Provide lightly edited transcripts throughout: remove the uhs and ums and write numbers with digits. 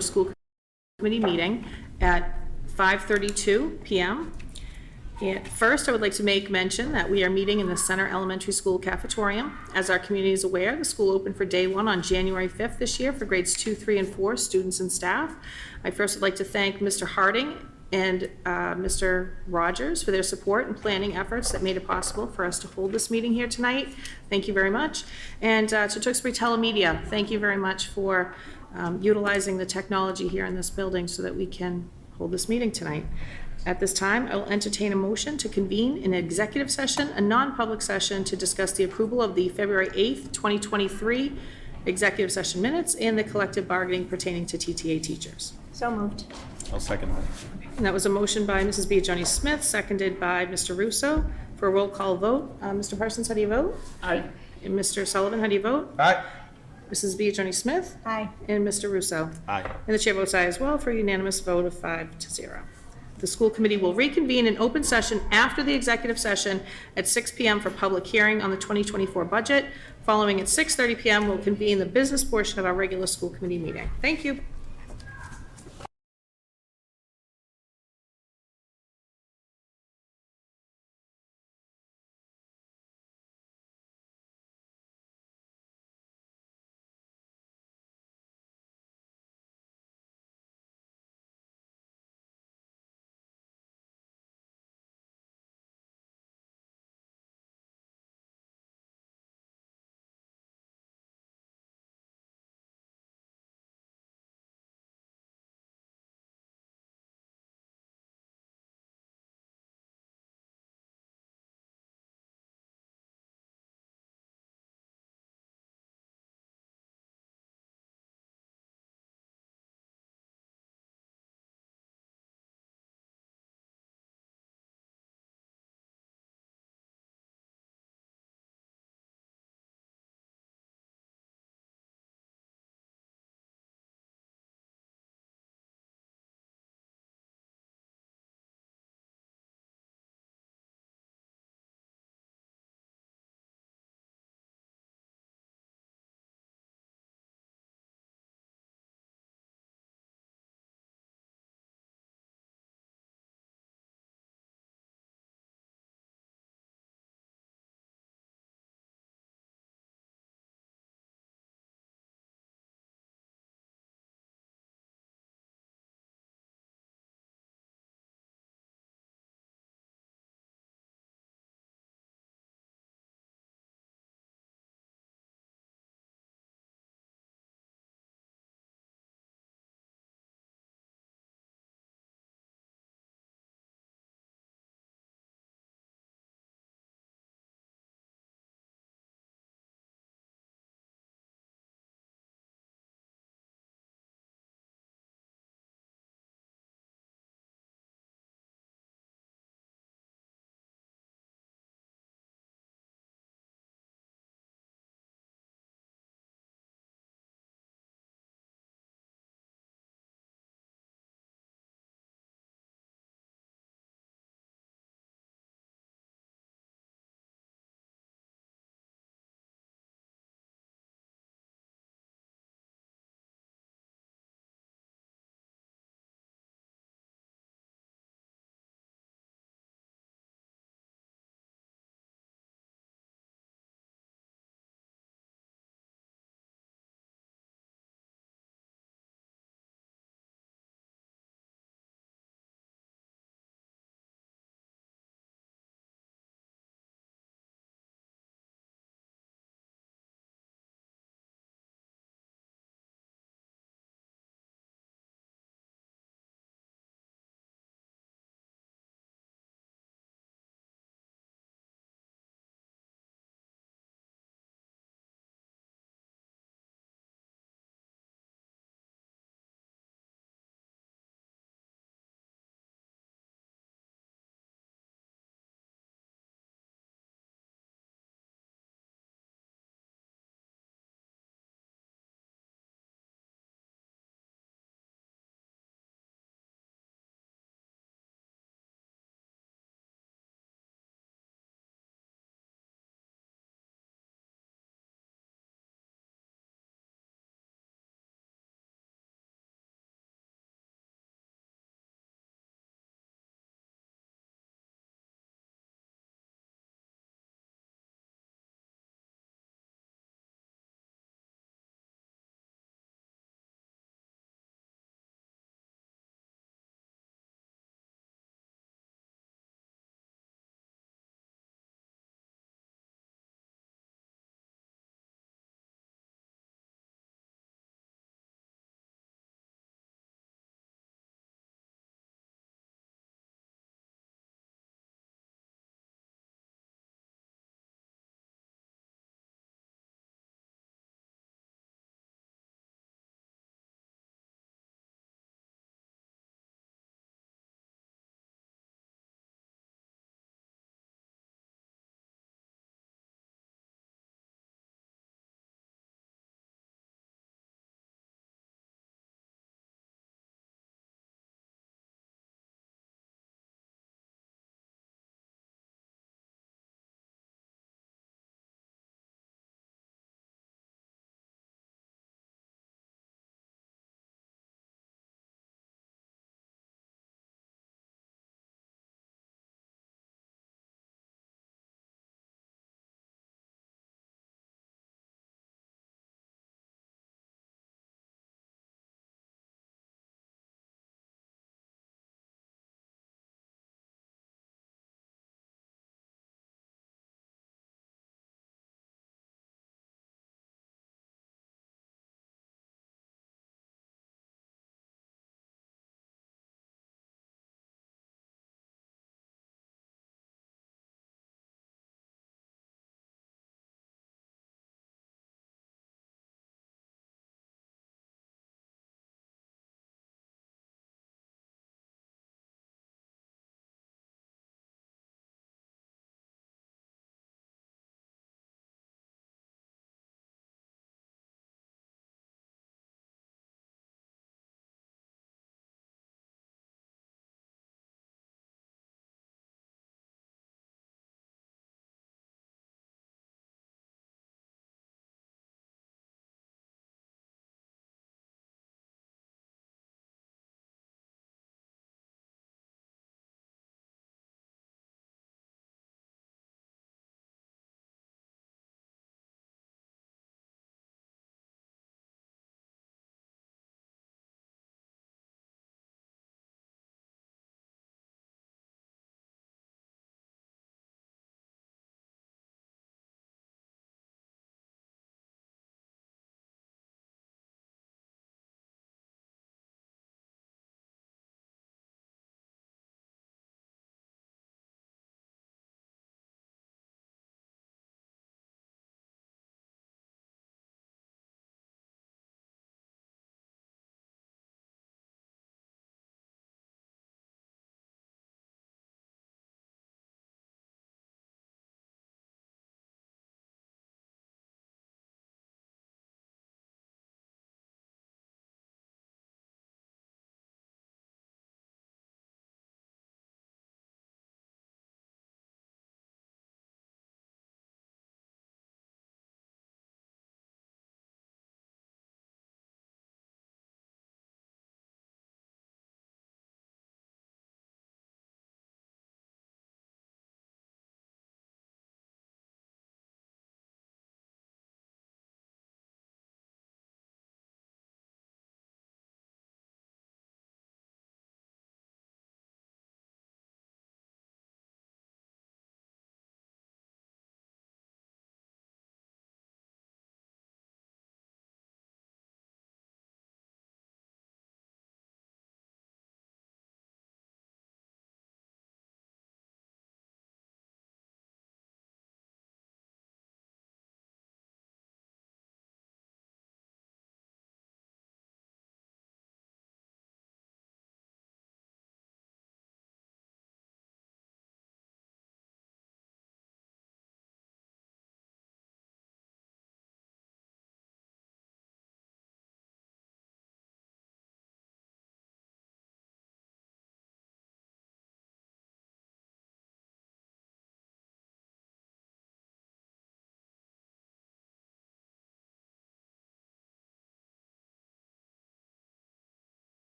School Committee meeting at 5:32 p.m. And first, I would like to make mention that we are meeting in the Center Elementary School cafetorium. As our community is aware, the school opened for day one on January 5th this year for grades 2, 3, and 4 students and staff. I first would like to thank Mr. Harding and Mr. Rogers for their support and planning efforts that made it possible for us to hold this meeting here tonight. Thank you very much. And to Tewksbury Telemedia, thank you very much for utilizing the technology here in this building so that we can hold this meeting tonight. At this time, I will entertain a motion to convene an executive session, a non-public session to discuss the approval of the February 8th, 2023 executive session minutes and the collective bargaining pertaining to TTA teachers. So moved. I'll second that. And that was a motion by Mrs. Biagioni Smith, seconded by Mr. Russo. For a roll call vote, Mr. Parsons, how do you vote? Aye. And Mr. Sullivan, how do you vote? Aye. Mrs. Biagioni Smith? Aye. And Mr. Russo? Aye. And the chair votes aye as well for a unanimous vote of 5-0. The school committee will reconvene in open session after the executive session at 6 p.m. for public hearing on the 2024 budget. Following at 6:30 p.m., we'll convene the business portion of our regular school committee meeting. Thank you.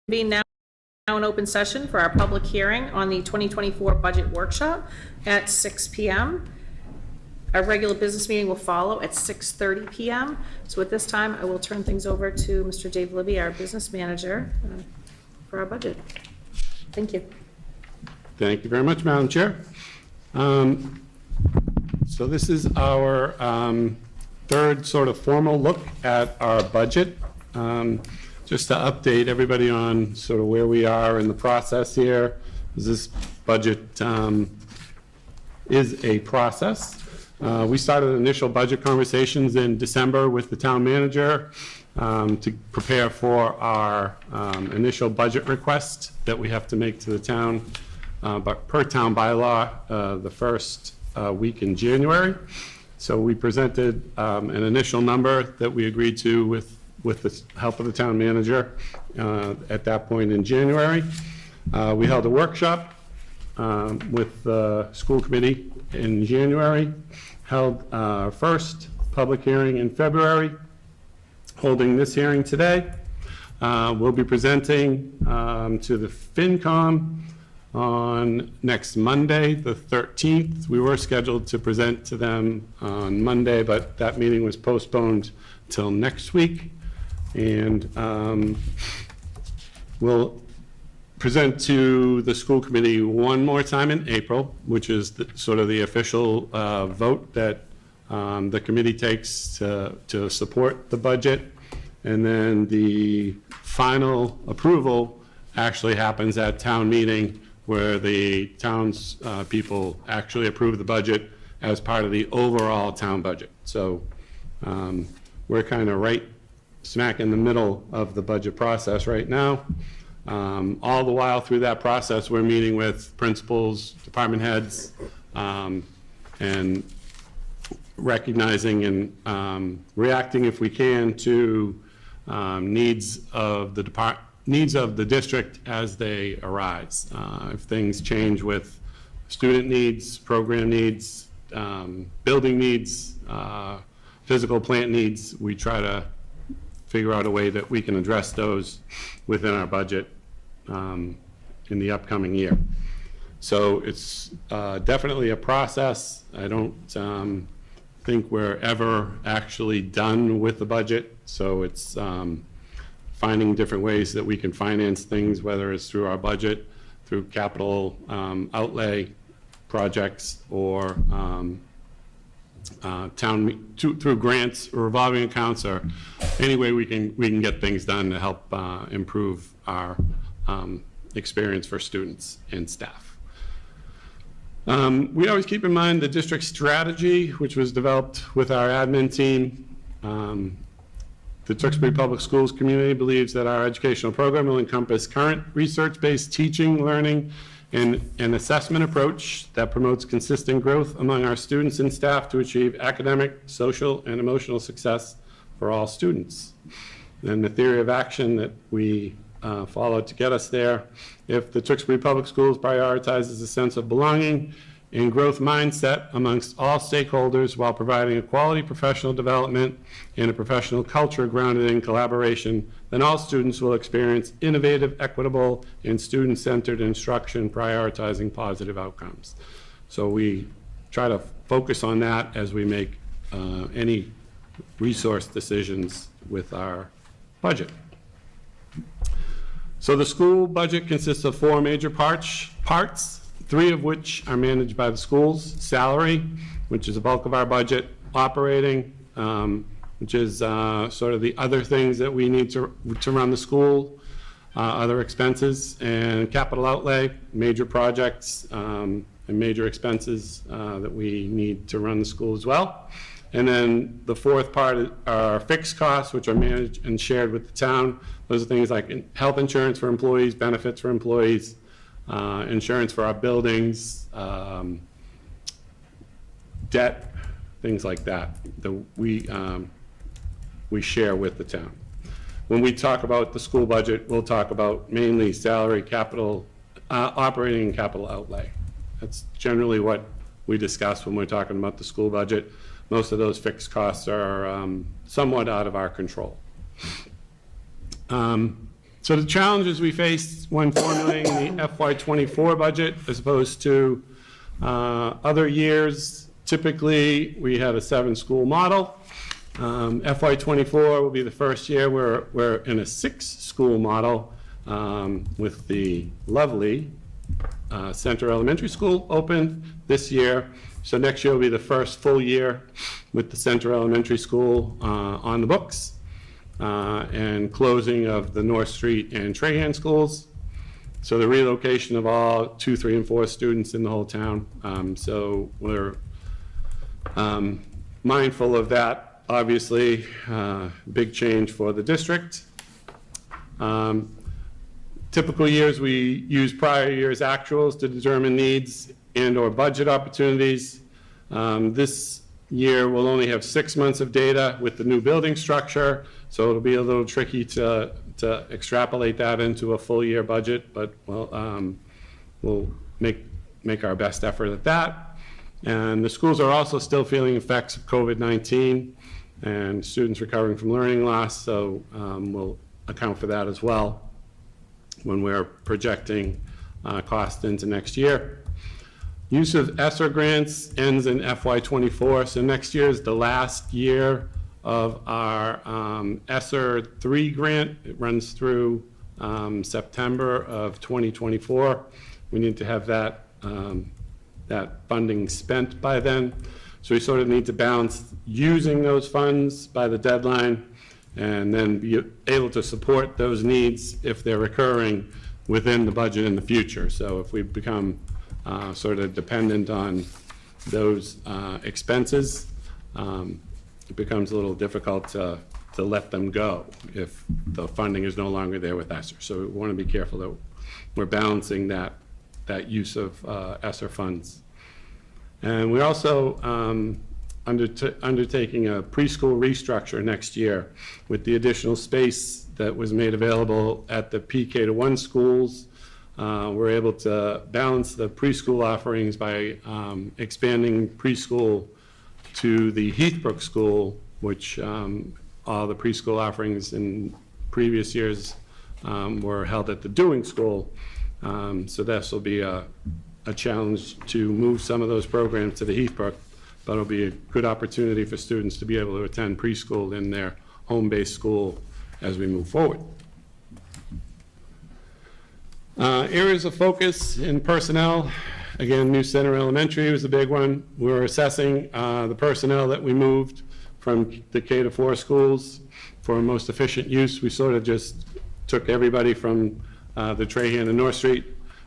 Being now an open session for our public hearing on the 2024 budget workshop at 6 p.m. Our regular business meeting will follow at 6:30 p.m. So at this time, I will turn things over to Mr. Dave Libby, our business manager, for our budget. Thank you. Thank you very much, Madam Chair. So this is our third sort of formal look at our budget. Just to update everybody on sort of where we are in the process here. This budget is a process. We started initial budget conversations in December with the town manager to prepare for our initial budget request that we have to make to the town, but per town bylaw, the first week in January. So we presented an initial number that we agreed to with the help of the town manager at that point in January. We held a workshop with the school committee in January, held our first public hearing in February, holding this hearing today. We'll be presenting to the FinCom on next Monday, the 13th. We were scheduled to present to them on Monday, but that meeting was postponed till next week. And we'll present to the school committee one more time in April, which is sort of the official vote that the committee takes to support the budget. And then the final approval actually happens at town meeting, where the town's people actually approve the budget as part of the overall town budget. So we're kind of right smack in the middle of the budget process right now. All the while through that process, we're meeting with principals, department heads, and recognizing and reacting, if we can, to needs of the district as they arise. If things change with student needs, program needs, building needs, physical plant needs, we try to figure out a way that we can address those within our budget in the upcoming year. So it's definitely a process. I don't think we're ever actually done with the budget. So it's finding different ways that we can finance things, whether it's through our budget, through capital outlay projects, or through grants or revolving accounts, or any way we can get things done to help improve our experience for students and staff. We always keep in mind the district strategy, which was developed with our admin team. The Tewksbury Public Schools community believes that our educational program will encompass current research-based teaching, learning, and an assessment approach that promotes consistent growth among our students and staff to achieve academic, social, and emotional success for all students. And the theory of action that we follow to get us there: if the Tewksbury Public Schools prioritizes a sense of belonging and growth mindset amongst all stakeholders while providing a quality professional development and a professional culture grounded in collaboration, then all students will experience innovative, equitable, and student-centered instruction prioritizing positive outcomes. So we try to focus on that as we make any resource decisions with our budget. So the school budget consists of four major parts, three of which are managed by the schools: salary, which is the bulk of our budget; operating, which is sort of the other things that we need to run the school, other expenses; and capital outlay, major projects and major expenses that we need to run the school as well. And then the fourth part are fixed costs, which are managed and shared with the town. Those are things like health insurance for employees, benefits for employees, insurance for our buildings, debt, things like that, that we share with the town. When we talk about the school budget, we'll talk about mainly salary, capital, operating, and capital outlay. That's generally what we discuss when we're talking about the school budget. Most of those fixed costs are somewhat out of our control. So the challenges we faced when formulating the FY24 budget as opposed to other years, typically we had a 7-school model. FY24 will be the first year where we're in a 6-school model with the lovely Center Elementary School opened this year. So next year will be the first full year with the Center Elementary School on the books and closing of the North Street and Trahan schools. So the relocation of all 2, 3, and 4 students in the whole town. So we're mindful of that, obviously. Big change for the district. Typical years, we use prior year's actuals to determine needs and/or budget opportunities. This year, we'll only have 6 months of data with the new building structure, so it'll be a little tricky to extrapolate that into a full year budget, but we'll make our best effort at that. And the schools are also still feeling effects of COVID-19 and students recovering from learning loss, so we'll account for that as well when we're projecting costs into next year. Use of ESSER grants ends in FY24, so next year is the last year of our ESSER 3 grant. It runs through September of 2024. We need to have that funding spent by then. So we sort of need to balance using those funds by the deadline and then be able to support those needs if they're recurring within the budget in the future. So if we become sort of dependent on those expenses, it becomes a little difficult to let them go if the funding is no longer there with ESSER. So we want to be careful that we're balancing that use of ESSER funds. And we're also undertaking a preschool restructure next year with the additional space that was made available at the PK to 1 schools. We're able to balance the preschool offerings by expanding preschool to the Heathbrook School, which all the preschool offerings in previous years were held at the Dewing School. So this will be a challenge to move some of those programs to the Heathbrook, but it'll be a good opportunity for students to be able to attend preschool in their home-based school as we move forward. Areas of focus in personnel. Again, New Center Elementary was a big one. We're assessing the personnel that we moved from the K to 4 schools for most efficient use. We sort of just took everybody from the Trahan and North Street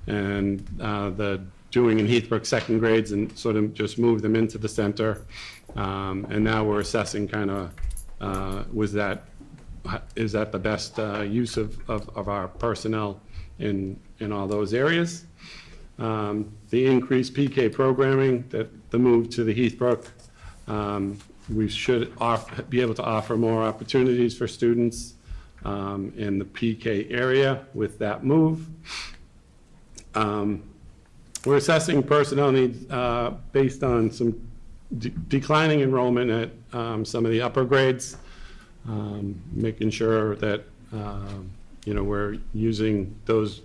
and the Dewing and Heathbrook second grades and sort of just moved them into the center. And now we're assessing kind of, is that the best use of our personnel in all those areas? The increased PK programming, the move to the Heathbrook, we should be able to offer more opportunities for students in the PK area with that move. We're assessing personnel needs based on some declining enrollment at some of the upper grades, making sure that we're using those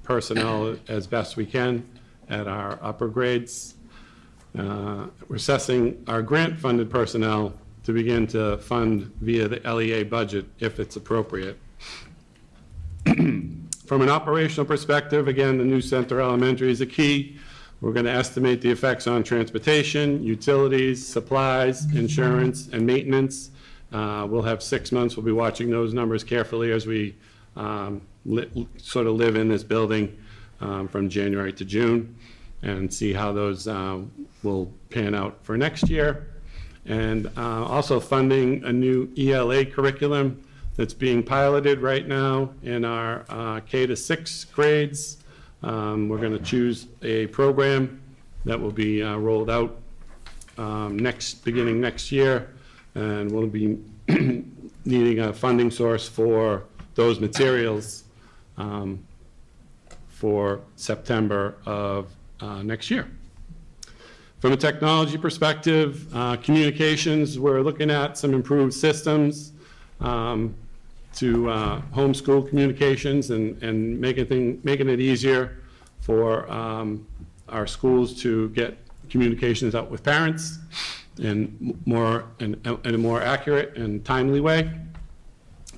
personnel as best we can at our upper grades. We're assessing our grant-funded personnel to begin to fund via the LEA budget if it's appropriate. From an operational perspective, again, the New Center Elementary is a key. We're going to estimate the effects on transportation, utilities, supplies, insurance, and maintenance. We'll have 6 months. We'll be watching those numbers carefully as we sort of live in this building from January to June and see how those will pan out for next year. And also funding a new ELA curriculum that's being piloted right now in our K to 6 grades. We're going to choose a program that will be rolled out beginning next year, and we'll be needing a funding source for those materials for September of next year. From a technology perspective, communications, we're looking at some improved systems homeschool communications and making it easier for our schools to get communications out with parents in a more accurate and timely way.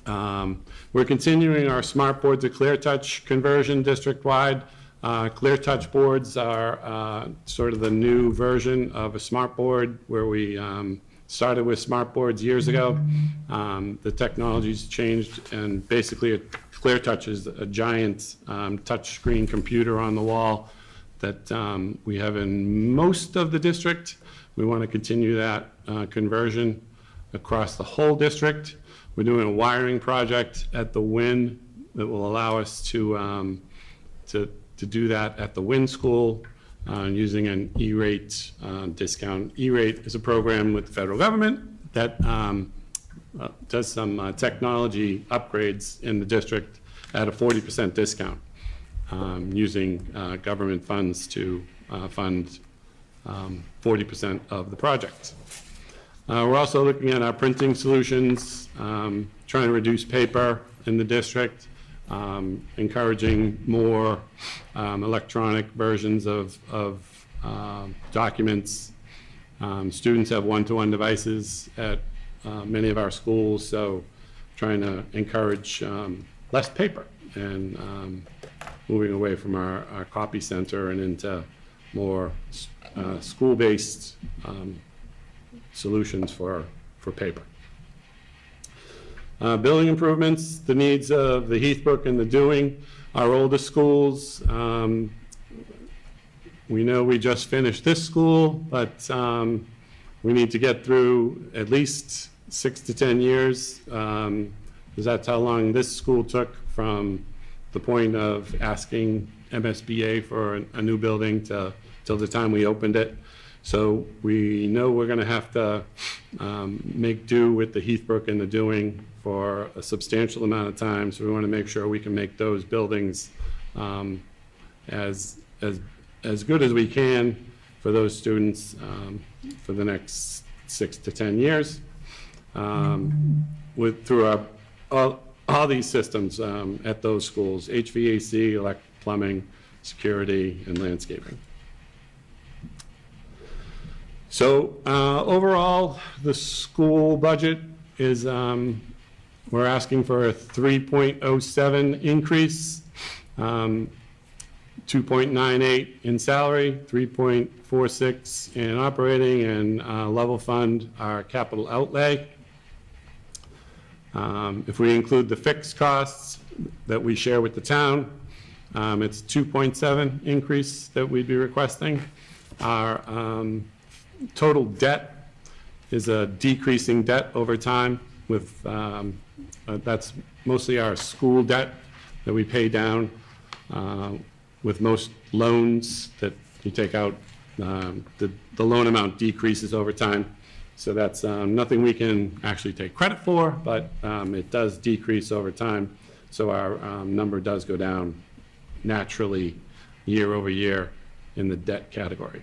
We're continuing our smart board to ClearTouch conversion district-wide. ClearTouch boards are sort of the new version of a smart board where we started with smart boards years ago. The technology's changed, and basically ClearTouch is a giant touchscreen computer on the wall that we have in most of the district. We want to continue that conversion across the whole district. We're doing a wiring project at the Wynn that will allow us to do that at the Wynn School using an E-rate discount. E-rate is a program with the federal government that does some technology upgrades in the district at a 40% discount, using government funds to fund 40% of the project. We're also looking at our printing solutions, trying to reduce paper in the district, encouraging more electronic versions of documents. Students have one-to-one devices at many of our schools, so trying to encourage less paper and moving away from our copy center and into more school-based solutions for paper. Building improvements, the needs of the Heathbrook and the Dewing, our oldest schools. We know we just finished this school, but we need to get through at least 6 to 10 years, because that's how long this school took from the point of asking MSBA for a new building till the time we opened it. So we know we're going to have to make do with the Heathbrook and the Dewing for a substantial amount of time. So we want to make sure we can make those buildings as good as we can for those students for the next 6 to 10 years. Through all these systems at those schools: HVAC, plumbing, security, and landscaping. So overall, the school budget is, we're asking for a 3.07 increase, 2.98 in salary, 3.46 in operating, and level fund our capital outlay. If we include the fixed costs that we share with the town, it's 2.7 increase that we'd be requesting. Our total debt is a decreasing debt over time with, that's mostly our school debt that we pay down with most loans that you take out, the loan amount decreases over time. So that's nothing we can actually take credit for, but it does decrease over time. So our number does go down naturally year over year in the debt category.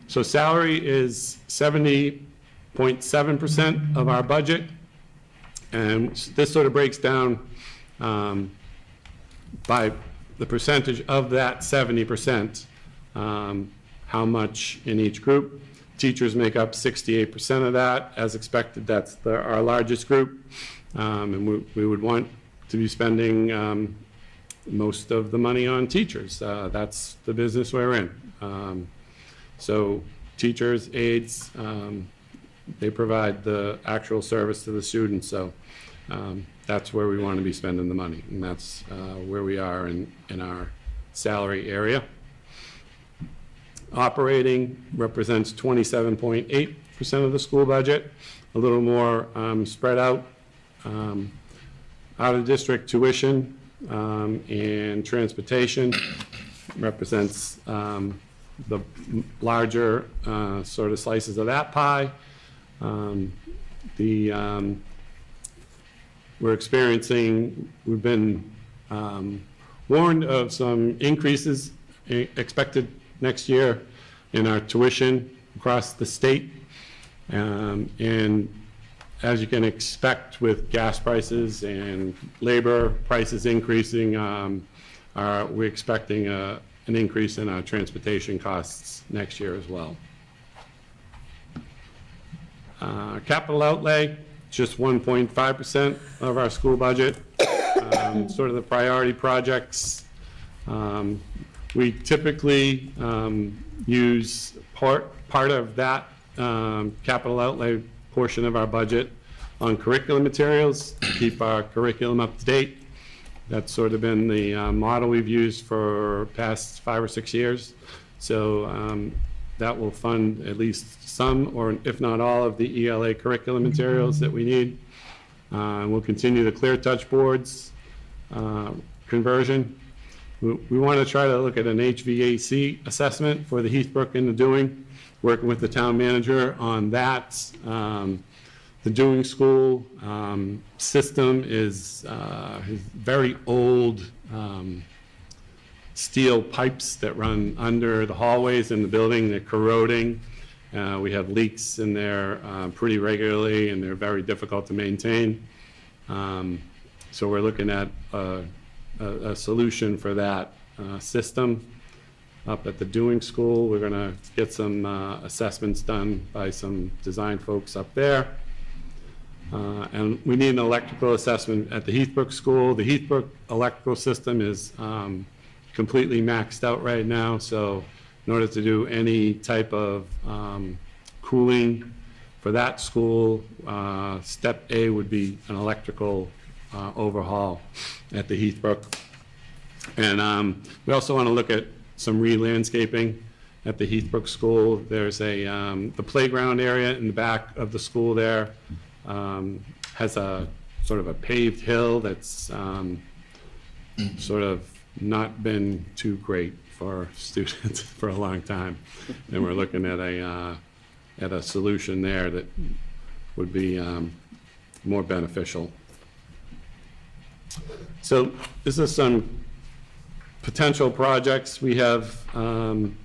So salary is 70.7% of our budget, and this sort of breaks down by the percentage of that 70%, how much in each group. Teachers make up 68% of that. As expected, that's our largest group, and we would want to be spending most of the money on teachers. That's the business we're in. So teachers, aides, they provide the actual service to the students, so that's where we want to be spending the money, and that's where we are in our salary area. Operating represents 27.8% of the school budget, a little more spread out. Out-of-district tuition and transportation represents the larger sort of slices of that pie. We've been warned of some increases expected next year in our tuition across the state. And as you can expect with gas prices and labor prices increasing, we're expecting an increase in our transportation costs next year as well. Capital outlay, just 1.5% of our school budget. Sort of the priority projects. We typically use part of that capital outlay portion of our budget on curriculum materials to keep our curriculum up to date. That's sort of been the model we've used for past 5 or 6 years. So that will fund at least some, or if not all, of the ELA curriculum materials that we need. We'll continue the Clear Touch boards conversion. We want to try to look at an HVAC assessment for the Heathbrook and the Dewing, working with the town manager on that. The Dewing School system is very old steel pipes that run under the hallways in the building. They're corroding. We have leaks in there pretty regularly, and they're very difficult to maintain. So we're looking at a solution for that system. Up at the Dewing School, we're going to get some assessments done by some design folks up there. And we need an electrical assessment at the Heathbrook School. The Heathbrook electrical system is completely maxed out right now, so in order to do any type of cooling for that school, step A would be an electrical overhaul at the Heathbrook. And we also want to look at some re-landscaping at the Heathbrook School. There's the playground area in the back of the school there has a sort of a paved hill that's sort of not been too great for students for a long time. And we're looking at a solution there that would be more beneficial. So this is some potential projects we have on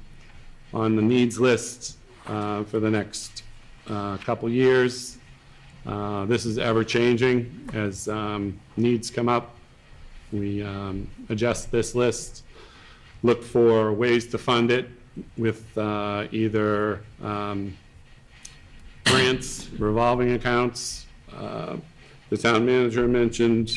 the needs list for the next couple years. This is ever changing as needs come up. We adjust this list, look for ways to fund it with either grants, revolving accounts. The town manager mentioned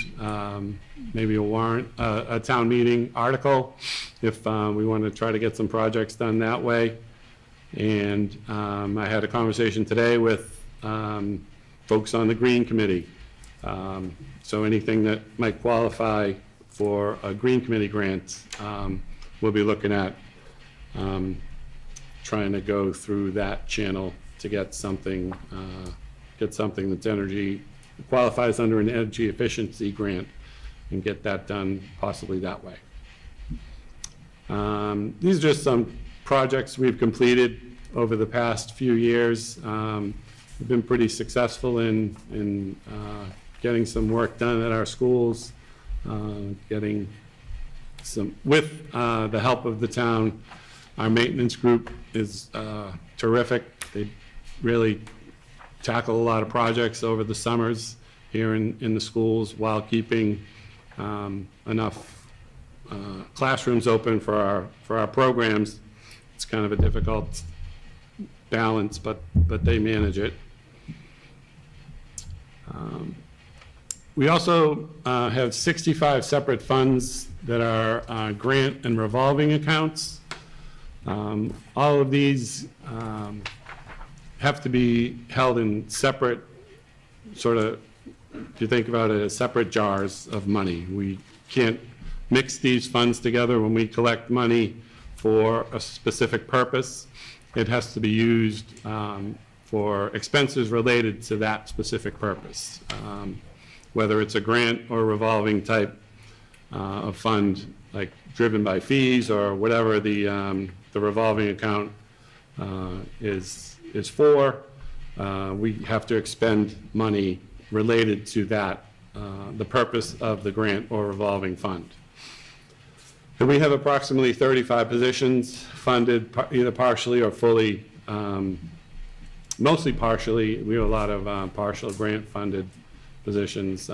maybe a warrant, a town meeting article, if we want to try to get some projects done that way. And I had a conversation today with folks on the Green Committee. So anything that might qualify for a Green Committee grant, we'll be looking at trying to go through that channel to get something that's energy qualifies under an energy efficiency grant and get that done possibly that way. These are just some projects we've completed over the past few years. We've been pretty successful in getting some work done at our schools, getting some, with the help of the town. Our maintenance group is terrific. They really tackle a lot of projects over the summers here in the schools while keeping enough classrooms open for our programs. It's kind of a difficult balance, but they manage it. We also have 65 separate funds that are grant and revolving accounts. All of these have to be held in separate, sort of, if you think about it as separate jars of money. We can't mix these funds together when we collect money for a specific purpose. It has to be used for expenses related to that specific purpose, whether it's a grant or revolving type of fund, like driven by fees or whatever the revolving account is for. We have to expend money related to that, the purpose of the grant or revolving fund. And we have approximately 35 positions funded either partially or fully mostly partially. We have a lot of partial grant-funded positions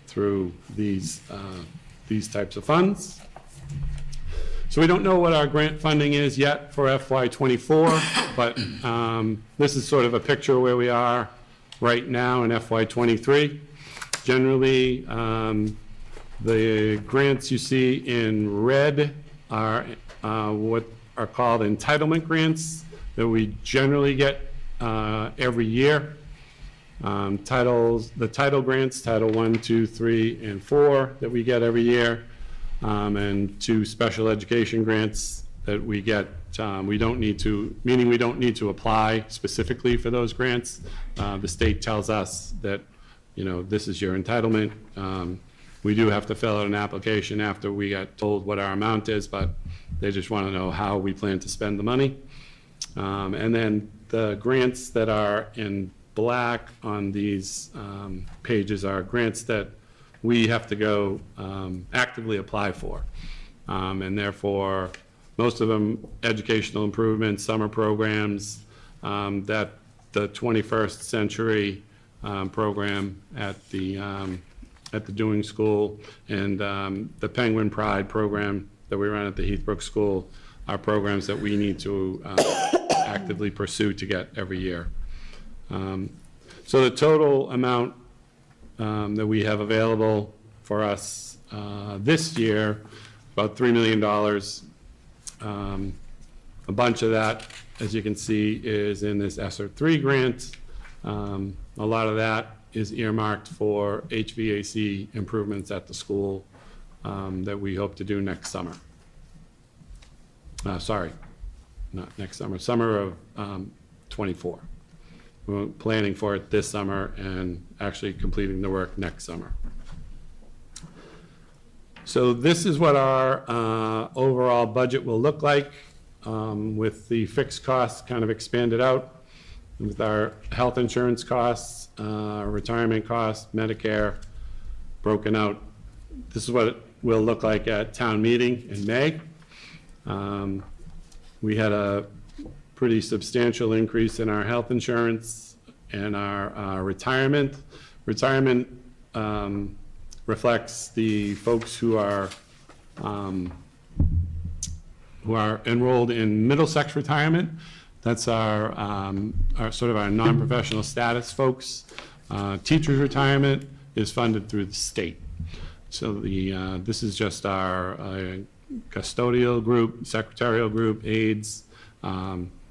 through these types of funds. So we don't know what our grant funding is yet for FY24, but this is sort of a picture where we are right now in FY23. Generally, the grants you see in red are what are called entitlement grants that we generally get every year. The title grants, Title 1, 2, 3, and 4 that we get every year, and 2 special education grants that we get. We don't need to apply specifically for those grants. The state tells us that, this is your entitlement. We do have to fill out an application after we get told what our amount is, but they just want to know how we plan to spend the money. And then the grants that are in black on these pages are grants that we have to go actively apply for. And therefore, most of them educational improvements, summer programs, that the 21st Century program at the Dewing School, and the Penguin Pride program that we run at the Heathbrook School are programs that we need to actively pursue to get every year. So the total amount that we have available for us this year, about $3 million. A bunch of that, as you can see, is in this ESSER 3 grant. A lot of that is earmarked for HVAC improvements at the school that we hope to do next summer. Sorry, not next summer, summer of 24. We're planning for it this summer and actually completing the work next summer. So this is what our overall budget will look like with the fixed costs kind of expanded out, with our health insurance costs, retirement costs, Medicare broken out. This is what it will look like at town meeting in May. We had a pretty substantial increase in our health insurance and our retirement. Retirement reflects the folks who are enrolled in Middlesex retirement. That's our sort of our non-professional status folks. Teachers' retirement is funded through the state. So this is just our custodial group, secretarial group, aides.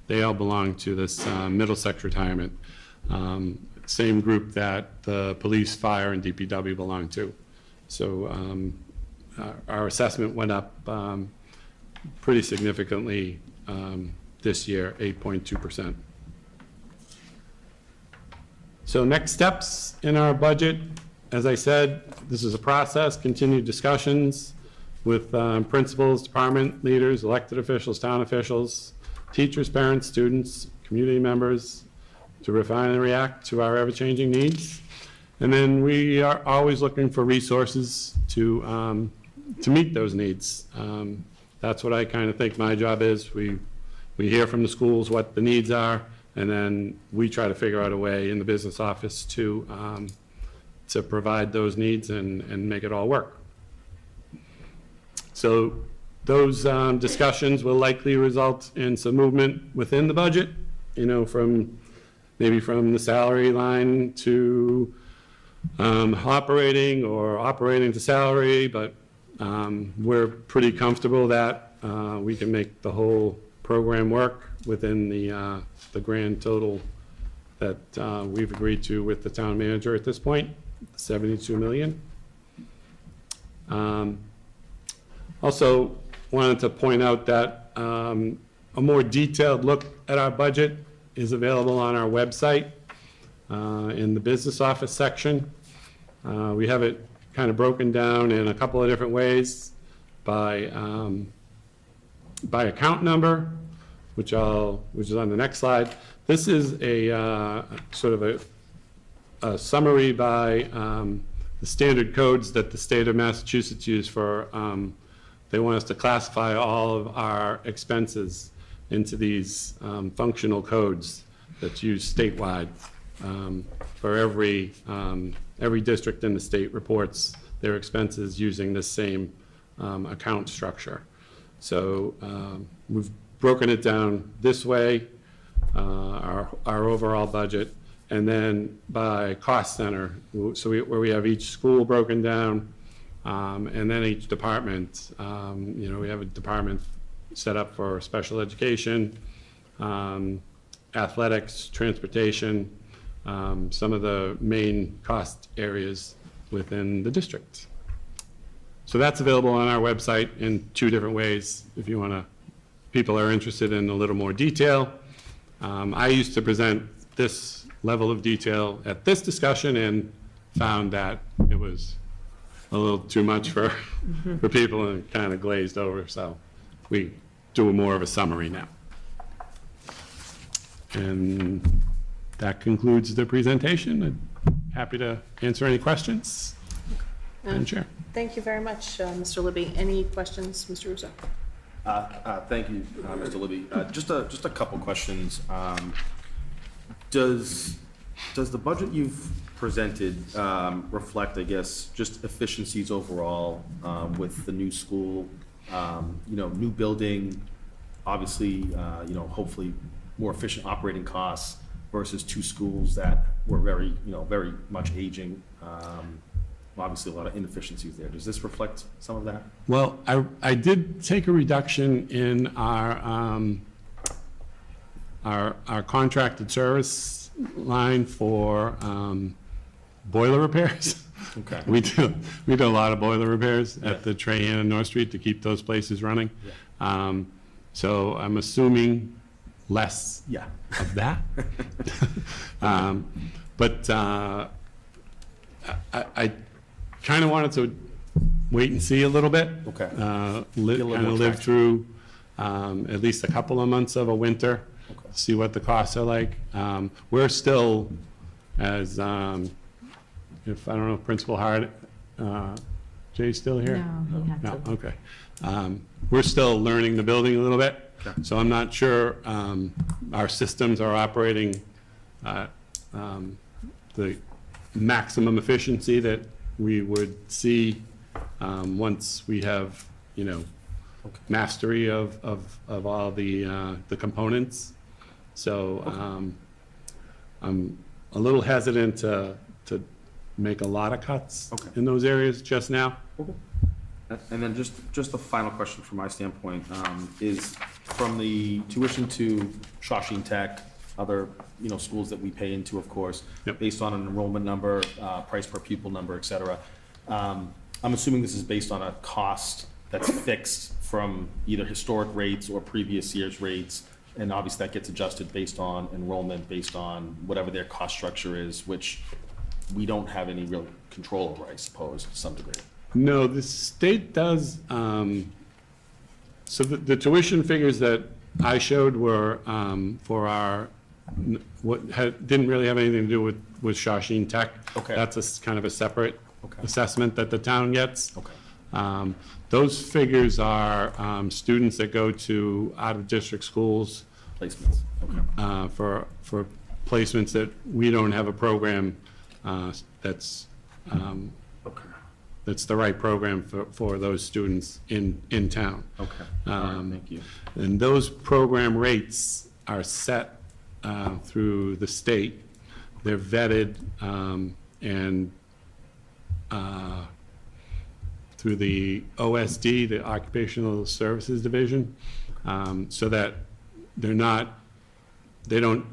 They all belong to this Middlesex retirement. Same group that the police, fire, and DPW belong to. So our assessment went up pretty significantly this year, 8.2%. So next steps in our budget, as I said, this is a process, continued discussions with principals, department leaders, elected officials, town officials, teachers, parents, students, community members, to refine and react to our ever-changing needs. And then we are always looking for resources to meet those needs. That's what I kind of think my job is. We hear from the schools what the needs are, and then we try to figure out a way in the business office to provide those needs and make it all work. So those discussions will likely result in some movement within the budget, maybe from the salary line to operating to salary, but we're pretty comfortable that we can make the whole program work within the grand total that we've agreed to with the town manager at this point, $72 million. Also wanted to point out that a more detailed look at our budget is available on our website in the business office section. We have it kind of broken down in a couple of different ways by account number, which is on the next slide. This is a sort of a summary by the standard codes that the state of Massachusetts use for. They want us to classify all of our expenses into these functional codes. that's used statewide. For every district in the state reports their expenses using the same account structure. So we've broken it down this way, our overall budget, and then by cost center, so where we have each school broken down, and then each department. We have a department set up for special education, athletics, transportation, some of the main cost areas within the district. So that's available on our website in 2 different ways if you want to, people are interested in a little more detail. I used to present this level of detail at this discussion and found that it was a little too much for people and kind of glazed over, so we do more of a summary now. And that concludes the presentation. I'm happy to answer any questions. Madam Chair. Thank you very much, Mr. Libby. Any questions, Mr. Russo? Thank you, Mr. Libby. Just a couple questions. Does the budget you've presented reflect, I guess, just efficiencies overall with the new school, new building, obviously, hopefully more efficient operating costs versus 2 schools that were very much aging? Obviously, a lot of inefficiencies there. Does this reflect some of that? Well, I did take a reduction in our contracted service line for boiler repairs. Okay. We do a lot of boiler repairs at the Trahan and North Street to keep those places running. Yeah. So I'm assuming less of that. But I kind of wanted to wait and see a little bit. Okay. Kind of live through at least a couple of months of a winter, Okay. see what the costs are like. We're still, as if I don't know, if Principal Hart, Jay's still here? No, he had No, to. okay. We're still learning the building a little bit, Okay. so I'm not sure our systems are operating at the maximum efficiency that we would see once we have, mastery of all the components. So I'm a little hesitant to make a lot of cuts Okay. in those areas just now. Okay. And then just a final question from my standpoint is from the tuition to Shawshene Tech, other schools that we pay into, of course, Yep. based on an enrollment number, price per pupil number, et cetera. I'm assuming this is based on a cost that's fixed from either historic rates or previous year's rates, and obviously that gets adjusted based on enrollment, based on whatever their cost structure is, which we don't have any real control over, I suppose, to some degree. No, the state does, so the tuition figures that I showed were for our, didn't really have anything to do with Shawshene Tech. Okay. That's kind of a separate Okay. assessment that the town gets. Okay. Those figures are students that go to out-of-district schools Placements. Okay. for placements that we don't have a program that's Okay. that's the right program for those students in town. Okay. All right. Thank you. And those program rates are set through the state. They're vetted and through the OSD, the Occupational Services Division, so that they don't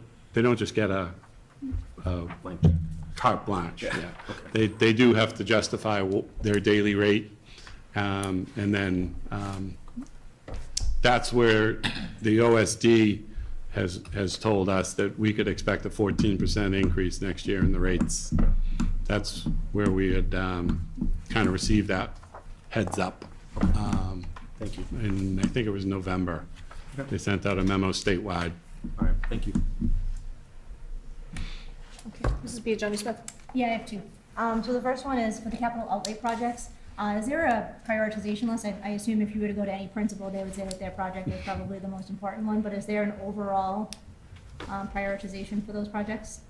just get a Blank check. carte blanche. Yeah. Yeah. They do have to justify their daily rate, and then that's where the OSD has told us that we could expect a 14% increase next year in the rates. That's where we had kind of received that heads up. Thank you. And I think it was November. Okay. They sent out a memo statewide. All right. Thank you. Okay, Mrs. Biagioni Smith. Yeah, I have 2. So the first one is for the capital outlay projects. Is there a prioritization list? I assume if you were to go to any principal, they would say that their project is probably the most important one, but is there an overall prioritization for those projects?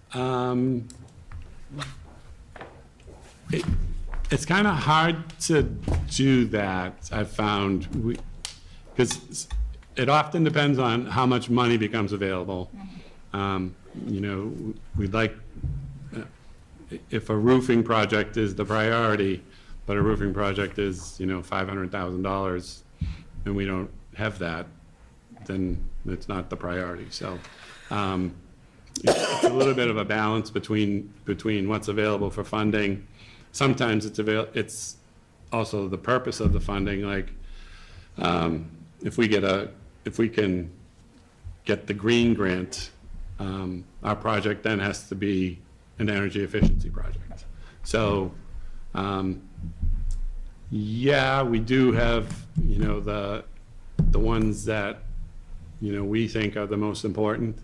It's kind of hard to do that, I've found, because it often depends on how much money becomes available. You know, we'd like, if a roofing project is the priority, but a roofing project is, you know, $500,000, and we don't have that, then it's not the priority. So it's a little bit of a balance between what's available for funding. Sometimes it's also the purpose of the funding, like if we can get the green grant, our project then has to be an energy efficiency project. So yeah, we do have, you know, the ones that, you know, we think are the most important,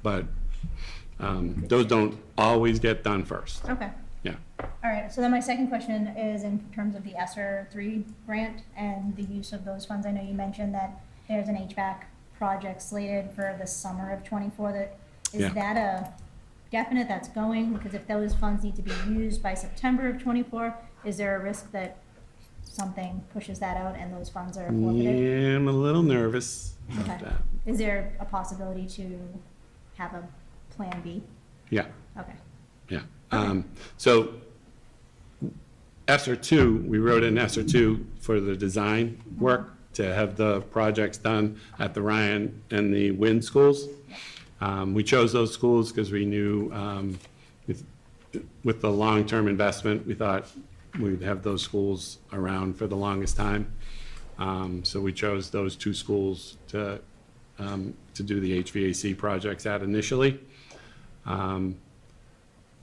but those don't always get done first. Okay. Yeah. All right, so then my second question is in terms of the ESSER 3 grant and the use of those funds. I know you mentioned that there's an HVAC project slated for the summer of '24. Yeah. Is that a definite that's going? Because if those funds need to be used by September of '24, is there a risk that something pushes that out and those funds are forfeited? Yeah, I'm a little nervous about Okay. that. Is there a possibility to have a plan B? Yeah, Okay. yeah. So ESSER 2, we wrote in ESSER 2 for the design work to have the projects done at the Ryan and the Wynn schools. We chose those schools because we knew with the long-term investment, we thought we'd have those schools around for the longest time. So we chose those two schools to do the HVAC projects at initially.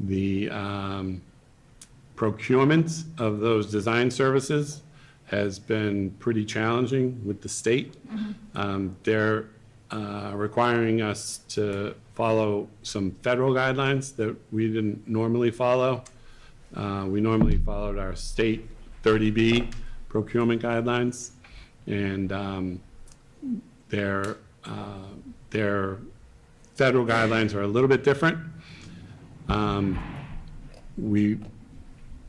The procurement of those design services has been pretty challenging with the state. They're requiring us to follow some federal guidelines that we didn't normally follow. We normally followed our state 30B procurement guidelines, and their federal guidelines are a little bit different. We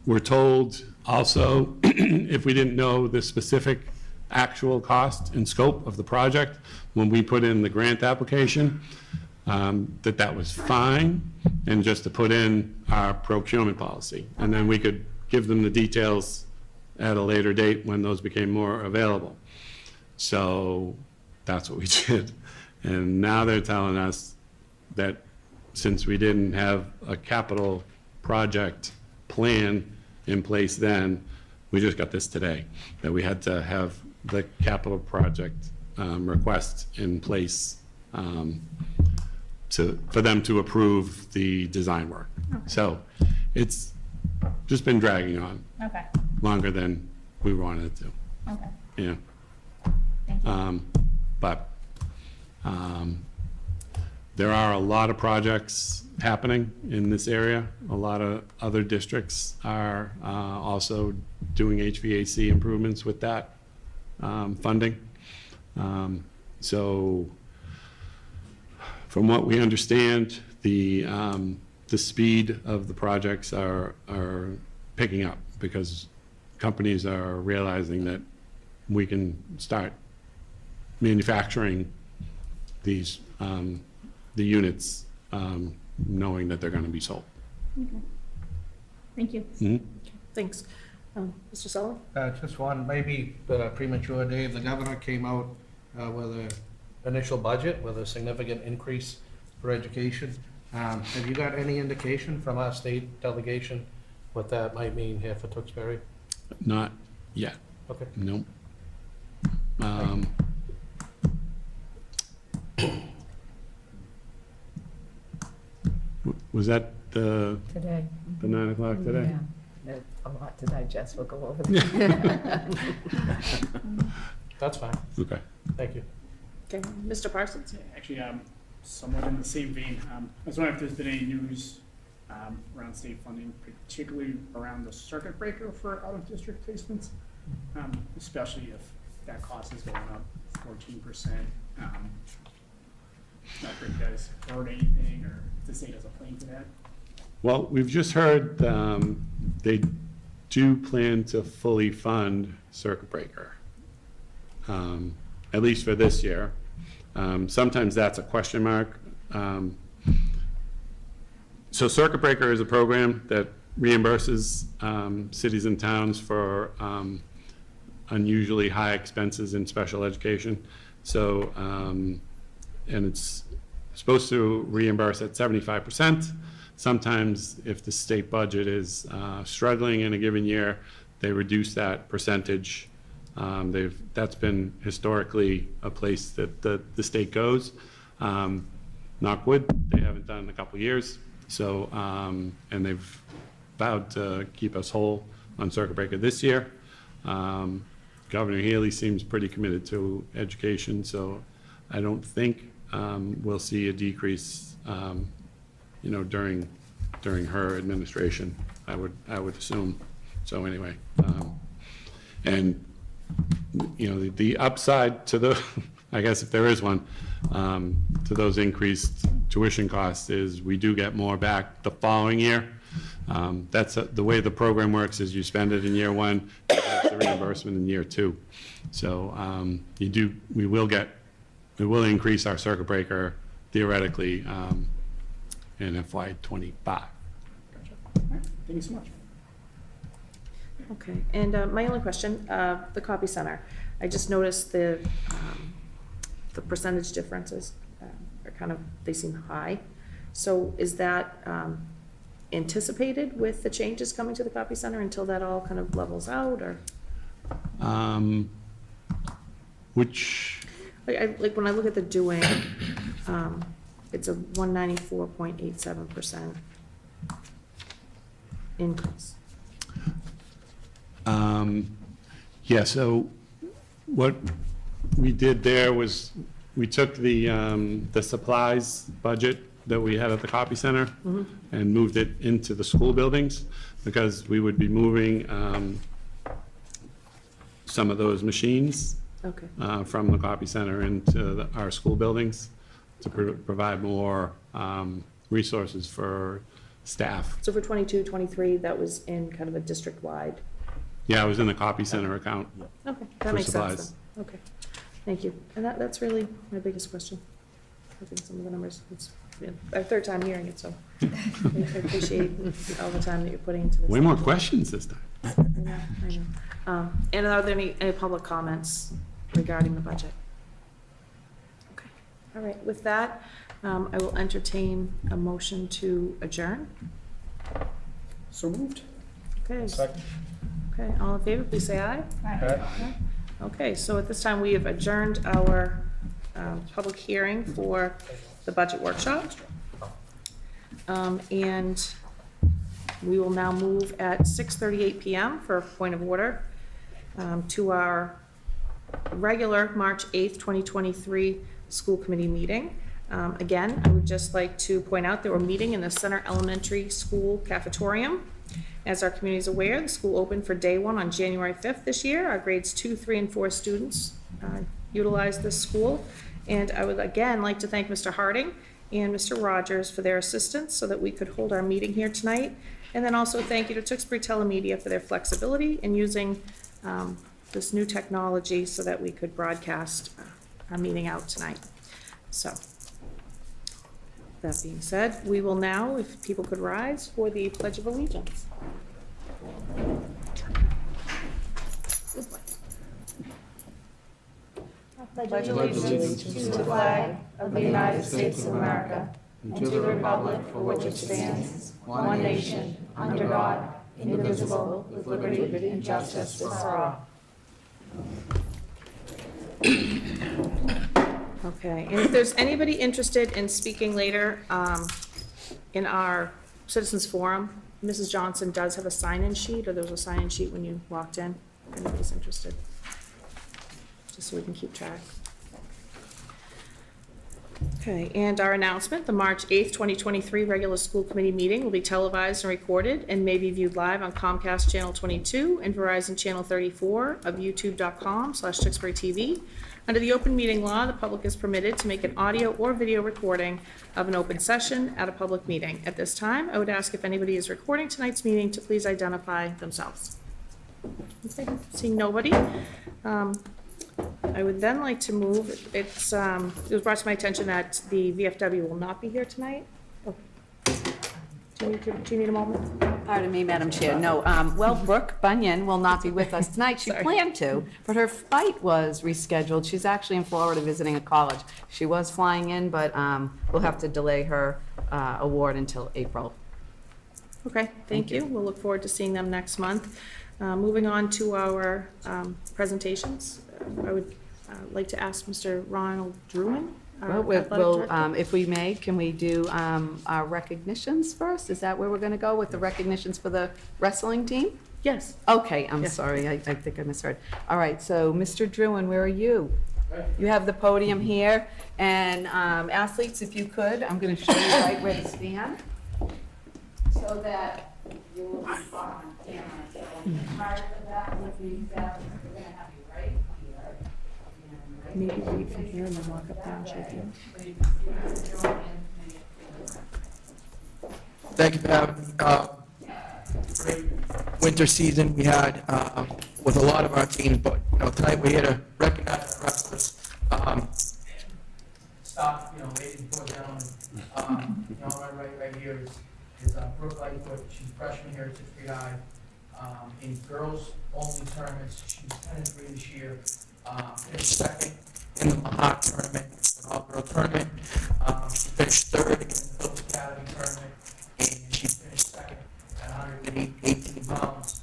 were told also, if we didn't know the specific actual cost and scope of the project when we put in the grant application, that was fine, and just to put in our procurement policy. And then we could give them the details at a later date when those became more available. So that's what we did. And now they're telling us that since we didn't have a capital project plan in place then, we just got this today, that we had to have the capital project request in place for them to approve the design work. So it's just been dragging on Okay. longer than we wanted it to, Okay. yeah. Thank you. But there are a lot of projects happening in this area. A lot of other districts are also doing HVAC improvements with that funding. So from what we understand, the speed of the projects are picking up because companies are realizing that we can start manufacturing these the units, knowing that they're going to be sold. Thank you. Mhm. Thanks. Mr. Sullivan? Just one, maybe premature, Dave. The governor came out with an initial budget with a significant increase for education. Have you got any indication from our state delegation what that might mean here for Tewksbury? Not yet, Okay. nope. Was that the Today. 9 o'clock today? Yeah, there's a lot to digest, we'll go over that. That's fine. Okay. Thank you. Okay, Mr. Parsons? Actually, somewhat in the same vein, I was wondering if there's been any news around state funding, particularly around the circuit breaker for out-of-district placements, especially if that cost is going up 14%. not sure if you guys heard anything, or if the state has a plan for that. Well, we've just heard they do plan to fully fund Circuit Breaker, at least for this year. Sometimes that's a question mark. So Circuit Breaker is a program that reimburses cities and towns for unusually high expenses in special education. So, and it's supposed to reimburse at 75%. Sometimes if the state budget is struggling in a given year, they reduce that percentage. That's been historically a place that the state goes. Knock wood, they haven't done in a couple of years. So, and they've vowed to keep us whole on Circuit Breaker this year. Governor Healy seems pretty committed to education, so I don't think we'll see a decrease, during her administration. I would assume. So anyway, and the upside to the, I guess if there is one, to those increased tuition costs is we do get more back the following year. That's the way the program works is you spend it in year one, you have the reimbursement in year two. So we will increase our Circuit Breaker theoretically in FY '25. Gotcha. All right, thank you so much. Okay, and my only question, the copy center, I just noticed the percentage differences are kind of, they seem high. So is that anticipated with the changes coming to the copy center until that all kind of levels out, or? Which, Like when I look at the doing, it's a 194.87% increase. yeah, so what we did there was we took the supplies budget that we had at the copy center and moved it into the school buildings because we would be moving some of those machines Okay, from the copy center into our school buildings to provide more resources for staff. so for 22, 23, that was in kind of a district-wide. Yeah, I was in the copy center account. Okay, For that makes sense supplies. then. Okay, thank you. And that's really my biggest question. I think some of the numbers, it's our third time hearing it, so I appreciate all the time that you're putting into this. Way more questions this time. I know. And are there any public comments regarding the budget? Okay, all right, with that, I will entertain a motion to adjourn. So moved. Okay. Second. Okay, all in favor, please say aye. Aye. Okay, so at this time, we have adjourned our public hearing for the budget workshop. And we will now move at 6:38 PM for a point of order to our regular March 8th, 2023 school committee meeting. Again, I would just like to point out that we're meeting in the Center Elementary School cafetorium. As our community is aware, the school opened for day one on January 5th this year. Our grades 2, 3, and 4 students utilize this school. And I would again like to thank Mr. Harding and Mr. Rogers for their assistance so that we could hold our meeting here tonight. And then also thank you to Tewksbury Telemedia for their flexibility in using this new technology so that we could broadcast our meeting out tonight. So, that being said, we will now, if people could rise for the Pledge of Allegiance. Pledge allegiance to the flag of the United States of America and to the republic for which it stands, one nation, under God, indivisible, with liberty and justice for all. Okay, and if there's anybody interested in speaking later in our citizens forum, Mrs. Johnson does have a sign-in sheet, or there was a sign-in sheet when you walked in, if anybody's interested. Just so we can keep track. Okay, and our announcement, the March 8th, 2023 regular school committee meeting will be televised and recorded and may be viewed live on Comcast Channel 22 and Verizon Channel 34 of youtube.com/Tewksbury TV. Under the open meeting law, the public is permitted to make an audio or video recording of an open session at a public meeting. At this time, I would ask if anybody is recording tonight's meeting to please identify themselves. Okay, seeing nobody. I would then like to move, it was brought to my attention that the VFW will not be here tonight. Oh. Do you need a moment? Pardon me, Madam Chair. No, well, Brooke Bunyan will not be with us tonight. She Sorry. planned to, but her flight was rescheduled. She's actually in Florida visiting a college. She was flying in, but we'll have to delay her award until April. Okay, thank you. We'll look forward to seeing them next month. Moving on to our presentations, I would like to ask Mr. Ronald Druin, our Well, athletic director. if we may, can we do our recognitions first? Is that where we're going to go with the recognitions for the wrestling team? Yes. Okay, I'm Yes. sorry, I think I misheard. All right, so Mr. Druin, where are you? You have the podium here, and athletes, if you could, I'm going to show you right where to stand, so that you will be on camera. So part of that would be that we're going to have you right here. and right Maybe read from here and then walk up there and shake hands. so you can see what you're doing and- Thank you, Pat. Great winter season we had with a lot of our teams, but tonight we're here to recognize our wrestlers. Stop, waiting for them. Right here is Brooke Lightfoot. She's a freshman here at Tewksbury High. In girls only tournaments, she was 10-3 this year. Finished second in the Mahat tournament, an all-girl tournament. She finished third in the Phillips Academy tournament, and she finished second at 118 pounds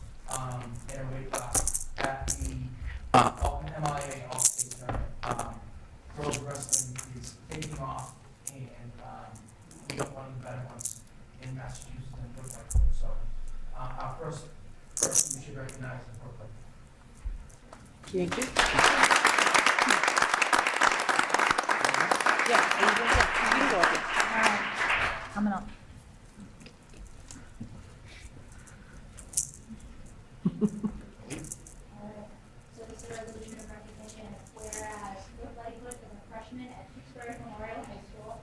in her weight class at the MIA All-State tournament. Girls wrestling is taking off, and we got one of the better ones in Massachusetts and Brooklyn. So our first person we should recognize is Brooklyn. Thank you. Yeah, you can go up here. All right, coming up. So this is a resolution of recognition, whereas Brooke Lightfoot is a freshman at Tewksbury Memorial High School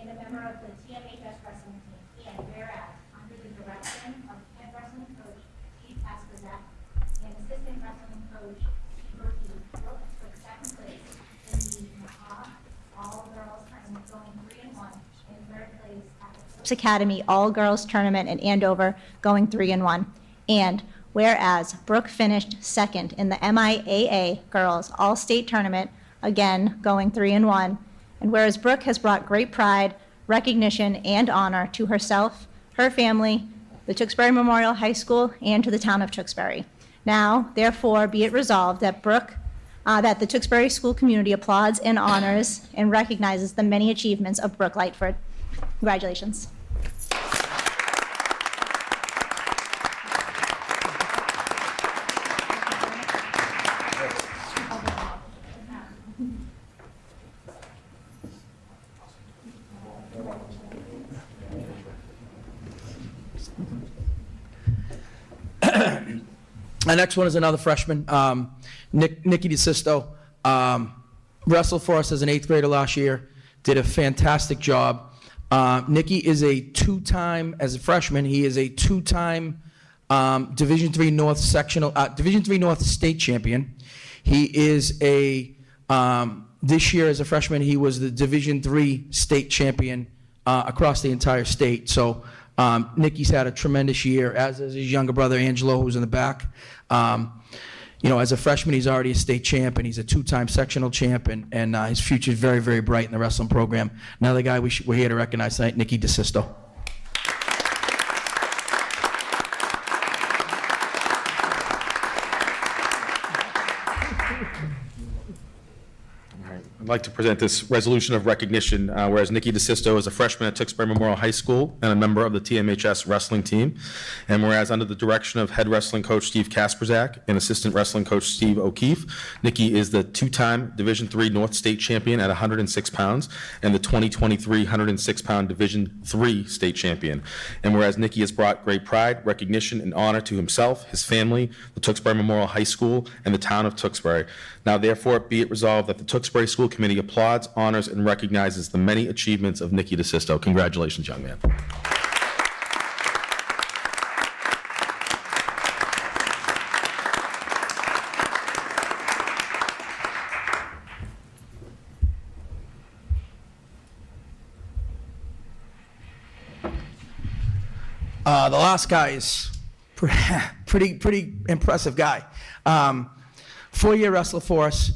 and a member of the TMHS wrestling team. And whereas, under the direction of head wrestling coach Steve Paspazak and assistant wrestling coach Steve Burkey, Brooke took second place in the Maha All-Girls Tournament, going 3-1, and third place at the Phillips Academy All-Girls Tournament in Andover, going 3-1. And whereas Brooke finished second in the MIAA Girls All-State Tournament, again going 3-1. And whereas Brooke has brought great pride, recognition, and honor to herself, her family, the Tewksbury Memorial High School, and to the town of Tewksbury. Now, therefore, be it resolved that that the Tewksbury school community applauds and honors and recognizes the many achievements of Brooke Lightfoot. Congratulations. My next one is another freshman, Nikki DeSisto. Wrestled for us as an 8th grader last year, did a fantastic job. Nikki is a two-time, as a freshman, he is a two-time Division III North Division III North state champion. He is this year as a freshman, he was the Division III state champion across the entire state. So Nikki's had a tremendous year, as is his younger brother Angelo, who's in the back. As a freshman, he's already a state champ, and he's a two-time sectional champ, and his future is very, very bright in the wrestling program. Another guy we're here to recognize tonight, Nikki DeSisto. All right, I'm like to present this resolution of recognition, whereas Nikki DeSisto is a freshman at Tewksbury Memorial High School and a member of the TMHS wrestling team. And whereas under the direction of head wrestling coach Steve Kasperzak and assistant wrestling coach Steve O'Keefe, Nikki is the two-time Division III North State champion at 106 pounds and the 2023 106-pound Division III state champion. And whereas Nikki has brought great pride, recognition, and honor to himself, his family, the Tewksbury Memorial High School, and the town of Tewksbury. Now therefore be it resolved that the Tewksbury School Committee applauds, honors, and recognizes the many achievements of Nikki DeSisto. Congratulations, young man. The last guy is pretty impressive guy. 4-year wrestler for us.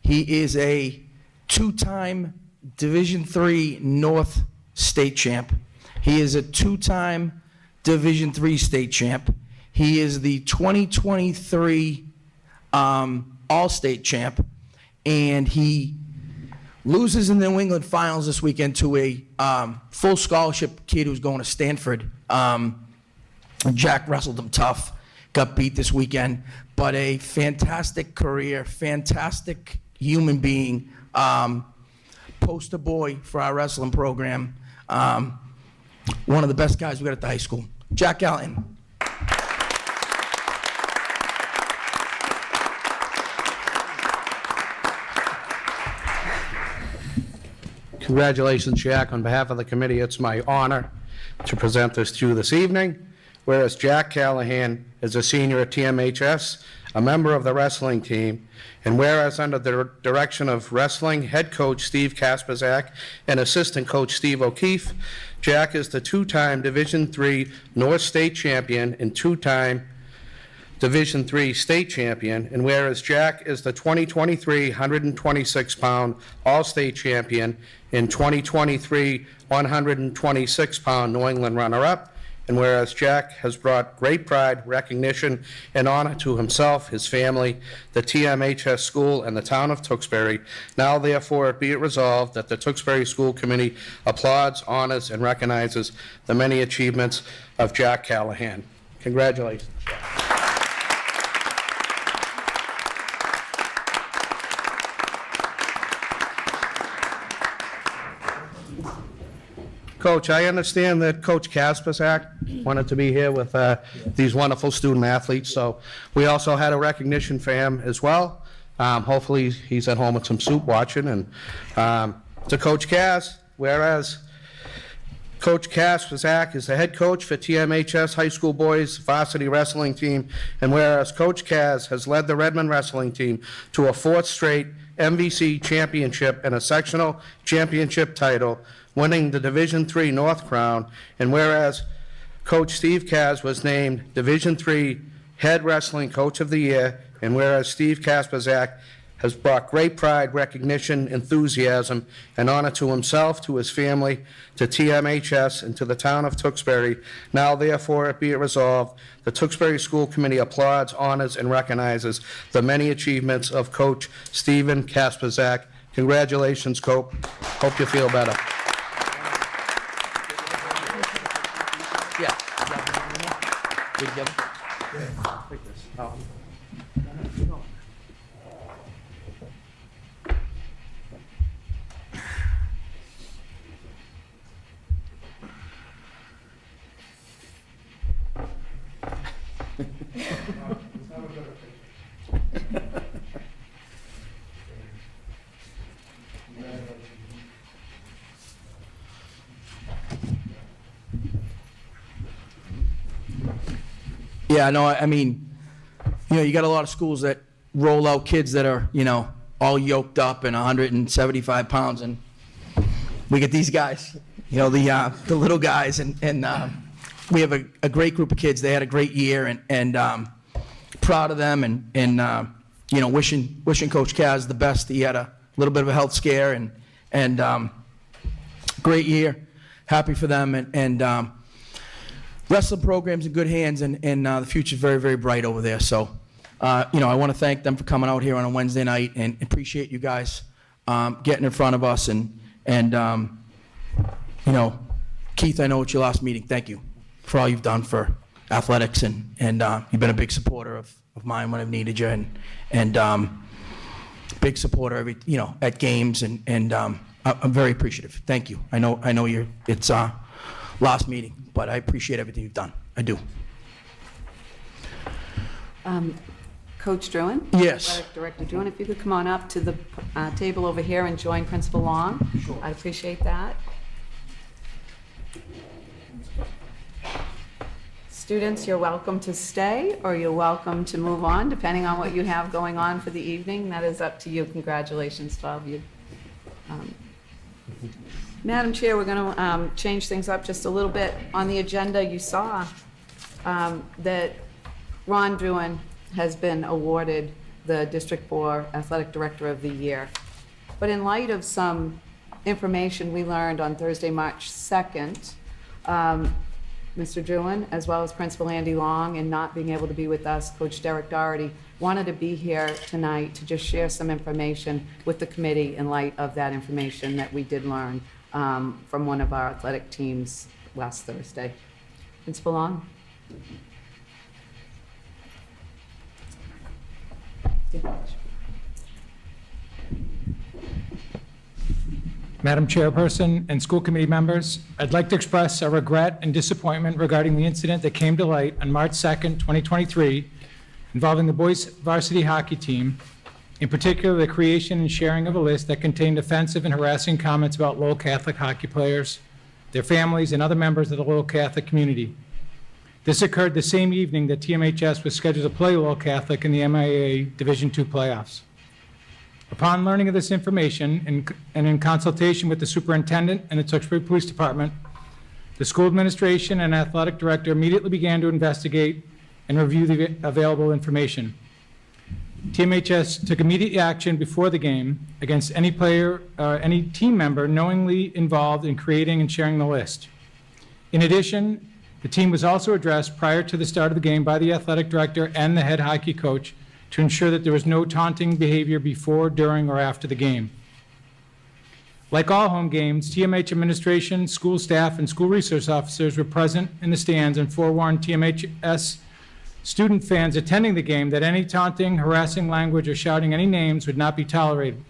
He is a 2-time Division III North state champ. He is a 2-time Division III state champ. He is the 2023 All-State champ, and he loses in the New England Finals this weekend to a full scholarship kid who's going to Stanford. Jack wrestled him tough, got beat this weekend, but a fantastic career, fantastic human being, poster boy for our wrestling program, one of the best guys we got at the high school. Jack Allen. Congratulations, Jack. On behalf of the committee, it's my honor to present this to you this evening. Whereas Jack Callahan is a senior at TMHS, a member of the wrestling team, and whereas under the direction of wrestling head coach Steve Kasperzak and assistant coach Steve O'Keefe, Jack is the 2-time Division III North State champion and 2-time Division III state champion, and whereas Jack is the 2023 126-pound All-State champion and 2023 126-pound New England runner-up, and whereas Jack has brought great pride, recognition, and honor to himself, his family, the TMHS school, and the town of Tewksbury, now therefore be it resolved that the Tewksbury School Committee applauds, honors, and recognizes the many achievements of Jack Callahan. Congratulations, Jack. Coach, I understand that Coach Kasperzak wanted to be here with these wonderful student athletes, so we also had a recognition for him as well. Hopefully, he's at home with some soup watching. And to Coach Kaz, whereas Coach Kasperzak is the head coach for TMHS High School Boys Varsity Wrestling Team, and whereas Coach Kaz has led the Redmond Wrestling Team to a 4th straight MVC championship and a sectional championship title, winning the Division III North crown, and whereas Coach Steve Kaz was named Division III Head Wrestling Coach of the Year, and whereas Steve Kasperzak has brought great pride, recognition, enthusiasm, and honor to himself, to his family, to TMHS, and to the town of Tewksbury, now therefore be it resolved, the Tewksbury School Committee applauds, honors, and recognizes the many achievements of Coach Stephen Kasperzak. Congratulations, Coach. Hope you feel better. Yeah. We together? Yeah, no, I mean, you got a lot of schools that roll out kids that are, all yoked up and 175 pounds, and we get these guys, the little guys, and we have a great group of kids. They had a great year, and proud of them, and wishing Coach Kaz the best. He had a little bit of a health scare, and great year. Happy for them, and wrestling program's in good hands, and the future's very, very bright over there. So, I want to thank them for coming out here on a Wednesday night, and appreciate you guys getting in front of us, and you know, Keith, I know it's your last meeting. Thank you for all you've done for athletics, and you've been a big supporter of mine when I've needed you, and big supporter at games, and I'm very appreciative. Thank you. I know it's last meeting, but I appreciate everything you've done. I do. Coach Druin? Yes. Athletic Director Druin, if you could come on up to the table over here and join Principal Long. Sure. I'd appreciate that. Students, you're welcome to stay, or you're welcome to move on, depending on what you have going on for the evening. That is up to you. Congratulations to all of you. Madam Chair, we're going to change things up just a little bit. On the agenda, you saw that Ron Druin has been awarded the District 4 Athletic Director of the Year. But in light of some information we learned on Thursday, March 2nd, Mr. Druin, as well as Principal Andy Long, and not being able to be with us, Coach Derek Doherty, wanted to be here tonight to just share some information with the committee in light of that information that we did learn from one of our athletic teams last Thursday. Principal Long? Madam Chairperson and school committee members, I'd like to express our regret and disappointment regarding the incident that came to light on March 2nd, 2023, involving the boys varsity hockey team, in particular the creation and sharing of a list that contained offensive and harassing comments about Lowell Catholic hockey players, their families, and other members of the Lowell Catholic community. This occurred the same evening that TMHS was scheduled to play Lowell Catholic in the MIAA Division II playoffs. Upon learning of this information, and in consultation with the superintendent and the Tewksbury Police Department, the school administration and athletic director immediately began to investigate and review the available information. TMHS took immediate action before the game against any player or any team member knowingly involved in creating and sharing the list. In addition, the team was also addressed prior to the start of the game by the athletic director and the head hockey coach to ensure that there was no taunting behavior before, during, or after the game. Like all home games, TMH administration, school staff, and school resource officers were present in the stands and forewarned TMHS student fans attending the game that any taunting, harassing language, or shouting any names would not be tolerated,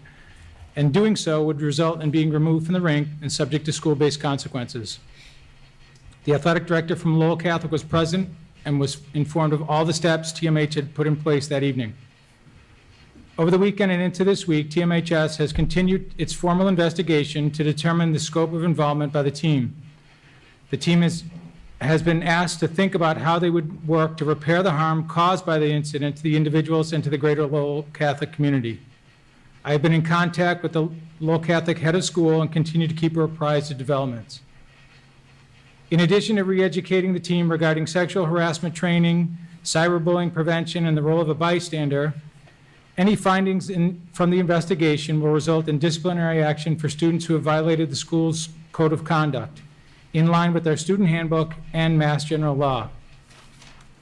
and doing so would result in being removed from the rink and subject to school-based consequences. The athletic director from Lowell Catholic was present and was informed of all the steps TMH had put in place that evening. Over the weekend and into this week, TMHS has continued its formal investigation to determine the scope of involvement by the team. The team has been asked to think about how they would work to repair the harm caused by the incident to the individuals and to the greater Lowell Catholic community. I have been in contact with the Lowell Catholic head of school and continue to keep her apprised of developments. In addition to re-educating the team regarding sexual harassment training, cyberbullying prevention, and the role of a bystander, any findings from the investigation will result in disciplinary action for students who have violated the school's code of conduct, in line with our student handbook and Mass General Law.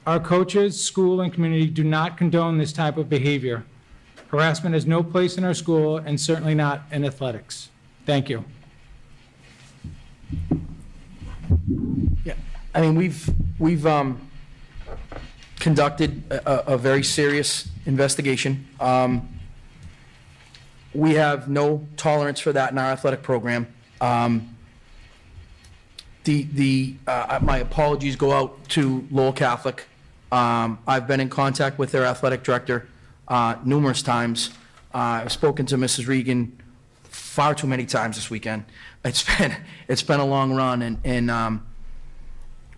Our coaches, school, and community do not condone this type of behavior. Harassment has no place in our school, and certainly not in athletics. Thank you. Yeah, I mean, we've conducted a very serious investigation. We have no tolerance for that in our athletic program. My apologies go out to Lowell Catholic. I've been in contact with their athletic director numerous times. I've spoken to Mrs. Regan far too many times this weekend. It's been a long run, and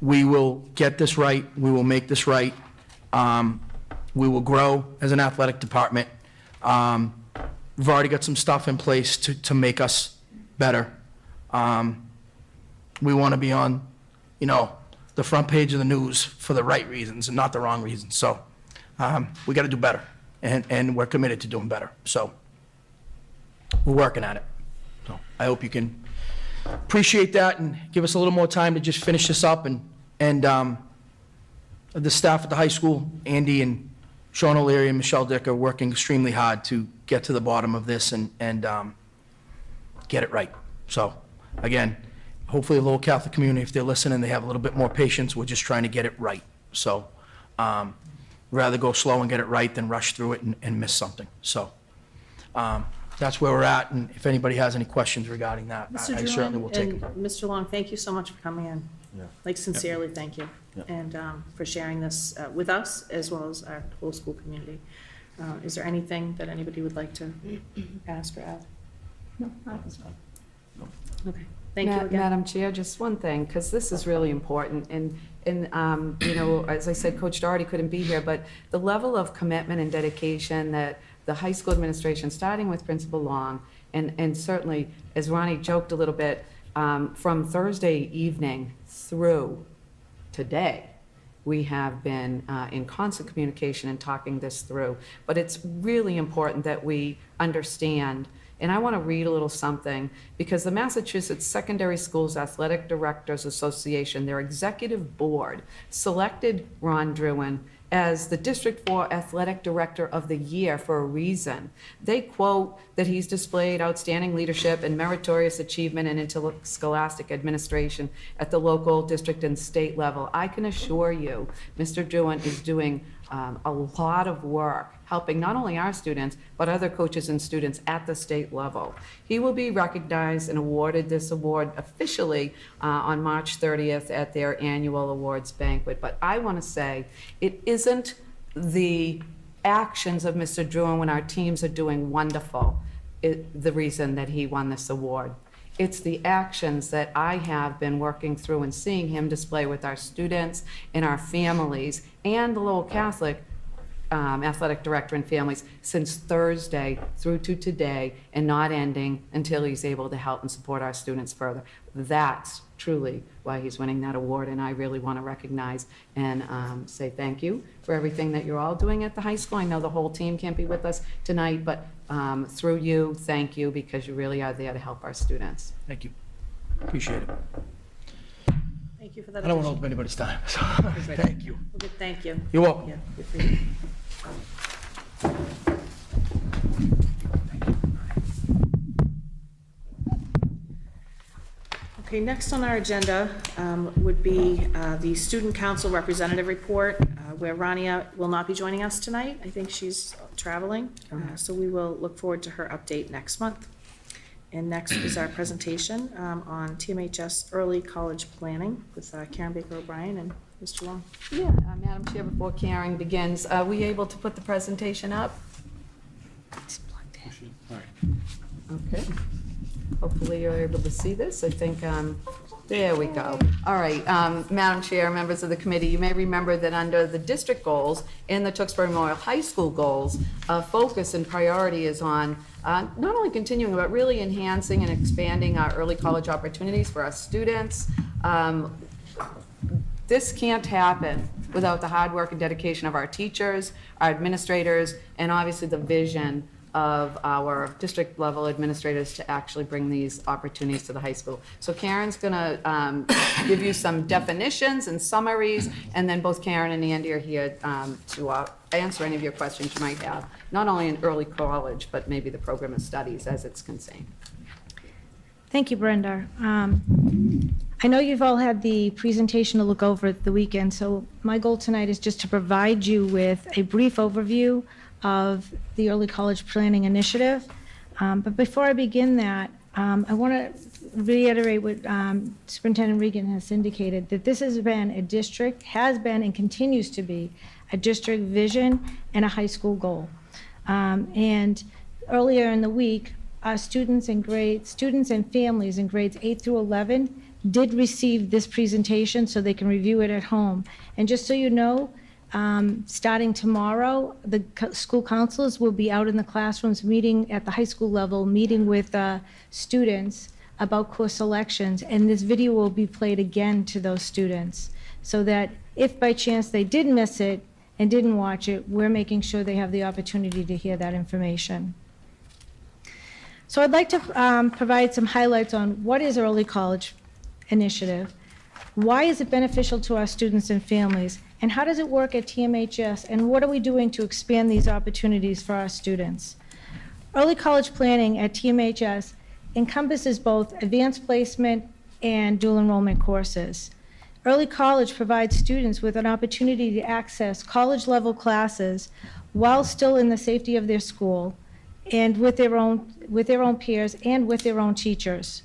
we will get this right. We will make this right. We will grow as an athletic department. We've already got some stuff in place to make us better. We want to be on, the front page of the news for the right reasons and not the wrong reasons. So we got to do better, and we're committed to doing better. So we're working at it. So I hope you can appreciate that and give us a little more time to just finish this up. And the staff at the high school, Andy and Sean O'Leary and Michelle Dick, are working extremely hard to get to the bottom of this and get it right. So, again, hopefully the Lowell Catholic community, if they're listening, they have a little bit more patience. We're just trying to get it right. So, rather go slow and get it right than rush through it and miss something. So, that's where we're at, and if anybody has any questions regarding that, Mr. I certainly will take them. And Mr. Long, thank you so much for coming in. Yeah. Like sincerely, thank you. Yeah. And for sharing this with us as well as our whole school community. Is there anything that anybody would like to ask or add? No, not this one. Okay, thank you again. Madam Chair, just one thing, because this is really important, and you know, as I said, Coach Doherty couldn't be here, but the level of commitment and dedication that the high school administration, starting with Principal Long, and certainly, as Ronnie joked a little bit, from Thursday evening through today, we have been in constant communication and talking this through. But it's really important that we understand, and I want to read a little something, because the Massachusetts Secondary Schools Athletic Directors Association, their executive board, selected Ron Druin as the District 4 Athletic Director of the Year for a reason. They quote that he's displayed outstanding leadership and meritorious achievement in interscholastic administration at the local, district, and state level. I can assure you, Mr. Druin is doing a lot of work helping not only our students, but other coaches and students at the state level. He will be recognized and awarded this award officially on March 30th at their annual awards banquet. But I want to say, it isn't the actions of Mr. Druin when our teams are doing wonderful, the reason that he won this award. It's the actions that I have been working through and seeing him display with our students and our families and the Lowell Catholic athletic director and families since Thursday through to today, and not ending until he's able to help and support our students further. That's truly why he's winning that award, and I really want to recognize and say thank you for everything that you're all doing at the high school. I know the whole team can't be with us tonight, but through you, thank you, because you really are there to help our students. Thank you. Appreciate it. Thank you for that. I don't want to open anybody's time, so thank you. Okay, thank you. You're welcome. Yeah, good for you. Okay, next on our agenda would be the Student Council Representative Report, where Rania will not be joining us tonight. I think she's traveling, so we will look forward to her update next month. And next is our presentation on TMHS early college planning with Karen Baker O'Brien and Mr. Long. Yeah, Madam Chair, before Karen begins, are we able to put the presentation up? Okay. Hopefully you're able to see this. I think, there we go. All right, Madam Chair, members of the committee, you may remember that under the district goals and the Tewksbury Memorial High School goals, focus and priority is on not only continuing, but really enhancing and expanding our early college opportunities for our students. This can't happen without the hard work and dedication of our teachers, our administrators, and obviously the vision of our district level administrators to actually bring these opportunities to the high school. So Karen's gonna give you some definitions and summaries, and then both Karen and Andy are here to answer any of your questions you might have, not only in early college, but maybe the program of studies as it's concerned. Thank you, Brenda. I know you've all had the presentation to look over at the weekend, so my goal tonight is just to provide you with a brief overview of the Early College Planning Initiative. But before I begin that, I want to reiterate what Superintendent Regan has indicated, that this has been a district, has been and continues to be a district vision and a high school goal. And earlier in the week, students and families in grades 8 through 11 did receive this presentation so they can review it at home. And just so you know, starting tomorrow, the school counselors will be out in the classrooms meeting at the high school level, meeting with students about course selections, and this video will be played again to those students, so that if by chance they did miss it and didn't watch it, we're making sure they have the opportunity to hear that information. So I'd like to provide some highlights on what is Early College Initiative, why is it beneficial to our students and families, and how does it work at TMHS, and what are we doing to expand these opportunities for our students? Early college planning at TMHS encompasses both advanced placement and dual enrollment courses. Early college provides students with an opportunity to access college-level classes while still in the safety of their school and with their own peers and with their own teachers.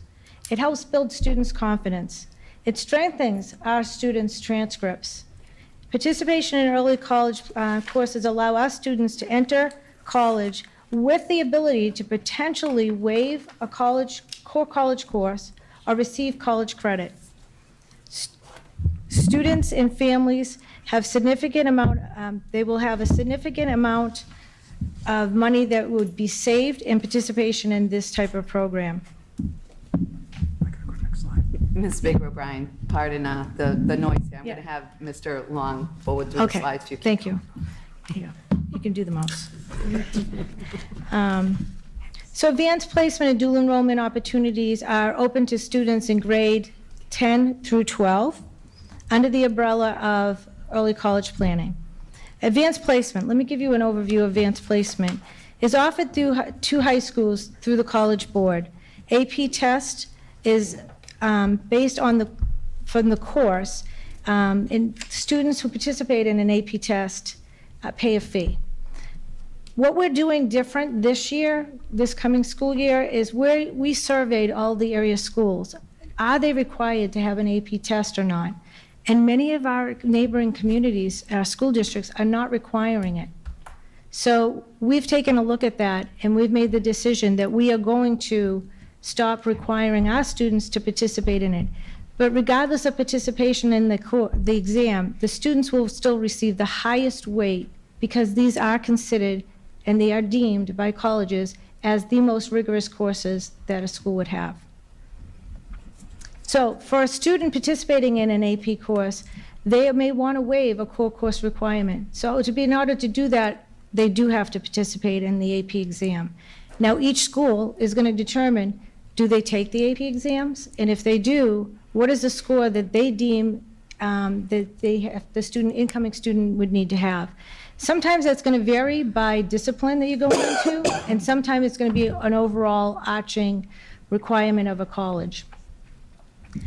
It helps build students' confidence. It strengthens our students' transcripts. Participation in early college courses allow our students to enter college with the ability to potentially waive a core college course or receive college credit. Students and families have significant amount, they will have a significant amount of money that would be saved in participation in this type of program. Ms. Baker O'Brien, pardon the noise here. I'm Yeah. going to have Mr. Long forward through the Okay, slides. if you keep thank you. Here you go. You can do the mouse. So advanced placement and dual enrollment opportunities are open to students in grade 10 through 12 under the umbrella of early college planning. Advanced placement, let me give you an overview of advanced placement, is offered through two high schools through the College Board. AP test is based on from the course, and students who participate in an AP test pay a fee. What we're doing different this year, this coming school year, is we surveyed all the area schools. Are they required to have an AP test or not? And many of our neighboring communities, our school districts, are not requiring it. So we've taken a look at that, and we've made the decision that we are going to stop requiring our students to participate in it. But regardless of participation in the exam, the students will still receive the highest weight because these are considered and they are deemed by colleges as the most rigorous courses that a school would have. So for a student participating in an AP course, they may want to waive a core course requirement. So in order to do that, they do have to participate in the AP exam. Now, each school is going to determine, do they take the AP exams? And if they do, what is the score that they deem that the incoming student would need to have? Sometimes that's going to vary by discipline that you're going into, and sometimes it's going to be an overall arching requirement of a college.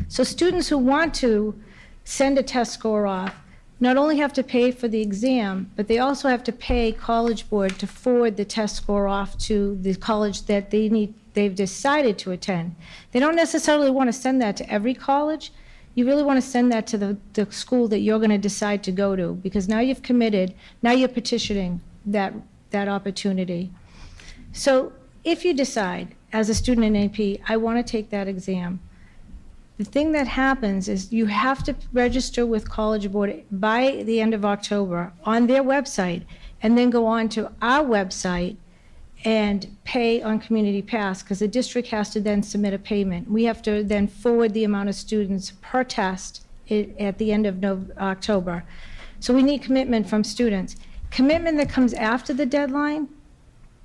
So students who want to send a test score off not only have to pay for the exam, but they also have to pay College Board to forward the test score off to the college that they've decided to attend. They don't necessarily want to send that to every college. You really want to send that to the school that you're going to decide to go to, because now you've committed, now you're petitioning that opportunity. So if you decide, as a student in AP, I want to take that exam, the thing that happens is you have to register with College Board by the end of October on their website, and then go on to our website and pay on Community Pass, because the district has to then submit a payment. We have to then forward the amount of students per test at the end of October. So we need commitment from students. Commitment that comes after the deadline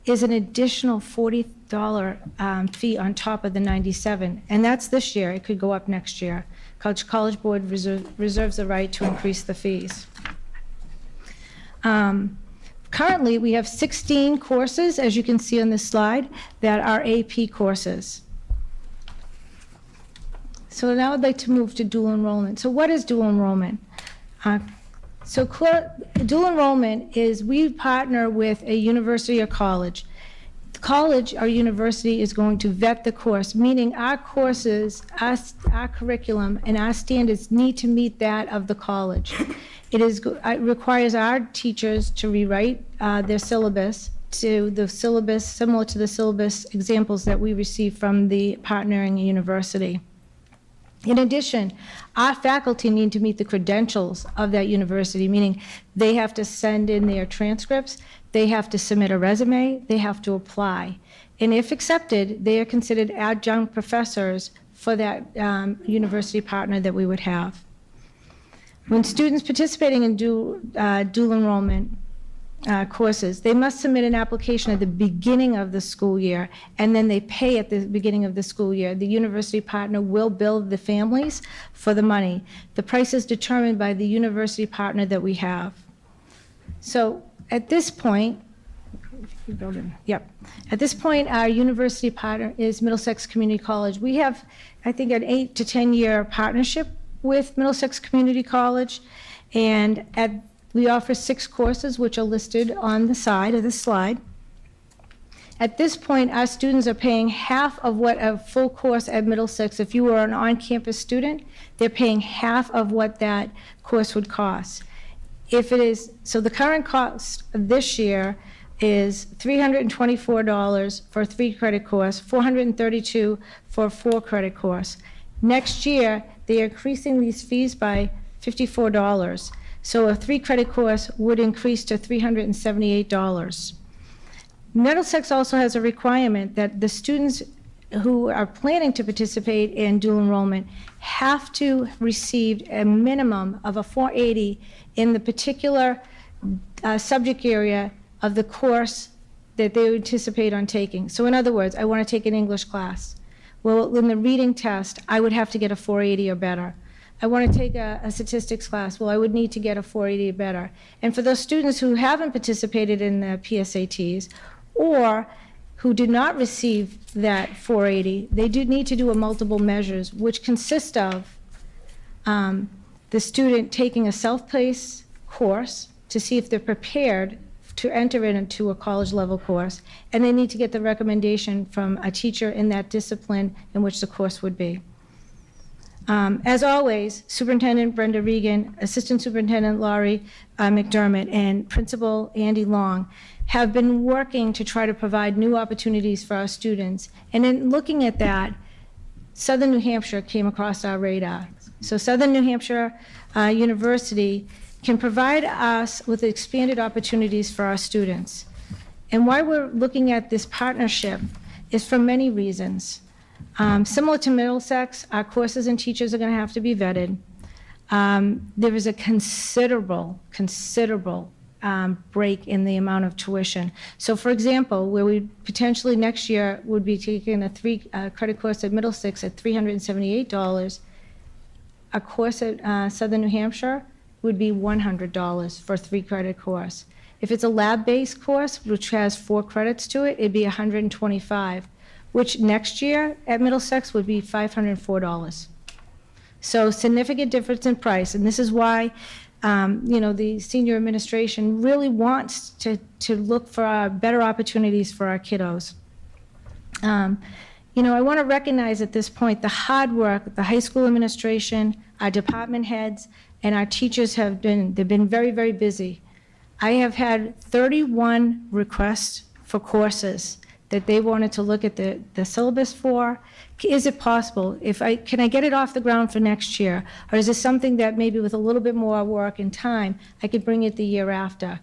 is an additional $40 fee on top of the $97, and that's this year. It could go up next year. College Board reserves the right to increase the fees. Currently, we have 16 courses, as you can see on this slide, that are AP courses. So now I'd like to move to dual enrollment. So what is dual enrollment? Dual enrollment is we partner with a university or college. The college or university is going to vet the course, meaning our courses, our curriculum, and our standards need to meet that of the college. It requires our teachers to rewrite their syllabus to the syllabus, similar to the syllabus examples that we receive from the partnering university. In addition, our faculty need to meet the credentials of that university, meaning they have to send in their transcripts, they have to submit a resume, they have to apply. And if accepted, they are considered adjunct professors for that university partner that we would have. When students participating in dual enrollment courses, they must submit an application at the beginning of the school year, and then they pay at the beginning of the school year. The university partner will bill the families for the money. The price is determined by the university partner that we have. So at this point, Yep. At this point, our university partner is Middlesex Community College. We have, I think, an 8 to 10-year partnership with Middlesex Community College, and we offer 6 courses, which are listed on the side of the slide. At this point, our students are paying half of what a full course at Middlesex, if you were an on-campus student, they're paying half of what that course would cost. So the current cost this year is $324 for a 3-credit course, $432 for a 4-credit course. Next year, they are increasing these fees by $54. So a 3-credit course would increase to $378. Middlesex also has a requirement that the students who are planning to participate in dual enrollment have to receive a minimum of a 480 in the particular subject area of the course that they anticipate on taking. So in other words, I want to take an English class. Well, in the reading test, I would have to get a 480 or better. I want to take a statistics class. Well, I would need to get a 480 or better. And for those students who haven't participated in the PSATs or who did not receive that 480, they do need to do a multiple measures, which consist of the student taking a self-paced course to see if they're prepared to enter into a college-level course, and they need to get the recommendation from a teacher in that discipline in which the course would be. As always, Superintendent Brenda Regan, Assistant Superintendent Laurie McDermott, and Principal Andy Long have been working to try to provide new opportunities for our students. And in looking at that, Southern New Hampshire came across our radar. So Southern New Hampshire University can provide us with expanded opportunities for our students. And why we're looking at this partnership is for many reasons. Similar to Middlesex, our courses and teachers are going to have to be vetted. There is a considerable break in the amount of tuition. So for example, where we potentially next year would be taking a 3-credit course at Middlesex at $378, a course at Southern New Hampshire would be $100 for a 3-credit course. If it's a lab-based course, which has 4 credits to it, it'd be $125, which next year at Middlesex would be $504. So significant difference in price, and this is why the senior administration really wants to look for better opportunities for our kiddos. I want to recognize at this point the hard work the high school administration, our department heads, and our teachers they've been very, very busy. I have had 31 requests for courses that they wanted to look at the syllabus for. Is it possible? Can I get it off the ground for next year? Or is this something that maybe with a little bit more work and time, I could bring it the year after?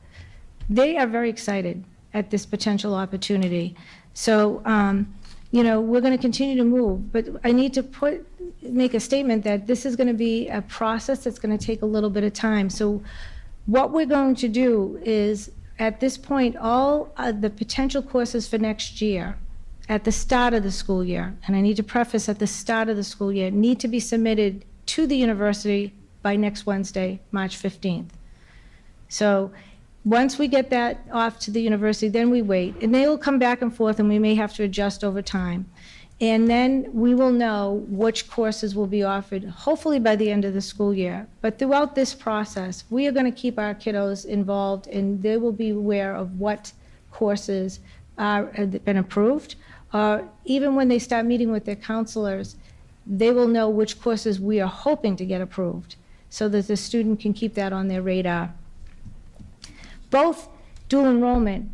They are very excited at this potential opportunity. So, we're going to continue to move, but I need to make a statement that this is going to be a process that's going to take a little bit of time. So what we're going to do is, at this point, all the potential courses for next year, at the start of the school year, and I need to preface at the start of the school year, need to be submitted to the university by next Wednesday, March 15th. So once we get that off to the university, then we wait, and they will come back and forth, and we may have to adjust over time. And then we will know which courses will be offered, hopefully by the end of the school year. But throughout this process, we are going to keep our kiddos involved, and they will be aware of what courses have been approved. Even when they start meeting with their counselors, they will know which courses we are hoping to get approved, so that the student can keep that on their radar. Both dual enrollment,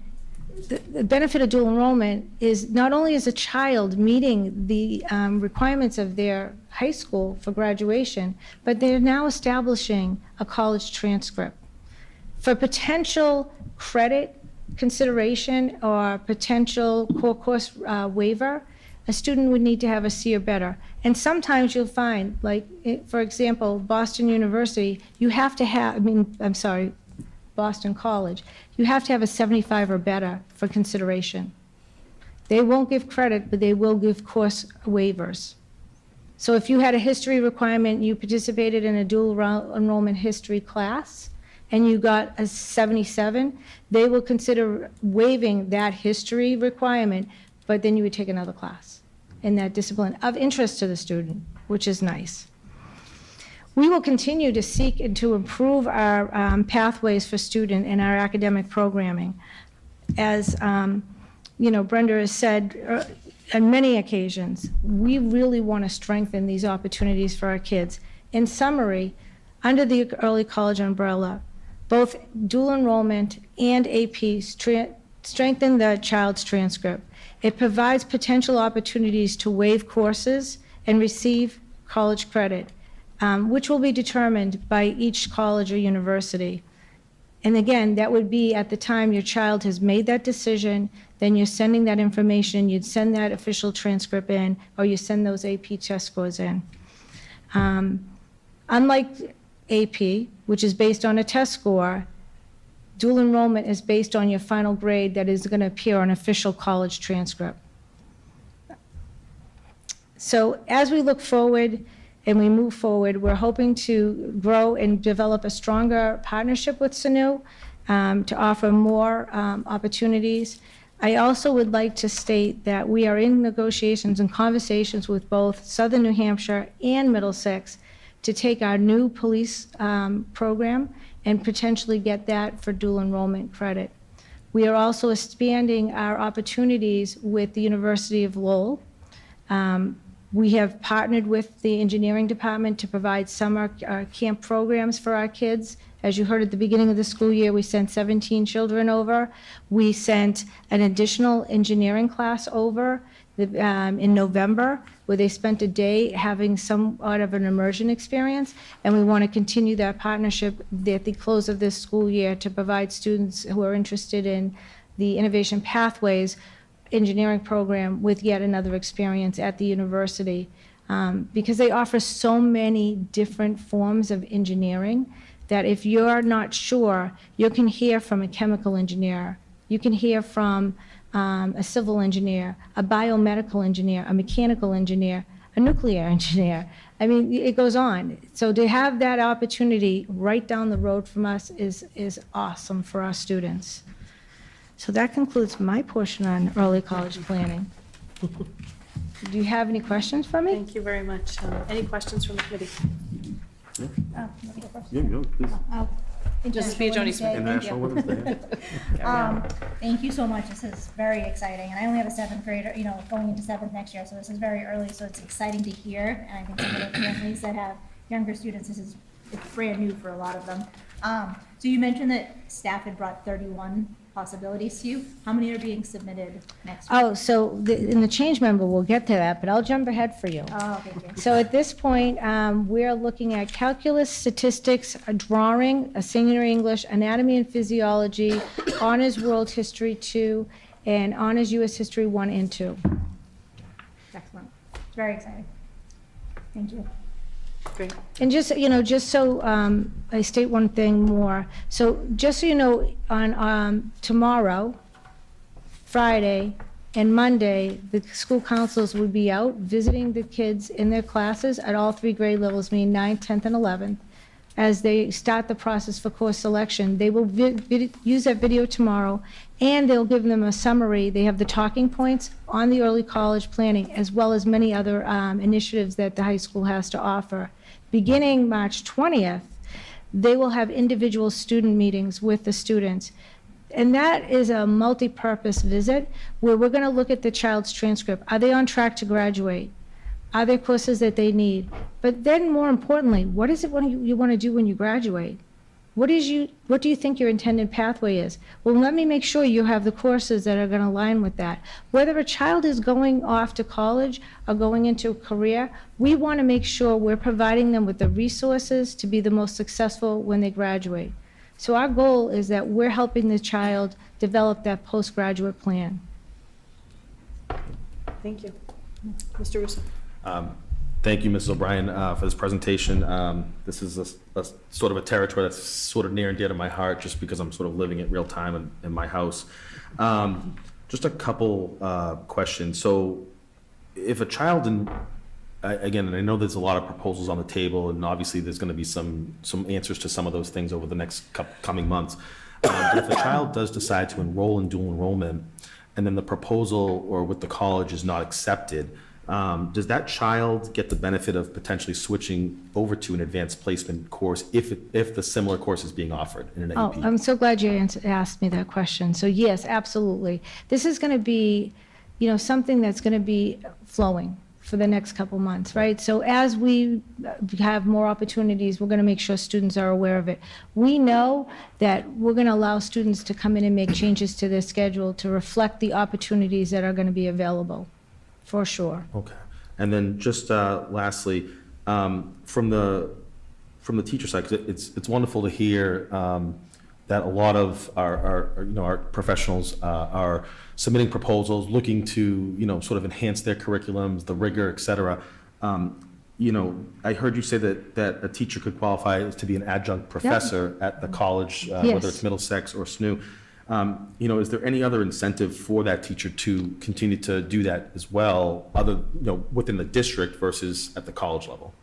the benefit of dual enrollment is not only is a child meeting the requirements of their high school for graduation, but they're now establishing a college transcript. For potential credit consideration or potential core course waiver, a student would need to have a C or better. And sometimes you'll find, for example, Boston University, you have to have, Boston College, you have to have a 75 or better for consideration. They won't give credit, but they will give course waivers. So if you had a history requirement, you participated in a dual enrollment history class, and you got a 77, they will consider waiving that history requirement, but then you would take another class in that discipline of interest to the student, which is nice. We will continue to seek and to improve our pathways for student in our academic programming. As Brenda has said on many occasions, we really want to strengthen these opportunities for our kids. In summary, under the early college umbrella, both dual enrollment and AP strengthen the child's transcript. It provides potential opportunities to waive courses and receive college credit, which will be determined by each college or university. And again, that would be at the time your child has made that decision, then you're sending that information, you'd send that official transcript in, or you send those AP test scores in. Unlike AP, which is based on a test score, dual enrollment is based on your final grade that is going to appear on official college transcript. So as we look forward and we move forward, we're hoping to grow and develop a stronger partnership with SANU to offer more opportunities. I also would like to state that we are in negotiations and conversations with both Southern New Hampshire and Middlesex to take our new police program and potentially get that for dual enrollment credit. We are also expanding our opportunities with the University of Lowell. We have partnered with the engineering department to provide summer camp programs for our kids. As you heard at the beginning of the school year, we sent 17 children over. We sent an additional engineering class over in November, where they spent a day having somewhat of an immersion experience, and we want to continue that partnership at the close of this school year to provide students who are interested in the Innovation Pathways engineering program with yet another experience at the university, because they offer so many different forms of engineering that if you're not sure, you can hear from a chemical engineer, you can hear from a civil engineer, a biomedical engineer, a mechanical engineer, a nuclear engineer. I mean, it goes on. So to have that opportunity right down the road from us is awesome for our students. So that concludes my portion on early college planning. Do you have any questions for me? Thank you very much. Any questions from the committee? Yeah, go, please. Mrs. Biagioni Smith. International Women's Day. Thank you so much. This is very exciting. And I only have a seventh grader, going into seventh next year, so this is very early, so it's exciting to hear. And I think some of the families that have younger students, it's brand new for a lot of them. So you mentioned that staff had brought 31 possibilities to you. How many are being submitted next week? Oh, so in the change member, we'll get to that, but I'll jump ahead for you. Oh, thank you. So at this point, we're looking at calculus, statistics, a drawing, a senior English, anatomy and physiology, honors world history 2, and honors US history 1 and 2. Excellent. It's very exciting. Thank you. Great. And just so I state one thing more. So just so you know, on tomorrow, Friday, and Monday, the school counselors will be out visiting the kids in their classes at all 3 grade levels, meaning 9th, 10th, and 11th. As they start the process for course selection, they will use that video tomorrow, and they'll give them a summary. They have the talking points on the early college planning, as well as many other initiatives that the high school has to offer. Beginning March 20th, they will have individual student meetings with the students. And that is a multi-purpose visit where we're going to look at the child's transcript. Are they on track to graduate? Are there courses that they need? But then more importantly, what is it you want to do when you graduate? What do you think your intended pathway is? Well, let me make sure you have the courses that are going to align with that. Whether a child is going off to college or going into a career, we want to make sure we're providing them with the resources to be the most successful when they graduate. So our goal is that we're helping the child develop that postgraduate plan. Thank you. Mr. Russo. Thank you, Mrs. O'Brien, for this presentation. This is a sort of a territory that's sort of near and dear to my heart, just because I'm sort of living it real time in my house. Just a couple questions. So if a child again, and I know there's a lot of proposals on the table, and obviously there's going to be some answers to some of those things over the next coming months. But if a child does decide to enroll in dual enrollment, and then the proposal or with the college is not accepted, does that child get the benefit of potentially switching over to an advanced placement course if the similar course is being offered in an Oh, AEP? I'm so glad you asked me that question. So yes, absolutely. This is going to be, something that's going to be flowing for the next couple months, right? So as we have more opportunities, we're going to make sure students are aware of it. We know that we're going to allow students to come in and make changes to their schedule to reflect the opportunities that are going to be available, for sure. Okay. And then just lastly, from the teacher side, 'cause it's wonderful to hear that a lot of our professionals are submitting proposals, looking to, sort of enhance their curriculums, the rigor, et cetera. I heard you say that a teacher could qualify to be an adjunct professor at the college, whether Yes. it's Middlesex or SNU. Is there any other incentive for that teacher to continue to do that as well, within the district versus at the college level?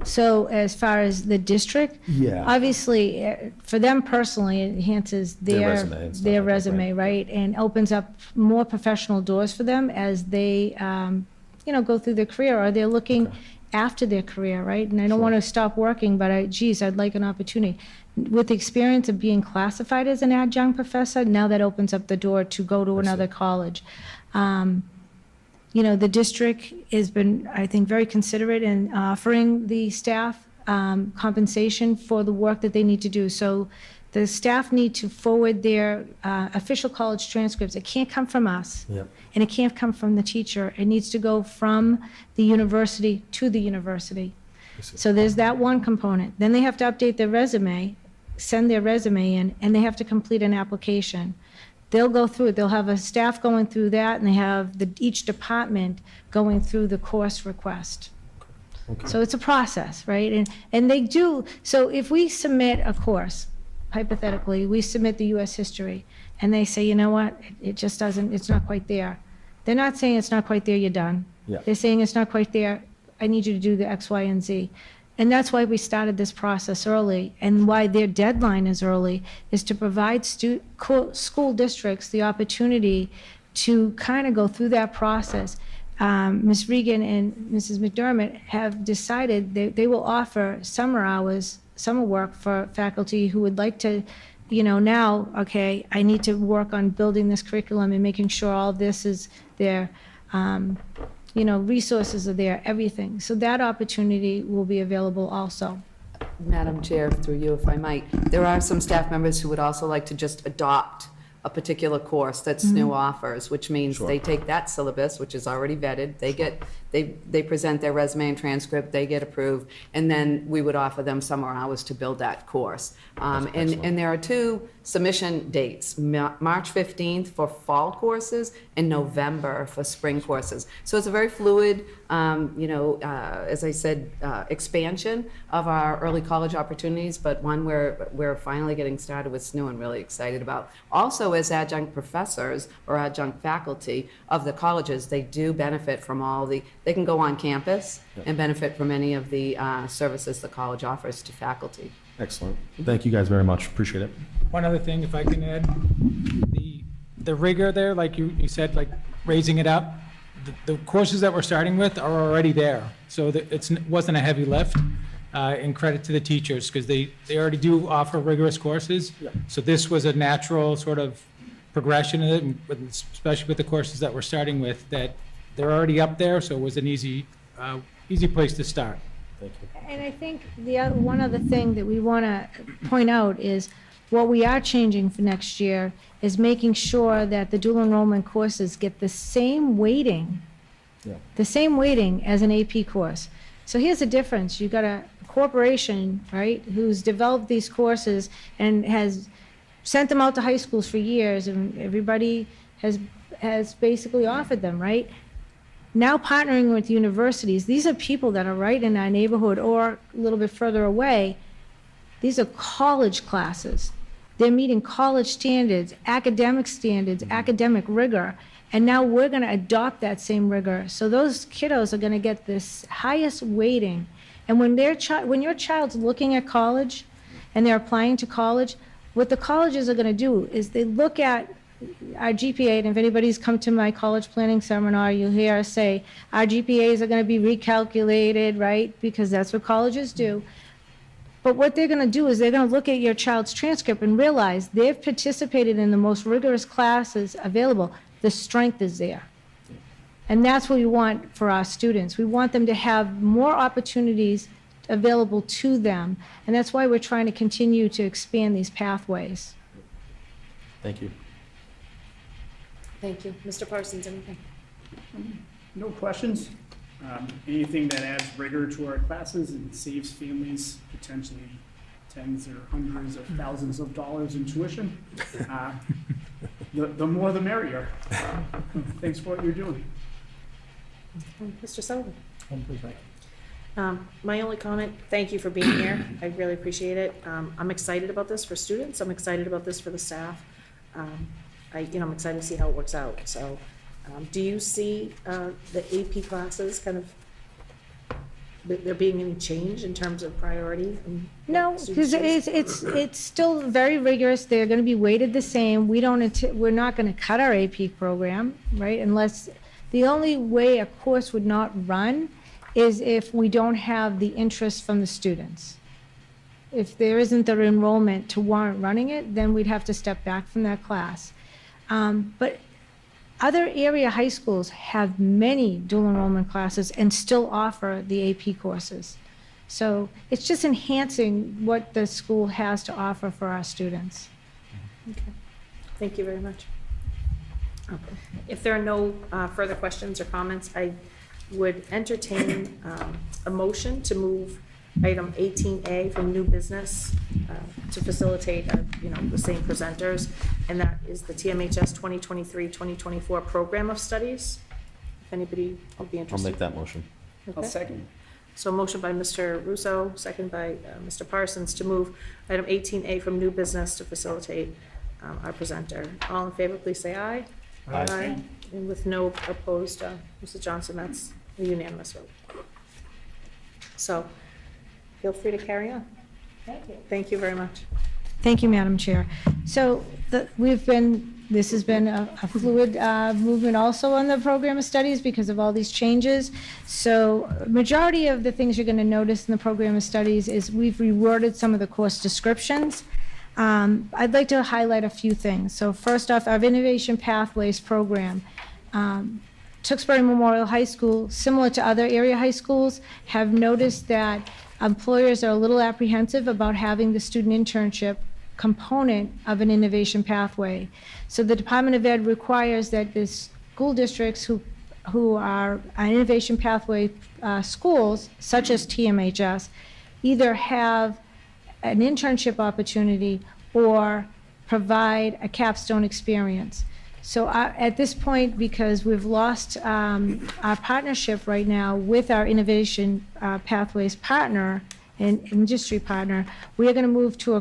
So as far as the district? Yeah. Go for them personally, it enhances Their resume and stuff their like that, resume, right? And opens up more professional doors for them as they, go through their career, or they're looking after their career, right? And I don't want to stop working, but I'd like an opportunity. With the experience of being classified as an adjunct professor, now that opens up the door to go to another college. The district has been, I think, very considerate in offering the staff compensation for the work that they need to do. So the staff need to forward their official college transcripts. It can't come from us. Yep. And it can't come from the teacher. It needs to go from the university to the university. So there's that one component. Then they have to update their resume, send their resume in, and they have to complete an application. They'll go through it. They'll have a staff going through that, and they have each department going through the course request. So it's a process, right? And they do, so if we submit a course, hypothetically, we submit the US history, and they say, you know what, it just doesn't, it's not quite there. They're not saying it's not quite there, you're done. Yeah. They're saying it's not quite there, I need you to do the X, Y, and Z. And that's why we started this process early, and why their deadline is early, is to provide school districts the opportunity to kind of go through that process. Ms. Regan and Mrs. McDermott have decided they will offer summer work for faculty who would like to, now, okay, I need to work on building this curriculum and making sure all this is there. Resources are there, everything. So that opportunity will be available also. Madam Chair, through you, if I might, there are some staff members who would also like to just adopt a particular course that SNU offers, which means they take that syllabus, which is already vetted, they present their resume and transcript, they get approved, and then we would offer them summer hours to build that course. And there are two submission dates, March 15th for fall courses and November for spring courses. So it's a very fluid, as I said, expansion of our early college opportunities, but one where we're finally getting started with SNU and really excited about. Also, as adjunct professors or adjunct faculty of the colleges, they do benefit from they can go on campus and benefit from any of the services the college offers to faculty. Excellent. Thank you guys very much. Appreciate it. One other thing, if I can add, the rigor there, like you said, like raising it up, the courses that we're starting with are already there. So that it wasn't a heavy lift, and credit to the teachers, because they already do offer rigorous courses. So this was a natural sort of progression in it, and especially with the courses that we're starting with, that they're already up there, so it was an easy place to start. Thank you. And I think one other thing that we want to point out is what we are changing for next year is making sure that the dual enrollment courses get the same weighting, as an AP course. So here's the difference. You've got a corporation, right, who's developed these courses and has sent them out to high schools for years, and everybody has basically offered them, right? Now partnering with universities, these are people that are right in our neighborhood or a little bit further away. These are college classes. They're meeting college standards, academic rigor, And now we're going to adopt that same rigor. So those kiddos are going to get this highest weighting. And when when your child's looking at college and they're applying to college, what the colleges are going to do is they look at our GPA, and if anybody's come to my college planning seminar, you'll hear us say, our GPAs are going to be recalculated, right? Because that's what colleges do. But what they're going to do is they're going to look at your child's transcript and realize they've participated in the most rigorous classes available. The strength is there. And that's what we want for our students. We want them to have more opportunities available to them. And that's why we're trying to continue to expand these pathways. Thank you. Thank you. Mr. Parsons, anything? No questions. Anything that adds rigor to our classes and saves families potentially tens or hundreds of thousands of dollars in tuition, the more the merrier. Thanks for what you're doing. Mr. Sullivan? My only comment, thank you for being here. I really appreciate it. I'm excited about this for students. I'm excited about this for the staff. I'm excited to see how it works out. So, do you see the AP classes kind of there being any change in terms of priority? No, because it's still very rigorous. They're going to be weighted the same. We're not going to cut our AP program, right? Unless the only way a course would not run is if we don't have the interest from the students. If there isn't the enrollment to warrant running it, then we'd have to step back from that class. But other area high schools have many dual enrollment classes and still offer the AP courses. So it's just enhancing what the school has to offer for our students. Okay. Thank you very much. Okay. If there are no further questions or comments, I would entertain a motion to move item 18A from new business to facilitate, the same presenters, and that is the TMHS 2023-2024 Program of Studies. If anybody would be I'll interested. make that motion. I'll Okay. second. So motion by Mr. Russo, second by Mr. Parsons to move item 18A from new business to facilitate our presenter. All in favor, please say aye. Aye. And with no opposed, Mrs. Johnson, that's a unanimous vote. So feel free to carry on. Thank you. Thank you very much. Thank you, Madam Chair. So this has been a fluid movement also on the program of studies because of all these changes. So majority of the things you're going to notice in the program of studies is we've reworded some of the course descriptions. I'd like to highlight a few things. So first off, our Innovation Pathways program. Tewksbury Memorial High School, similar to other area high schools, have noticed that employers are a little apprehensive about having the student internship component of an innovation pathway. So the Department of Ed requires that the school districts who are innovation pathway schools, such as TMHS, either have an internship opportunity or provide a capstone experience. So at this point, because we've lost our partnership right now with our Innovation Pathways partner and industry partner, we are going to move to a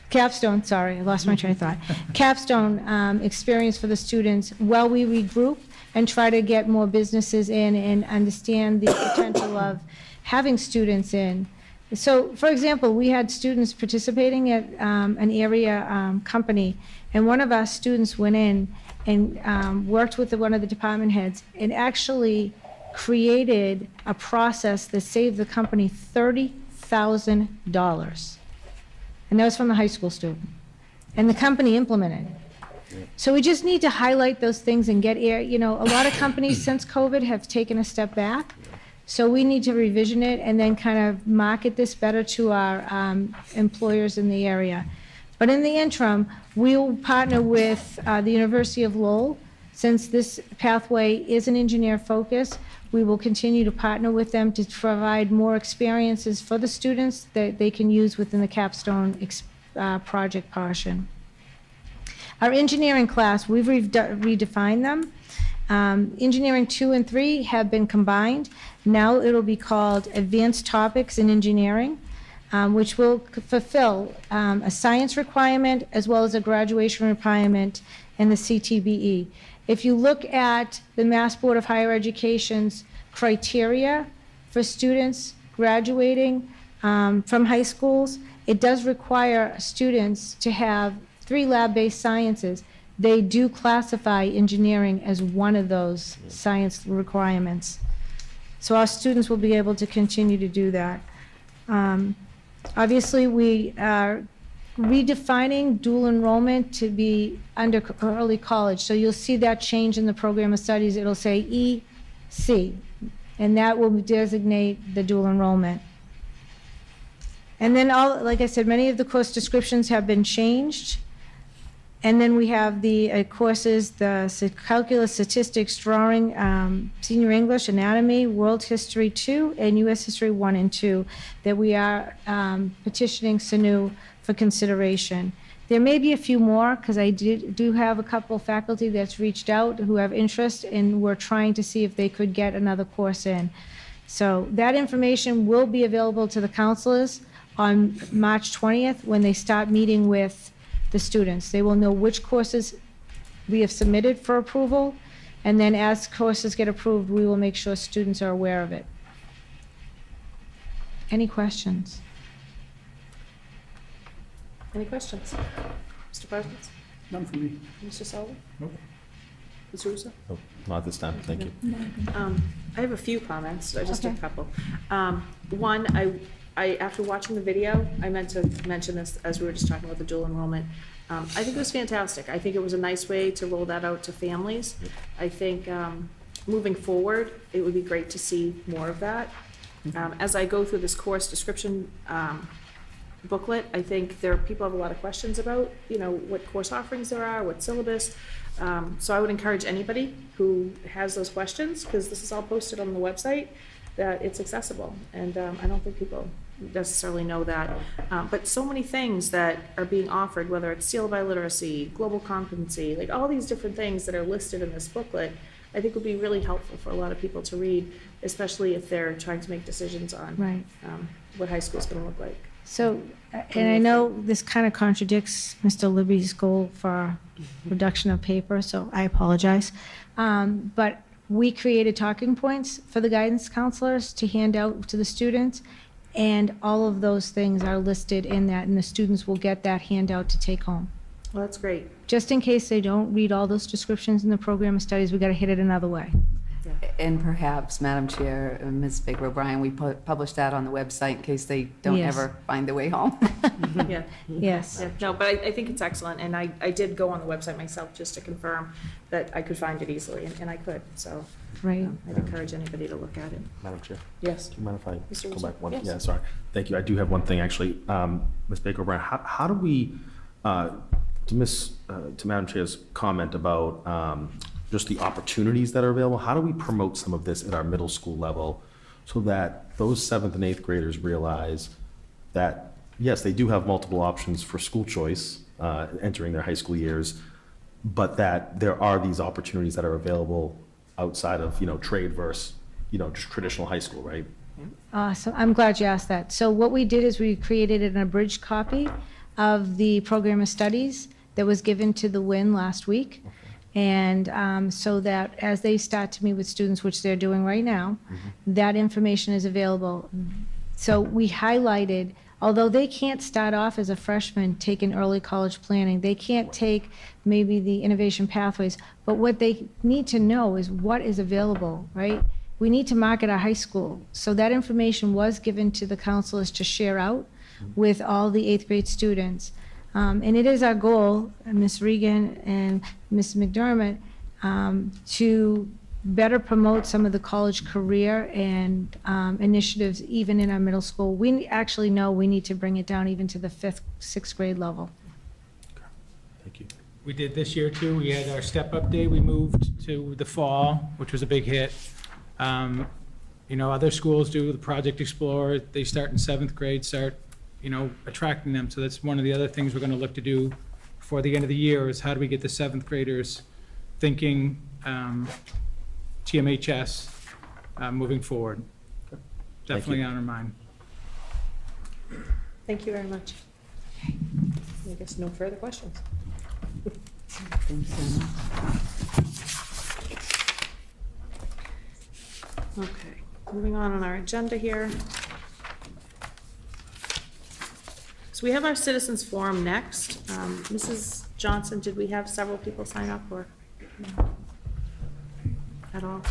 capstone, sorry, I lost my train of thought, capstone experience for the students while we regroup and try to get more businesses in and understand the potential of having students in. So, for example, we had students participating at an area company, and one of our students went in and worked with one of the department heads and actually created a process that saved the company $30,000. And that was from the high school student. And the company implemented. So we just need to highlight those things and get a lot of companies since COVID have taken a step back. So we need to revision it and then kind of market this better to our employers in the area. But in the interim, we'll partner with the University of Lowell. Since this pathway is an engineer focus, we will continue to partner with them to provide more experiences for the students that they can use within the capstone project portion. Our engineering class, we've redefined them. Engineering 2 and 3 have been combined. Now it'll be called Advanced Topics in Engineering. which will fulfill a science requirement as well as a graduation requirement in the CTBE. If you look at the Mass Board of Higher Education's criteria for students graduating from high schools, it does require students to have 3 lab-based sciences. They do classify engineering as one of those science requirements. So our students will be able to continue to do that. Obviously, we are redefining dual enrollment to be under early college. So you'll see that change in the program of studies. It'll say EC, and that will designate the dual enrollment. And then like I said, many of the course descriptions have been changed. And then we have the courses, the calculus, statistics, drawing, senior English, anatomy, world history 2, and U.S. history 1 and 2 that we are petitioning SANU for consideration. There may be a few more because I do have a couple faculty that's reached out who have interest, and we're trying to see if they could get another course in. So that information will be available to the counselors on March 20th when they start meeting with the students. They will know which courses we have submitted for approval, and then as courses get approved, we will make sure students are aware of it. Any questions? Any questions? Mr. Parsons? None for me. Mr. Sullivan? Nope. Mr. Russo? Oh, not at this time, thank you. I have a few comments, just a couple. One, I after watching the video, I meant to mention this as we were just talking about the dual enrollment. I think it was fantastic. I think it was a nice way to roll that out to families. I think moving forward, it would be great to see more of that. As I go through this course description booklet, I think people have a lot of questions about, what course offerings there are, what syllabus. So I would encourage anybody who has those questions, because this is all posted on the website, that it's accessible. And I don't think people necessarily know that. But so many things that are being offered, whether it's seal by literacy, global competency, like all these different things that are listed in this booklet, I think would be really helpful for a lot of people to read, especially if they're trying to make decisions on Right. What high school is going to look like. So, and I know this kind of contradicts Mr. Libby's goal for reduction of paper, so I apologize. But we created talking points for the guidance counselors to hand out to the students, and all of those things are listed in that, and the students will get that handout to take home. Well, that's great. Just in case they don't read all those descriptions in the program of studies, we got to hit it another way. And perhaps, Madam Chair, Ms. Baker O'Brien, we publish that on the website in case they don't Yes. ever find their way home. Yeah. Yes. Yeah, no, but I think it's excellent, and I did go on the website myself just to confirm that I could find it easily, and I could, so Right. I'd encourage anybody to look at it. Madam Chair, Yes. do you mind if I Mr. go Russo? back one? Yes. Yeah, sorry. Thank you. I do have one thing, actually. Ms. Baker O'Brien, how do we, to Madam Chair's comment about just the opportunities that are available, how do we promote some of this at our middle school level so that those 7th and 8th graders realize that, yes, they do have multiple options for school choice entering their high school years, but that there are these opportunities that are available outside of, trade versus, just traditional high school, right? Awesome. I'm glad you asked that. So what we did is we created an abridged copy of the program of studies that was given to the WIN last week. And so that as they start to meet with students, which they're doing right now, that information is available. So we highlighted, although they can't start off as a freshman taking early college planning, they can't take maybe the innovation pathways, but what they need to know is what is available, right? We need to market our high school. So that information was given to the counselors to share out with all the 8th grade students. And it is our goal, Ms. Regan and Ms. McDermott, to better promote some of the college career and initiatives even in our middle school. We actually know we need to bring it down even to the 5th, 6th grade level. Thank you. We did this year too. We had our step-up day. We moved to the fall, which was a big hit. Other schools do the Project Explorer. They start in 7th grade, attracting them. So that's one of the other things we're going to look to do before the end of the year is how do we get the 7th graders thinking TMHS moving forward. Definitely on our mind. Thank you very much. I guess no further questions. Thanks, Anna. Okay, moving on our agenda here. So we have our citizens forum next. Mrs. Johnson, did we have several people sign up or no? At all?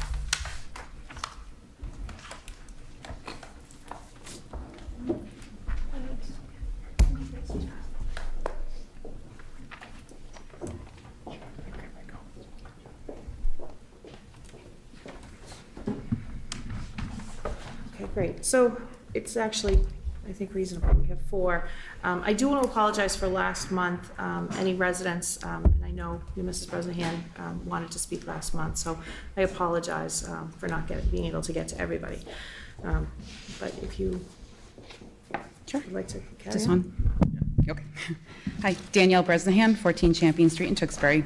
Okay, great. So it's actually, I think, reasonable. We have 4. I do want to apologize for last month. Any residents, and I know you, Mrs. Bresnahan, wanted to speak last month, so I apologize for not being able to get to everybody. But if you would like to carry This on. one? Okay. Hi, Danielle Bresnahan, 14 Champion Street in Tewksbury.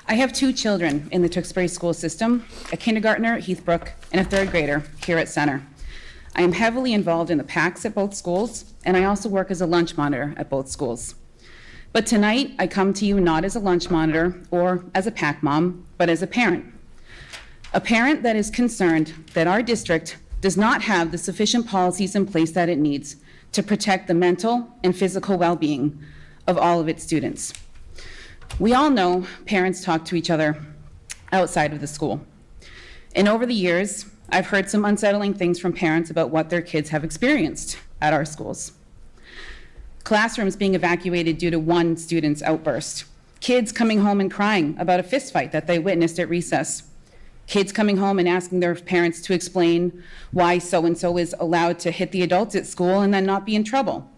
I have 2 children in the Tewksbury school system, a kindergartner at Heathbrook and a 3rd grader here at Center. I am heavily involved in the PACs at both schools, and I also work as a lunch monitor at both schools. But tonight, I come to you not as a lunch monitor or as a PAC mom, but as a parent. A parent that is concerned that our district does not have the sufficient policies in place that it needs to protect the mental and physical well-being of all of its students. We all know parents talk to each other outside of the school. And over the years, I've heard some unsettling things from parents about what their kids have experienced at our schools. Classrooms being evacuated due to one student's outburst. Kids coming home and crying about a fist fight that they witnessed at recess. Kids coming home and asking their parents to explain why so-and-so is allowed to hit the adults at school and then not be in trouble.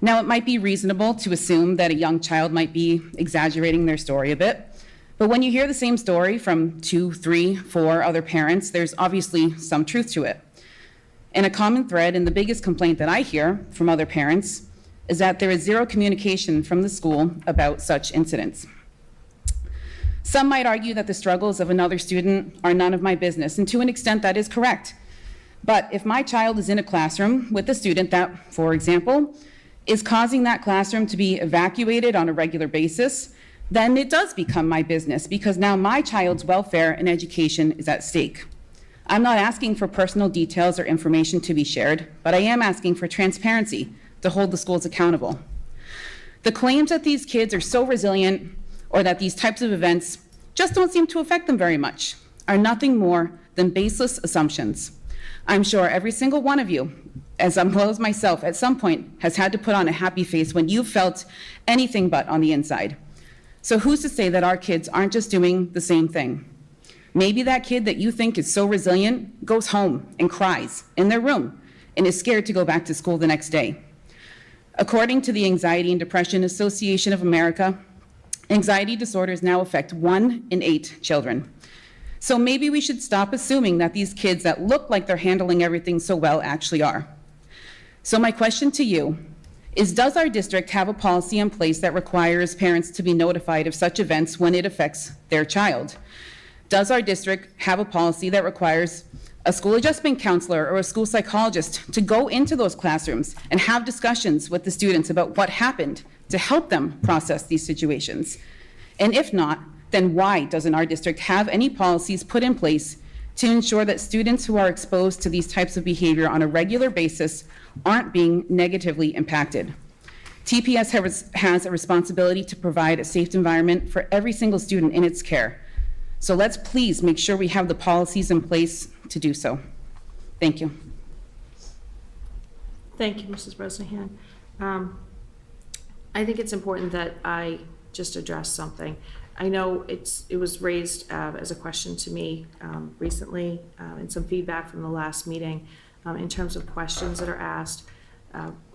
Now, it might be reasonable to assume that a young child might be exaggerating their story a bit, but when you hear the same story from 2, 3, 4 other parents, there's obviously some truth to it. And a common thread, and the biggest complaint that I hear from other parents, is that there is zero communication from the school about such incidents. Some might argue that the struggles of another student are none of my business, and to an extent that is correct. But if my child is in a classroom with a student that, for example, is causing that classroom to be evacuated on a regular basis, then it does become my business, because now my child's welfare and education is at stake. I'm not asking for personal details or information to be shared, but I am asking for transparency to hold the schools accountable. The claims that these kids are so resilient or that these types of events just don't seem to affect them very much are nothing more than baseless assumptions. I'm sure every single one of you, as well as myself, at some point has had to put on a happy face when you felt anything but on the inside. So who's to say that our kids aren't just doing the same thing? Maybe that kid that you think is so resilient goes home and cries in their room and is scared to go back to school the next day. According to the Anxiety and Depression Association of America, anxiety disorders now affect 1 in 8 children. So maybe we should stop assuming that these kids that look like they're handling everything so well actually are. So my question to you is, does our district have a policy in place that requires parents to be notified of such events when it affects their child? Does our district have a policy that requires a school adjustment counselor or a school psychologist to go into those classrooms and have discussions with the students about what happened to help them process these situations? And if not, then why doesn't our district have any policies put in place to ensure that students who are exposed to these types of behavior on a regular basis aren't being negatively impacted? TPS has a responsibility to provide a safe environment for every single student in its care. So let's please make sure we have the policies in place to do so. Thank you. Thank you, Mrs. Bresnahan. I think it's important that I just address something. I know it was raised as a question to me recently and some feedback from the last meeting in terms of questions that are asked.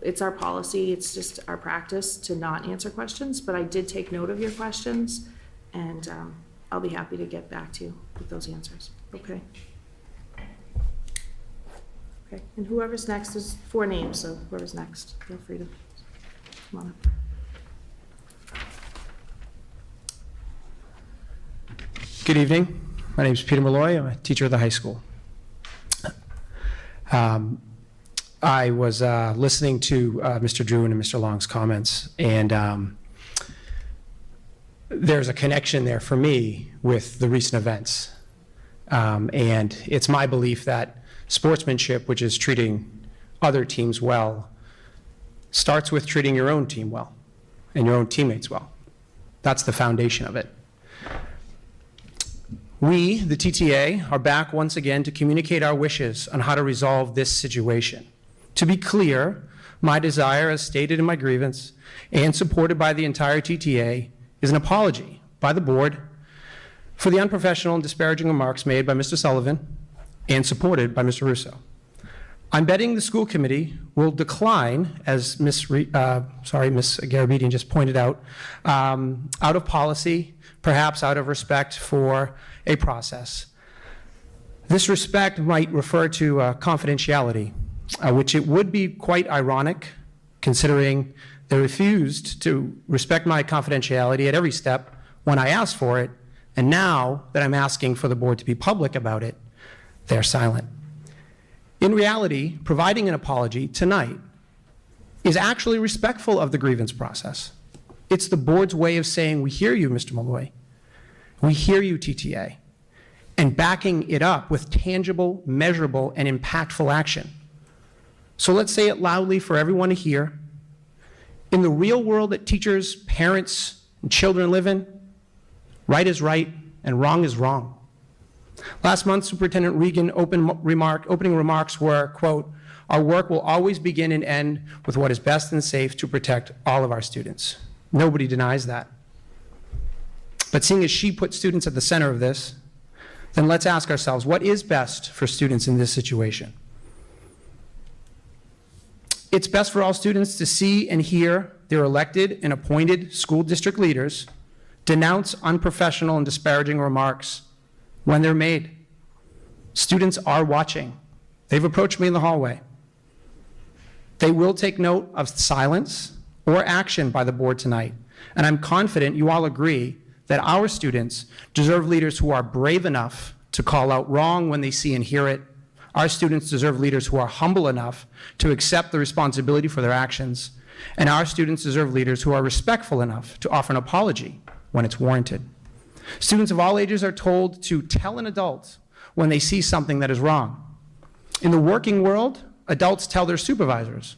It's our policy, it's just our practice to not answer questions, but I did take note of your questions, and I'll be happy to get back to you with those answers. Okay. Okay, and whoever's next, there's 4 names, so whoever's next, feel free to come on up. Good evening. My name is Peter Malloy. I'm a teacher at the high school. I was listening to Mr. Drew and Mr. Long's comments, and there's a connection there for me with the recent events. And it's my belief that sportsmanship, which is treating other teams well, starts with treating your own team well and your own teammates well. That's the foundation of it. We, the TTA, are back once again to communicate our wishes on how to resolve this situation. To be clear, my desire, as stated in my grievance and supported by the entire TTA, is an apology by the board for the unprofessional and disparaging remarks made by Mr. Sullivan and supported by Mr. Russo. I'm betting the school committee will decline, as Ms. Garabedian just pointed out of policy, perhaps out of respect for a process. This respect might refer to confidentiality, which it would be quite ironic, considering they refused to respect my confidentiality at every step when I asked for it, and now that I'm asking for the board to be public about it, they're silent. In reality, providing an apology tonight is actually respectful of the grievance process. It's the board's way of saying, we hear you, Mr. Malloy. We hear you, TTA, and backing it up with tangible, measurable, and impactful action. So let's say it loudly for everyone to hear. In the real world that teachers, parents, and children live in, right is right and wrong is wrong. Last month, Superintendent Regan opening remarks were, quote, "Our work will always begin and end with what is best and safe to protect all of our students." Nobody denies that. But seeing as she put students at the center of this, then let's ask ourselves, what is best for students in this situation? It's best for all students to see and hear their elected and appointed school district leaders denounce unprofessional and disparaging remarks when they're made. Students are watching. They've approached me in the hallway. They will take note of silence or action by the board tonight. And I'm confident you all agree that our students deserve leaders who are brave enough to call out wrong when they see and hear it. Our students deserve leaders who are humble enough to accept the responsibility for their actions. And our students deserve leaders who are respectful enough to offer an apology when it's warranted. Students of all ages are told to tell an adult when they see something that is wrong. In the working world, adults tell their supervisors.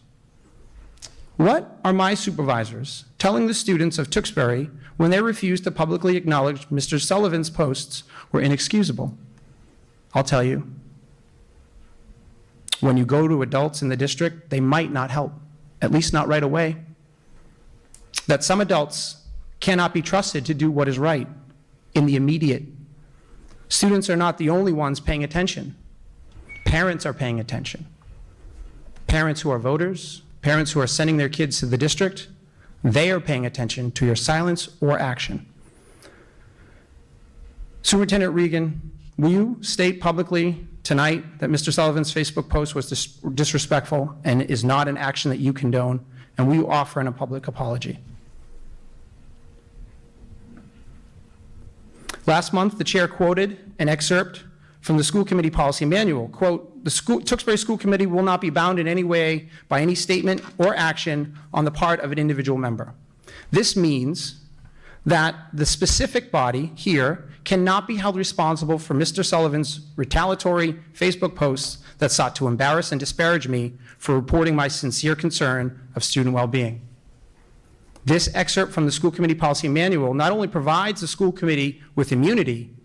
What are my supervisors telling the students of Tewksbury when they refuse to publicly acknowledge Mr. Sullivan's posts were inexcusable? I'll tell you. When you go to adults in the district, they might not help, at least not right away. That some adults cannot be trusted to do what is right in the immediate. Students are not the only ones paying attention. Parents are paying attention. Parents who are voters, parents who are sending their kids to the district, they are paying attention to your silence or action. Superintendent Regan, will you state publicly tonight that Mr. Sullivan's Facebook post was disrespectful and is not an action that you condone, and will you offer a public apology? Last month, the chair quoted an excerpt from the school committee policy manual. Quote, "The Tewksbury School Committee will not be bound in any way by any statement or action on the part of an individual member." This means that the specific body here cannot be held responsible for Mr. Sullivan's retaliatory Facebook posts that sought to embarrass and disparage me for reporting my sincere concern of student well-being. This excerpt from the school committee policy manual not only provides the school committee with immunity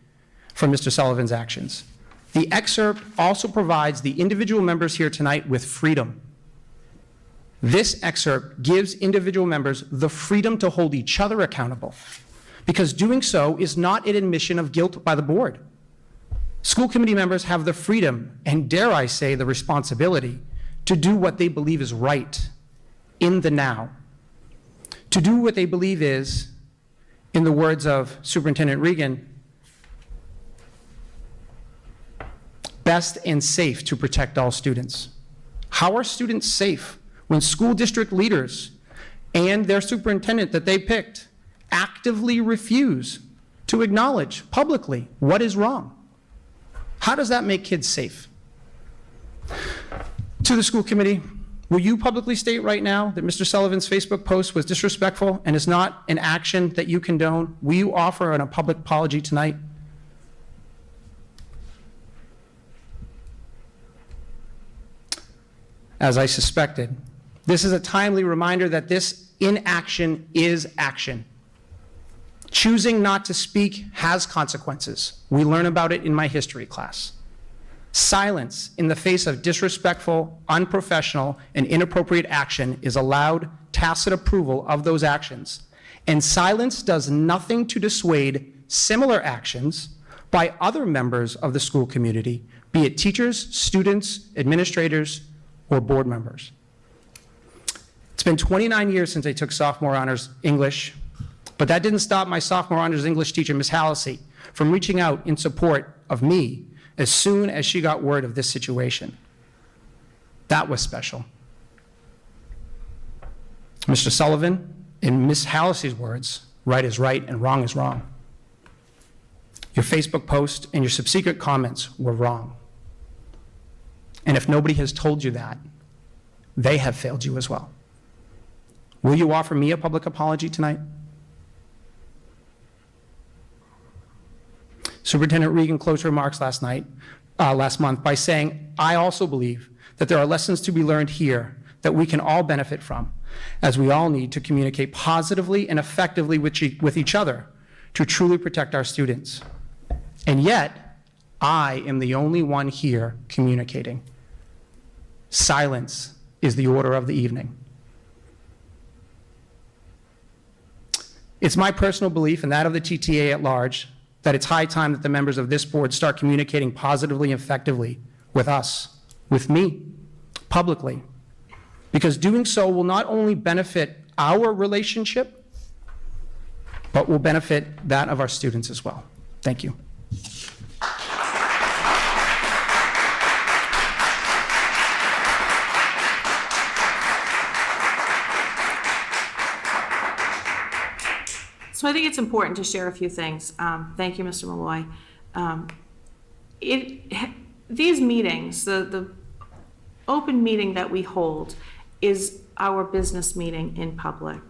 from Mr. Sullivan's actions, the excerpt also provides the individual members here tonight with freedom. This excerpt gives individual members the freedom to hold each other accountable, because doing so is not an admission of guilt by the board. School committee members have the freedom, and dare I say the responsibility, to do what they believe is right in the now. To do what they believe is, in the words of Superintendent Regan, best and safe to protect all students. How are students safe when school district leaders and their superintendent that they picked actively refuse to acknowledge publicly what is wrong? How does that make kids safe? To the school committee, will you publicly state right now that Mr. Sullivan's Facebook post was disrespectful and is not an action that you condone? Will you offer a public apology tonight? As I suspected, this is a timely reminder that this inaction is action. Choosing not to speak has consequences. We learn about it in my history class. Silence in the face of disrespectful, unprofessional, and inappropriate action is allowed tacit approval of those actions, and silence does nothing to dissuade similar actions by other members of the school community, be it teachers, students, administrators, or board members. It's been 29 years since I took sophomore honors English, but that didn't stop my sophomore honors English teacher, Ms. Hallisey, from reaching out in support of me as soon as she got word of this situation. That was special. Mr. Sullivan, in Ms. Hallisey's words, right is right and wrong is wrong. Your Facebook post and your subsequent comments were wrong. And if nobody has told you that, they have failed you as well. Will you offer me a public apology tonight? Superintendent Regan closed her remarks last month by saying, I also believe that there are lessons to be learned here that we can all benefit from, as we all need to communicate positively and effectively with each other to truly protect our students. And yet, I am the only one here communicating. Silence is the order of the evening. It's my personal belief, and that of the TTA at large, that it's high time that the members of this board start communicating positively and effectively with us, with me, publicly, because doing so will not only benefit our relationship, but will benefit that of our students as well. Thank you. So I think it's important to share a few things. Thank you, Mr. Malloy. These meetings, the open meeting that we hold is our business meeting in public.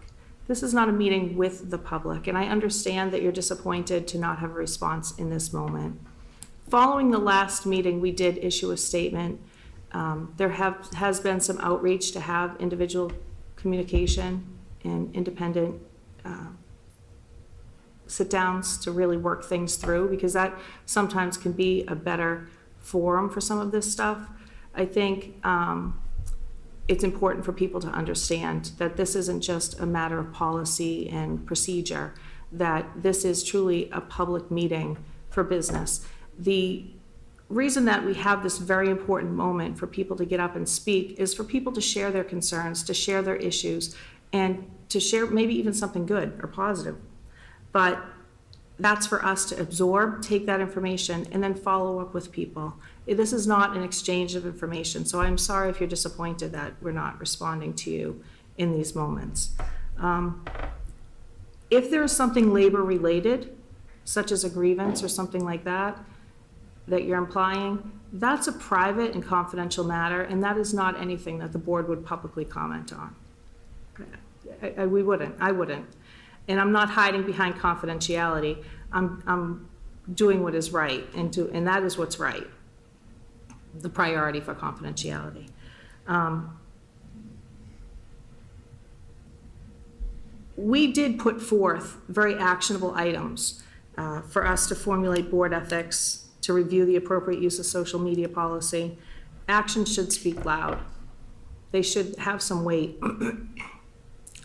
This is not a meeting with the public, and I understand that you're disappointed to not have a response in this moment. Following the last meeting, we did issue a statement. There has been some outreach to have individual communication and independent sit-downs to really work things through, because that sometimes can be a better forum for some of this stuff. I think it's important for people to understand that this isn't just a matter of policy and procedure, that this is truly a public meeting for business. The reason that we have this very important moment for people to get up and speak is for people to share their concerns, to share their issues, and to share maybe even something good or positive. But that's for us to absorb, take that information, and then follow up with people. This is not an exchange of information, so I'm sorry if you're disappointed that we're not responding to you in these moments. If there is something labor-related, such as a grievance or something like that, that you're implying, that's a private and confidential matter, and that is not anything that the board would publicly comment on. I wouldn't. And I'm not hiding behind confidentiality. I'm doing what is right, and that is what's right, the priority for confidentiality. We did put forth very actionable items for us to formulate board ethics, to review the appropriate use of social media policy. Actions should speak loud. They should have some weight.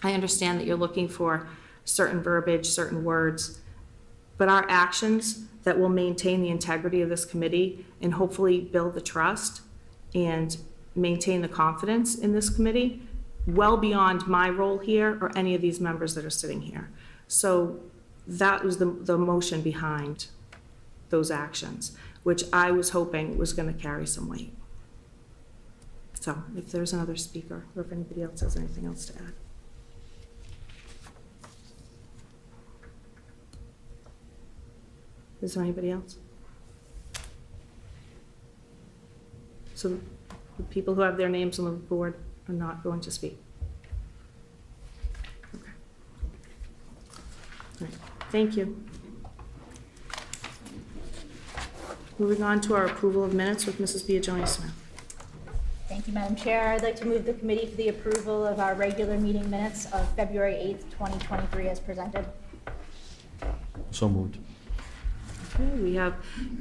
I understand that you're looking for certain verbiage, certain words, but our actions that will maintain the integrity of this committee and hopefully build the trust and maintain the confidence in this committee, well beyond my role here or any of these members that are sitting here. So that was the motion behind those actions, which I was hoping was going to carry some weight. So if there's another speaker or if anybody else has anything else to add. Is there anybody else? So The people who have their names on the board are not going to speak. Okay. All right. Thank you. Moving on to our approval of minutes with Mrs. Biagioni-Smith. Thank you, Madam Chair. I'd like to move the committee for the approval of our regular meeting minutes of February 8th, 2023 as presented. So moved. Okay, we have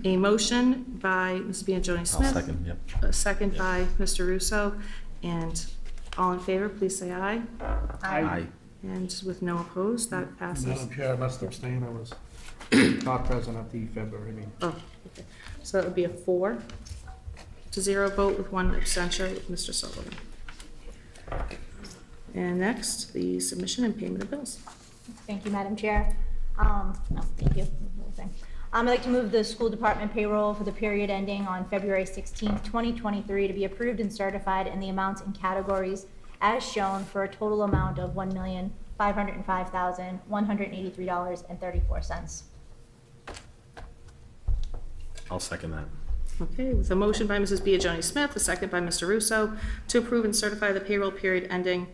a motion by Mrs. Biagioni-Smith. Second, yep. A second by Mr. Russo. And all in favor, please say aye. Aye. And with no opposed, that passes. Madam Chair, I must abstain, I was not present at the February meeting. Oh, okay. So that would be a 4-0 vote with 1 abstention with Mr. Sullivan. And next, the submission and payment of bills. Thank you, Madam Chair. No, thank you. I'd like to move the school department payroll for the period ending on February 16th, 2023 to be approved and certified in the amounts and categories as shown for a total amount of $1,505,183.34. I'll second that. Okay, with a motion by Mrs. Biagioni-Smith, a second by Mr. Russo, to approve and certify the payroll period ending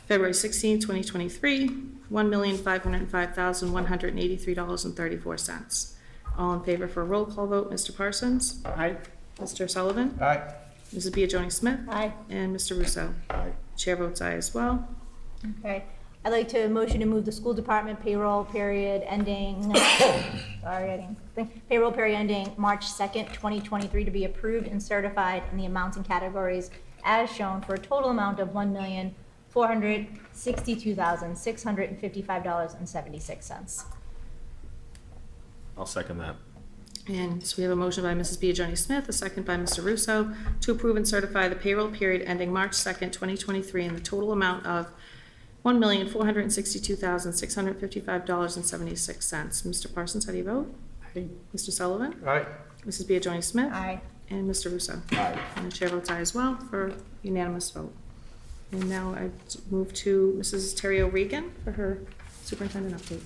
February 16, 2023, $1,505,183.34. All in favor for a roll call vote, Mr. Parsons? Aye. Mr. Sullivan? Aye. Mrs. Biagioni-Smith? Aye. And Mr. Russo? Aye. Chair votes aye as well. Okay. I'd like to motion to move the school department payroll period ending, payroll period ending March 2nd, 2023 to be approved and certified in the amounts and categories as shown for a total amount of $1,462,655.76. I'll second that. And so we have a motion by Mrs. Biagioni-Smith, a second by Mr. Russo, to approve and certify the payroll period ending March 2nd, 2023 in the total amount of $1,462,655.76. Mr. Parsons, how do you vote? Aye. Mr. Sullivan? Aye. Mrs. Biagioni-Smith? Aye. And Mr. Russo? Aye. And the chair votes aye as well for unanimous vote. And now I move to Mrs. Terry O'Regan for her superintendent update.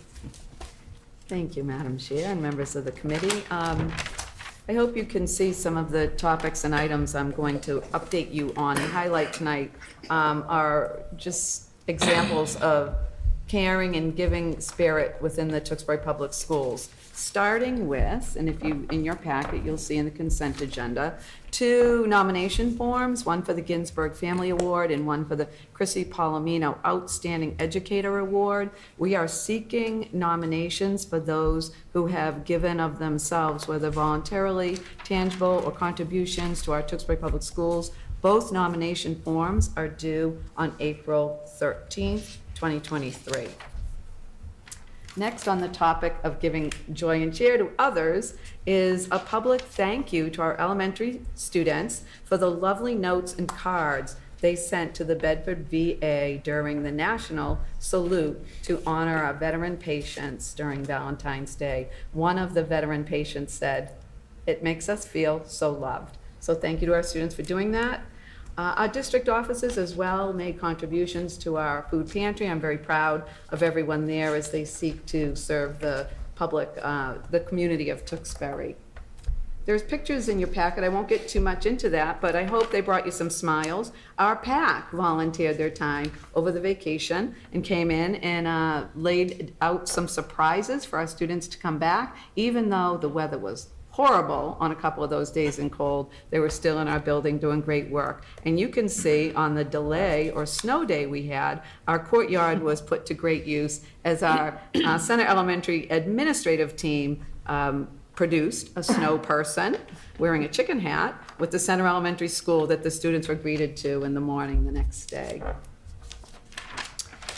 Thank you, Madam Chair and members of the committee. I hope you can see some of the topics and items I'm going to update you on and highlight tonight are just examples of caring and giving spirit within the Tewksbury Public Schools. Starting with, and if you, in your packet, you'll see in the consent agenda, 2 nomination forms, one for the Ginsburg Family Award and one for the Chrissy Palomino Outstanding Educator Award. We are seeking nominations for those who have given of themselves, whether voluntarily, tangible, or contributions to our Tewksbury Public Schools. Both nomination forms are due on April 13th, 2023. Next on the topic of giving joy and cheer to others is a public thank you to our elementary students for the lovely notes and cards they sent to the Bedford VA during the national salute to honor our veteran patients during Valentine's Day. One of the veteran patients said, "It makes us feel so loved." So thank you to our students for doing that. Our district offices as well made contributions to our food pantry. I'm very proud of everyone there as they seek to serve the public, the community of Tewksbury. There's pictures in your packet. I won't get too much into that, but I hope they brought you some smiles. Our PAC volunteered their time over the vacation and came in and laid out some surprises for our students to come back, even though the weather was horrible on a couple of those days and cold. They were still in our building doing great work. And you can see on the delay or snow day we had, our courtyard was put to great use as our Center Elementary administrative team produced a snow person wearing a chicken hat with the Center Elementary School that the students were greeted to in the morning the next day.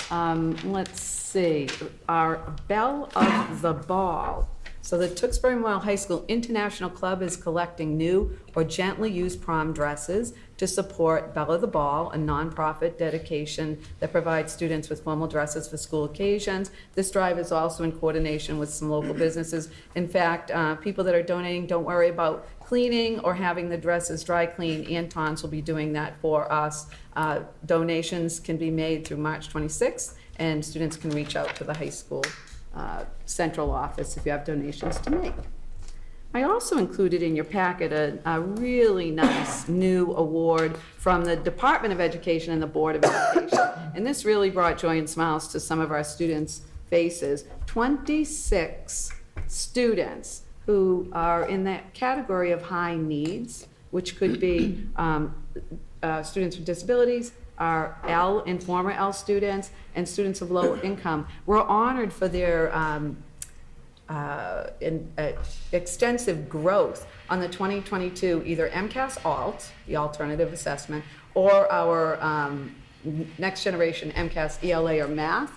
Let's see, our Belle of the Ball. So the Tewksbury Memorial High School International Club is collecting new or gently used prom dresses to support Belle of the Ball, a nonprofit dedication that provides students with formal dresses for school occasions. This drive is also in coordination with some local businesses. In fact, people that are donating, don't worry about cleaning or having the dresses dry clean. Anton's will be doing that for us. Donations can be made through March 26th, and students can reach out to the high school central office if you have donations to make. I also included in your packet a really nice new award from the Department of Education and the Board of Education. And this really brought joy and smiles to some of our students' faces. 26 students who are in that category of high needs, which could be students with disabilities, our L and former L students, and students of low income, were honored for their extensive growth on the 2022 either MCAS Alt, the alternative assessment, or our next generation MCAS ELA or math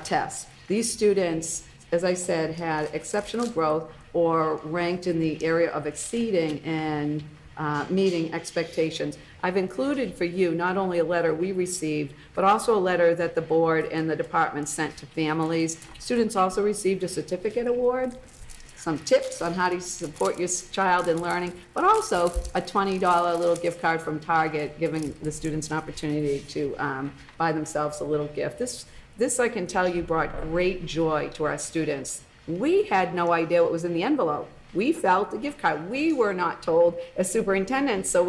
tests. These students, as I said, had exceptional growth or ranked in the area of exceeding and meeting expectations. I've included for you not only a letter we received, but also a letter that the board and the department sent to families. Students also received a certificate award, some tips on how to support your child in learning, but also a $20 little gift card from Target, giving the students an opportunity to buy themselves a little gift. This I can tell you brought great joy to our students. We had no idea what was in the envelope. We felt a gift card. We were not told as superintendents, so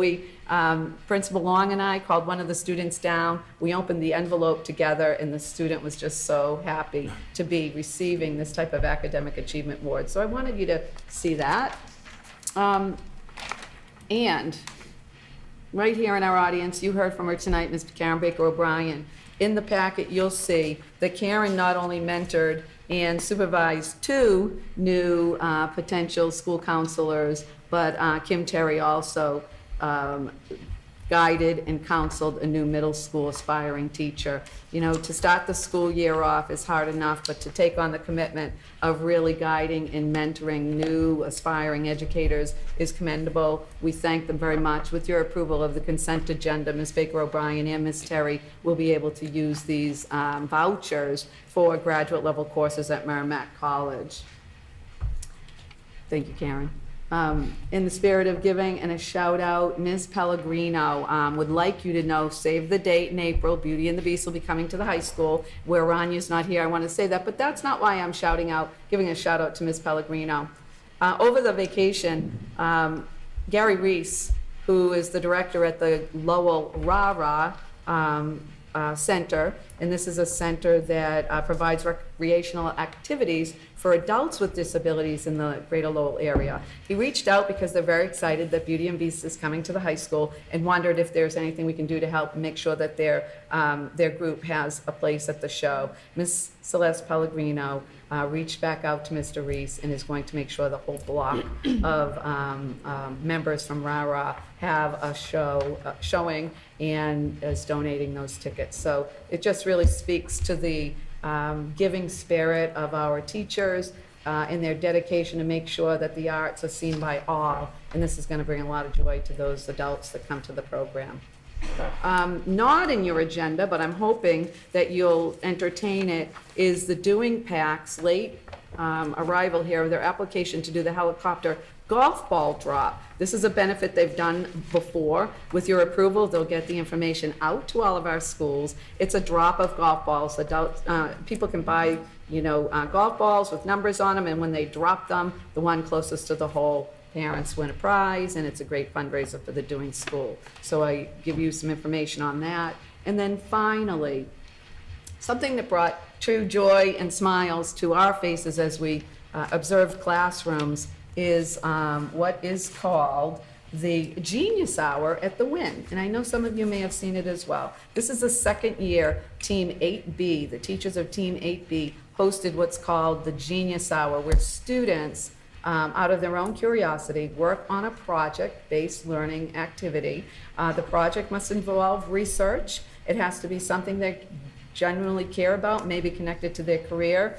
Principal Long and I called one of the students down. We opened the envelope together, and the student was just so happy to be receiving this type of academic achievement award. So I wanted you to see that. And right here in our audience, you heard from her tonight, Mr. Karen Baker O'Brien. In the packet, you'll see that Karen not only mentored and supervised 2 new potential school counselors, but Kim Terry also guided and counseled a new middle school aspiring teacher. You know, to start the school year off is hard enough, but to take on the commitment of really guiding and mentoring new aspiring educators is commendable. We thank them very much. With your approval of the consent agenda, Ms. Baker O'Brien and Ms. Terry will be able to use these vouchers for graduate level courses at Merrimack College. Thank you, Karen. In the spirit of giving and a shout out, Ms. Pellegrino would like you to know, save the date in April, Beauty and the Beast will be coming to the high school, where Ranya's not here. I want to say that, but that's not why I'm giving a shout out to Ms. Pellegrino. Over the vacation, Gary Reese, who is the director at the Lowell RARA Center, and this is a center that provides recreational activities for adults with disabilities in the Greater Lowell area. He reached out because they're very excited that Beauty and Beast is coming to the high school, and wondered if there's anything we can do to help make sure that their group has a place at the show. Ms. Celeste Pellegrino reached back out to Mr. Reese and is going to make sure the whole block of members from RARA have a showing, and is donating those tickets. So it just really speaks to the giving spirit of our teachers and their dedication to make sure that the arts are seen by all. And this is going to bring a lot of joy to those adults that come to the program. Not in your agenda, but I'm hoping that you'll entertain it, is the Doing Packs late arrival here of their application to do the helicopter golf ball drop. This is a benefit they've done before. With your approval, they'll get the information out to all of our schools. It's a drop of golf balls. People can buy, golf balls with numbers on them, and when they drop them, the one closest to the hole, parents win a prize, and it's a great fundraiser for the Doing School. So I give you some information on that. And then finally, something that brought true joy and smiles to our faces as we observed classrooms is what is called the Genius Hour at the Wynn. And I know some of you may have seen it as well. This is the second year Team 8B, the teachers of Team 8B, hosted what's called the Genius Hour, where students, out of their own curiosity, work on a project-based learning activity. The project must involve research. It has to be something they genuinely care about, maybe connected to their career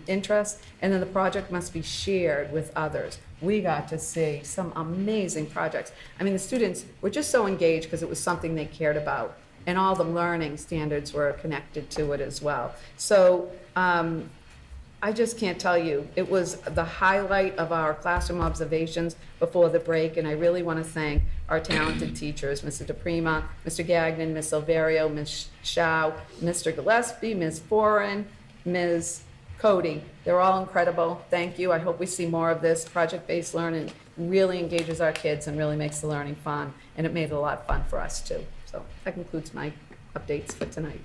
interests, and then the project must be shared with others. We got to see some amazing projects. I mean, the students were just so engaged because it was something they cared about, and all the learning standards were connected to it as well. So I just can't tell you, it was the highlight of our classroom observations before the break, and I really want to thank our talented teachers, Mr. DePrima, Mr. Gagnon, Ms. Silverio, Ms. Shao, Mr. Gillespie, Ms. Foran, Ms. Cody. They're all incredible. Thank you. I hope we see more of this. Project-based learning really engages our kids and really makes the learning fun, and it made it a lot of fun for us too. So that concludes my updates for tonight.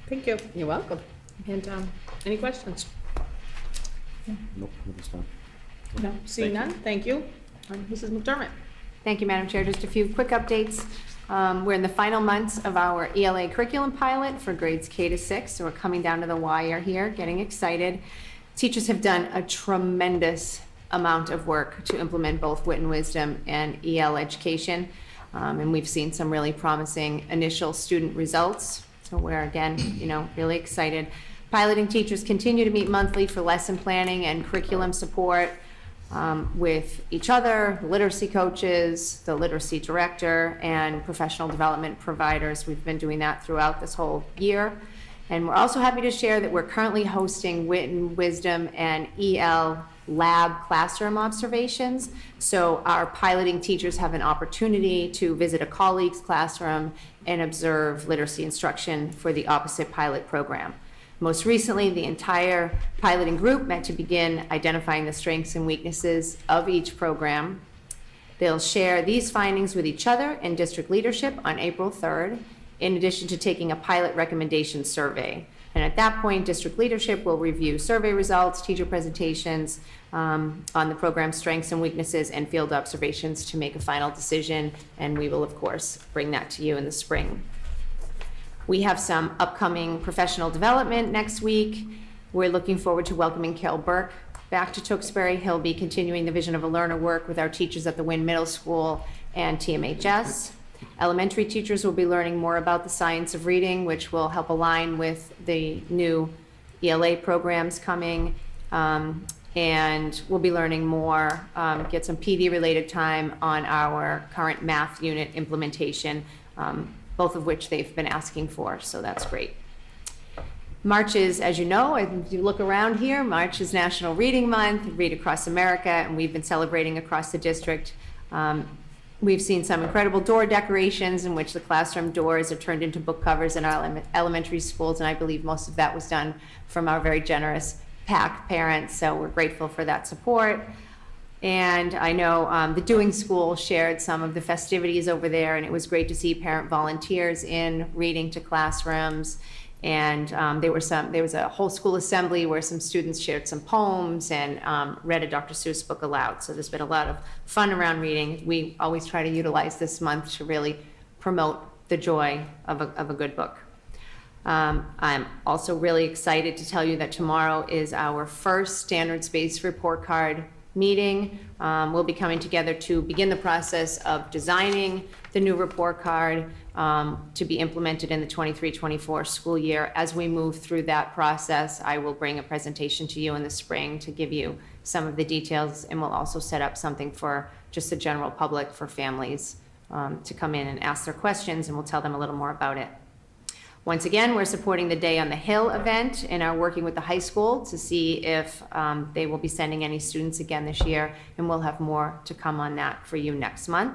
Thank you. You're welcome. And any questions? Nope, this time. No, seeing none, thank you. Mrs. McDermott. Thank you, Madam Chair. Just a few quick updates. We're in the final months of our ELA curriculum pilot for grades K to 6, so we're coming down to the wire here, getting excited. Teachers have done a tremendous amount of work to implement both Wit and Wisdom and EL education, and we've seen some really promising initial student results. So we're, again, really excited. Piloting teachers continue to meet monthly for lesson planning and curriculum support with each other, literacy coaches, the literacy director, and professional development providers. We've been doing that throughout this whole year. And we're also happy to share that we're currently hosting Wit and Wisdom and EL lab classroom observations. So our piloting teachers have an opportunity to visit a colleague's classroom and observe literacy instruction for the opposite pilot program. Most recently, the entire piloting group met to begin identifying the strengths and weaknesses of each program. They'll share these findings with each other and district leadership on April 3rd, in addition to taking a pilot recommendation survey. And at that point, district leadership will review survey results, teacher presentations on the program's strengths and weaknesses, and field observations to make a final decision. And we will, of course, bring that to you in the spring. We have some upcoming professional development next week. We're looking forward to welcoming Carol Burke back to Tewksbury. He'll be continuing the Vision of a Learner work with our teachers at the Wynn Middle School and TMHS. Elementary teachers will be learning more about the science of reading, which will help align with the new ELA programs coming. And we'll be learning more, get some PD-related time on our current math unit implementation, both of which they've been asking for, so that's great. March is, as you know, if you look around here, March is National Reading Month, Read Across America, and we've been celebrating across the district. We've seen some incredible door decorations in which the classroom doors are turned into book covers in our elementary schools, and I believe most of that was done from our very generous PAC parents, so we're grateful for that support. And I know the Doing School shared some of the festivities over there, and it was great to see parent volunteers in reading to classrooms. And there was a whole school assembly where some students shared some poems and read a Dr. Seuss book aloud. So there's been a lot of fun around reading. We always try to utilize this month to really promote the joy of a good book. I'm also really excited to tell you that tomorrow is our first standards-based report card meeting. We'll be coming together to begin the process of designing the new report card to be implemented in the 23-24 school year. As we move through that process, I will bring a presentation to you in the spring to give you some of the details, and we'll also set up something for just the general public, for families to come in and ask their questions, and we'll tell them a little more about it. Once again, we're supporting the Day on the Hill event and are working with the high school to see if they will be sending any students again this year, and we'll have more to come on that for you next month.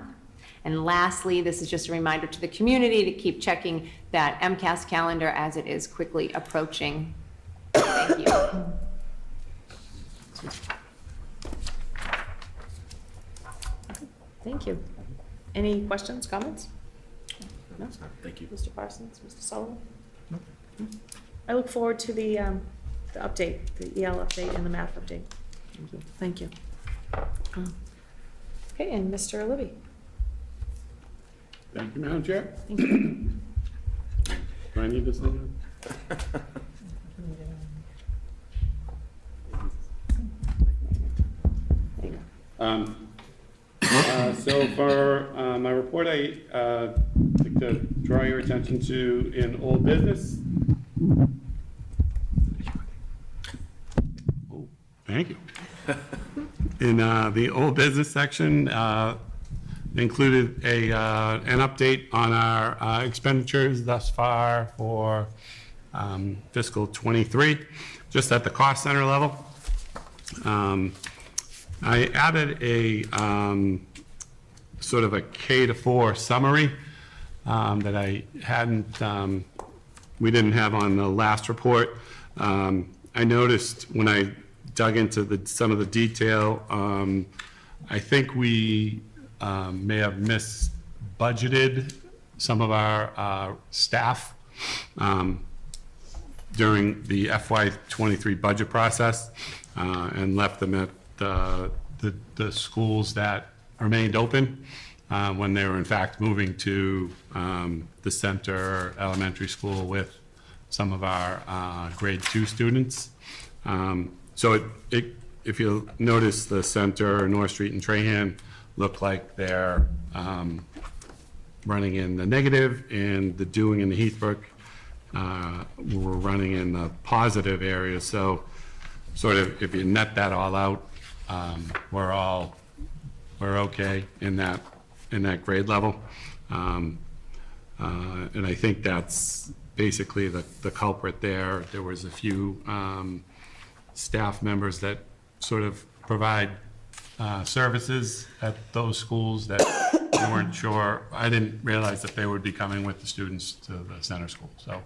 And lastly, this is just a reminder to the community to keep checking that MCAS calendar as it is quickly approaching. Thank you. Thank you. Any questions, comments? No? Thank you. Mr. Parsons, Mr. Sullivan? No. I look forward to the update, the EL update and the math update. Thank you. Okay, and Mr. Libby? Thank you, Madam Chair. Thank you. Do I need this thing? So for my report, I like to draw your attention to in old business. Oh, thank you. In the old business section, included an update on our expenditures thus far for fiscal '23, just at the cost center level. I added a sort of a K-4 summary that I hadn't, we didn't have on the last report. I noticed when I dug into some of the detail, I think we may have misbudgeted some of our staff during the FY23 budget process and left them at the schools that remained open when they were in fact moving to the Center Elementary School with some of our grade 2 students. So if you'll notice, the Center, North Street and Trahan look like they're running in the negative, and the Dewing and the Heathbrook were running in the positive areas. So sort of if you net that all out, we're okay in that grade level. And I think that's basically the culprit there. There was a few staff members that sort of provide services at those schools that we weren't sure. I didn't realize that they would be coming with the students to the center school. So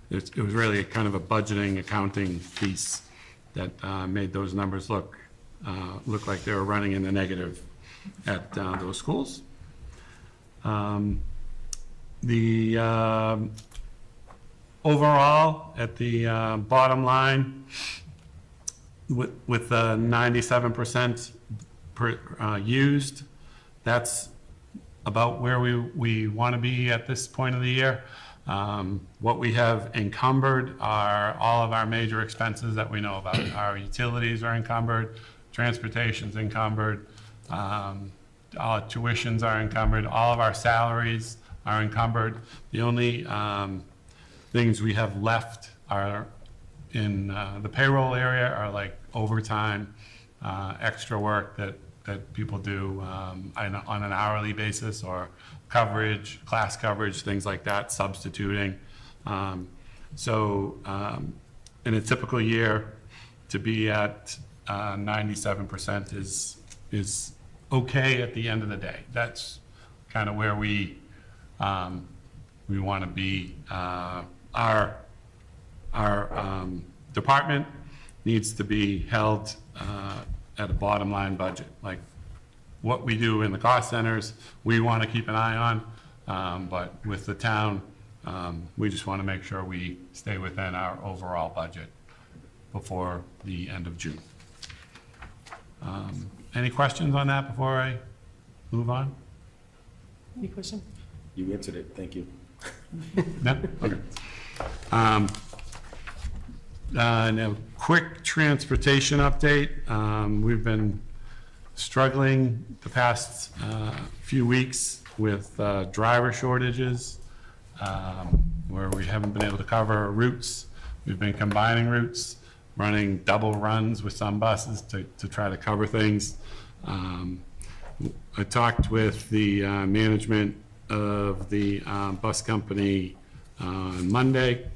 it was really kind of a budgeting, accounting piece that made those numbers look like they were running in the negative at those schools. The overall, at the bottom line, with the 97% used, that's about where we want to be at this point of the year. What we have encumbered are all of our major expenses that we know about. Our utilities are encumbered, transportation's encumbered, all our tuitions are encumbered, all of our salaries are encumbered. The only things we have left are in the payroll area are like overtime, extra work that people do on an hourly basis, or coverage, class coverage, things like that, substituting. So in a typical year, to be at 97% is okay at the end of the day. That's kind of where we want to be. Our department needs to be held at a bottom line budget. Like what we do in the cost centers, we want to keep an eye on, but with the town, we just want to make sure we stay within our overall budget before the end of June. Any questions on that before I move on? Any question? You answered it, thank you. No? Okay. Now, quick transportation update. We've been struggling the past few weeks with driver shortages, where we haven't been able to cover routes. We've been combining routes, running double runs with some buses to try to cover things. I talked with the management of the bus company on Monday.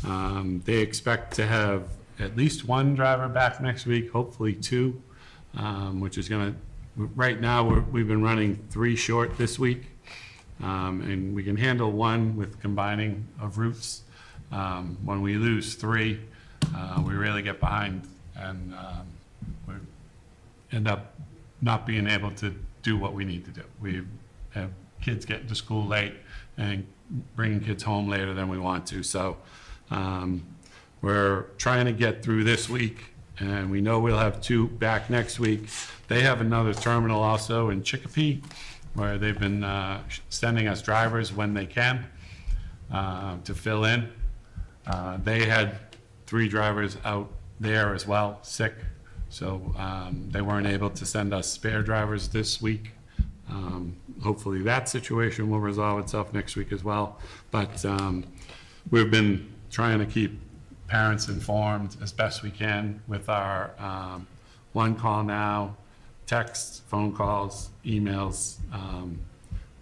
They expect to have at least one driver back next week, hopefully two, which is going to, right now we've been running 3 short this week, and we can handle 1 with combining of routes. When we lose 3, we really get behind, and we end up not being able to do what we need to do. We have kids getting to school late and bringing kids home later than we want to. So we're trying to get through this week, and we know we'll have 2 back next week. They have another terminal also in Chicopee, where they've been sending us drivers when they can to fill in. They had 3 drivers out there as well, sick, so they weren't able to send us spare drivers this week. Hopefully that situation will resolve itself next week as well. But we've been trying to keep parents informed as best we can with our One Call Now, texts, phone calls, emails.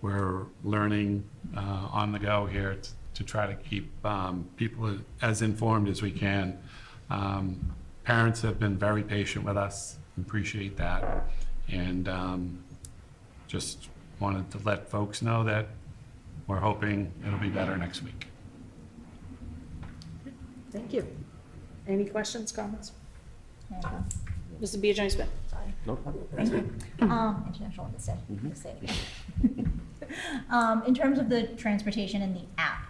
We're learning on the go here to try to keep people as informed as we can. Parents have been very patient with us, appreciate that, and just wanted to let folks know that we're hoping it'll be better next week. Thank you. Any questions, comments? Mr. Biagini Smith? No problem. International instead, I'll say it again. In terms of the transportation and the app,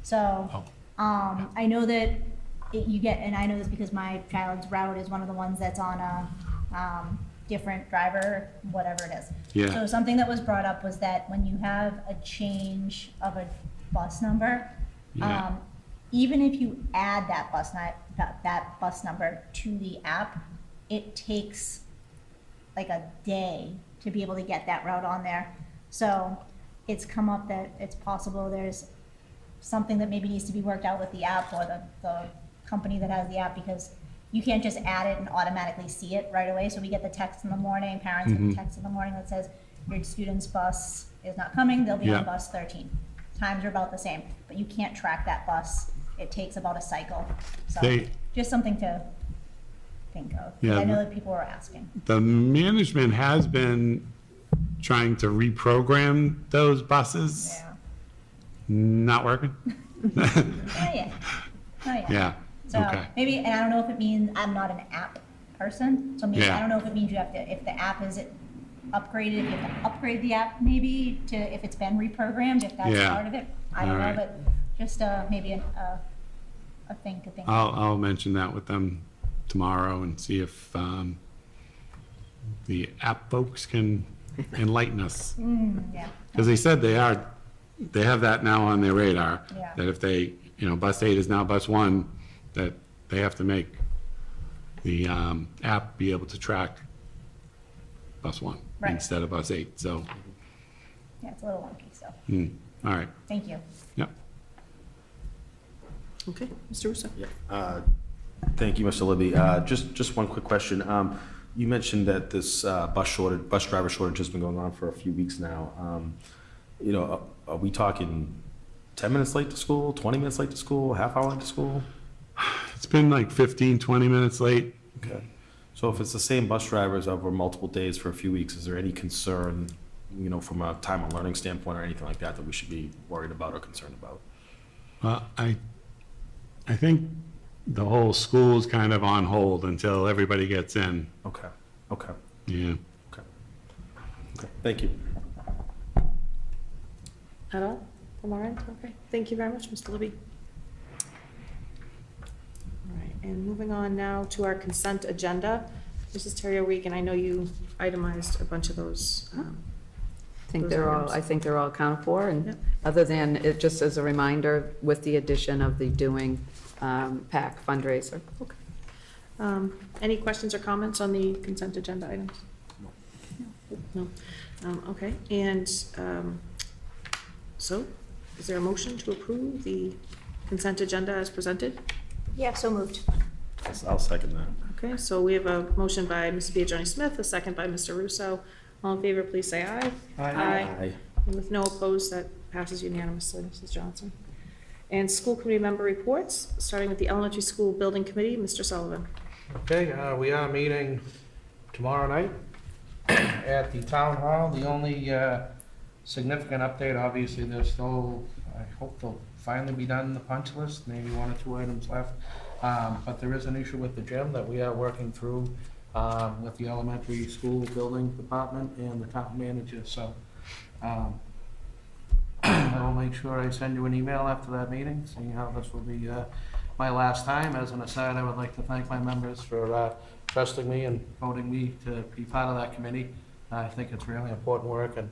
so, I know that you get, and I know this because my child's route is one of the ones that's on a, different driver, whatever it is. Yeah. So something that was brought up was that when you have a change of a bus number, Yeah. even if you add that bus number to the app, it takes like a day to be able to get that route on there. So it's come up that it's possible there's something that maybe needs to be worked out with the app or the company that has the app, because you can't just add it and automatically see it right away. So we get the text in the morning, parents get the text in the morning that says, your student's bus is not coming, they'll be Yeah. on bus 13. Times are about the same, but you can't track that bus. It takes about a cycle. So They- just something to think of. Yeah, I know the- that people are asking. The management has been trying to reprogram those buses. Yeah. Not working? Not yet. Not yet. Yeah, So okay. maybe, and I don't know if it means, I'm not an app person, so maybe, Yeah. I don't know if it means you have to, if the app is upgraded, if you have to upgrade the app maybe to, if it's been reprogrammed, if that's Yeah. part of it. I don't know, Alright. but just maybe a thing to think of. I'll mention that with them tomorrow and see if the app folks can enlighten us. Yeah, Because they said they have that now on their radar. Yeah. That if they, bus 8 is now bus 1, that they have to make the app be able to track bus 1 Right. instead of bus 8, so, yeah, it's a little wonky, so, all right, thank you. yep. Okay, Mr. Russo? Thank you, Mr. Libby. Just one quick question. You mentioned that this bus driver shortage has been going on for a few weeks now. Are we talking 10 minutes late to school, 20 minutes late to school, half hour late to school? It's been like 15, 20 minutes late. Okay. So if it's the same bus drivers over multiple days for a few weeks, is there any concern, from a time and learning standpoint or anything like that, that we should be worried about or concerned about? I think the whole school's kind of on hold until everybody gets in. Okay. Yeah. Okay. Thank you. At all from our end? Okay, thank you very much, Mr. Libby. All right, and moving on now to our consent agenda. Mrs. Terry Regan, I know you itemized a bunch of those. I think Those they're all, items. I think they're all accounted for, Yep. and other than, it just as a reminder, with the addition of the Doing PAC fundraiser. Any questions or comments on the consent agenda items? No. Okay, and so is there a motion to approve the consent agenda as presented? Yeah, so moved. I'll second that. Okay, so we have a motion by Mrs. Biagini Smith, a second by Mr. Russo. All in favor, please say aye. Aye. And with no opposed, that passes unanimously, Mrs. Johnson. And school committee member reports, starting with the elementary school building committee, Mr. Sullivan. Okay, we are meeting tomorrow night at the town hall. The only significant update, obviously, there's still, I hope they'll finally be done, the punch list, maybe 1 or 2 items left. But there is an issue with the gym that we are working through with the elementary school building department and the town manager, so I will make sure I send you an email after that meeting, seeing how this will be my last time. As an aside, I would like to thank my members for trusting me and voting me to be part of that committee. I think it's really important work, and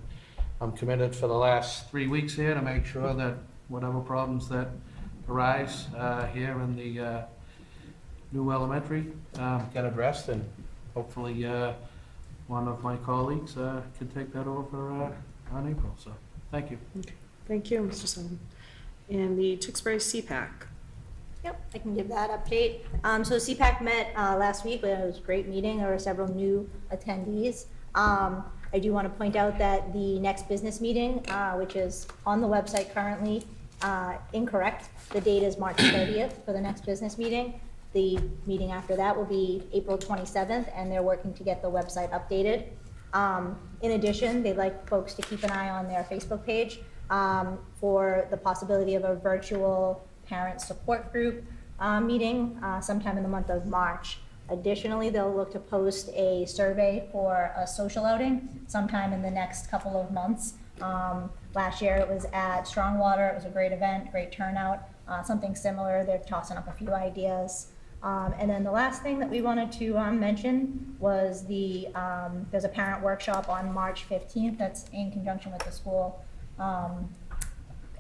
I'm committed for the last 3 weeks here to make sure that whatever problems that arise here in the new elementary get addressed, and hopefully one of my colleagues can take that over on April, so thank you. Okay, thank you, Mr. Sullivan. And the Tewksbury CPAC. Yep, I can give that update. So CPAC met last week, it was a great meeting, there were several new attendees. I do want to point out that the next business meeting, which is on the website currently, incorrect. The date is March 30th for the next business meeting. The meeting after that will be April 27th, and they're working to get the website updated. In addition, they'd like folks to keep an eye on their Facebook page. for the possibility of a virtual parent support group meeting sometime in the month of March. Additionally, they'll look to post a survey for a social outing sometime in the next couple of months. Last year it was at Strongwater. It was a great event, great turnout. Something similar, they're tossing up a few ideas. And then the last thing that we wanted to mention was there's a parent workshop on March 15th that's in conjunction with the school.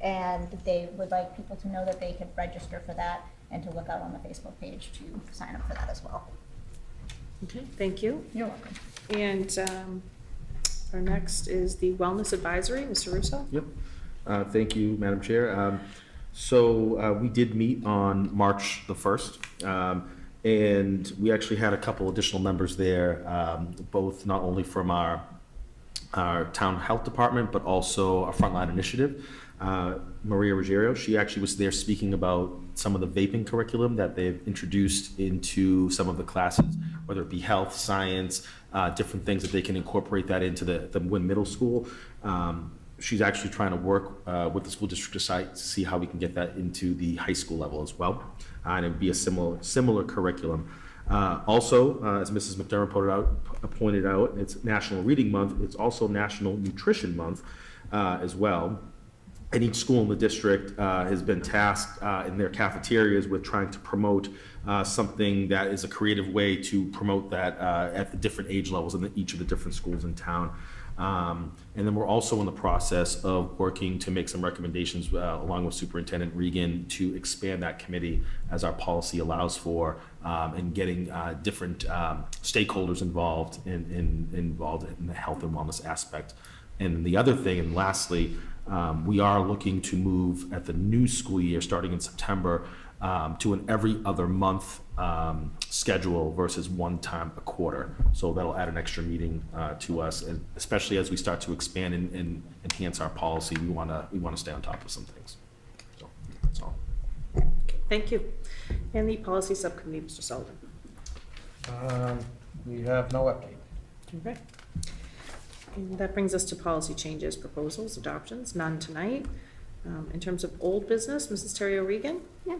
And they would like people to know that they could register for that and to look out on the Facebook page to sign up for that as well. Okay, thank you. You're welcome. And our next is the Wellness Advisory, Mr. Russo. Yep. Thank you, Madam Chair. So we did meet on March the 1st, and we actually had a couple additional members there, both not only from our town health department, but also our frontline initiative. Maria Ruggiero, she actually was there speaking about some of the vaping curriculum that they've introduced into some of the classes, whether it be health, science, different things that they can incorporate that into the Wynn Middle School. She's actually trying to work with the school district to see how we can get that into the high school level as well. And it would be a similar curriculum. Also, as Mrs. McDermott pointed out, it's National Reading Month. It's also National Nutrition Month as well. And each school in the district has been tasked in their cafeterias with trying to promote something that is a creative way to promote that at the different age levels in each of the different schools in town. And then we're also in the process of working to make some recommendations along with Superintendent Regan to expand that committee as our policy allows for, and getting different stakeholders involved in the health and wellness aspect. And the other thing, and lastly, we are looking to move at the new school year, starting in September, to an every other month schedule versus one time a quarter. So that'll add an extra meeting to us, and especially as we start to expand and enhance our policy, we want to stay on top of some things. So that's all. Thank you. And the Policy Subcommittee, Mr. Sullivan. We have no update. Okay. And that brings us to policy changes, proposals, adoptions, none tonight. In terms of old business, Mrs. Terry O'Regan? Yeah.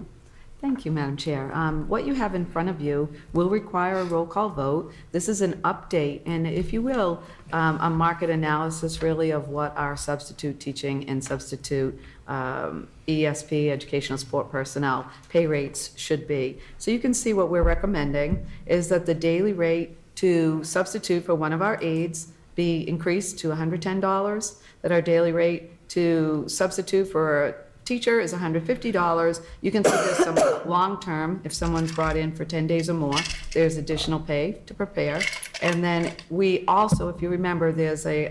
Thank you, Madam Chair. What you have in front of you will require a roll call vote. This is an update, and if you will, a market analysis really of what our substitute teaching and substitute ESP, educational support personnel, pay rates should be. So you can see what we're recommending is that the daily rate to substitute for one of our aides be increased to $110, that our daily rate to substitute for a teacher is $150. You can see there's some long-term, if someone's brought in for 10 days or more, there's additional pay to prepare. And then we also, if you remember, there's a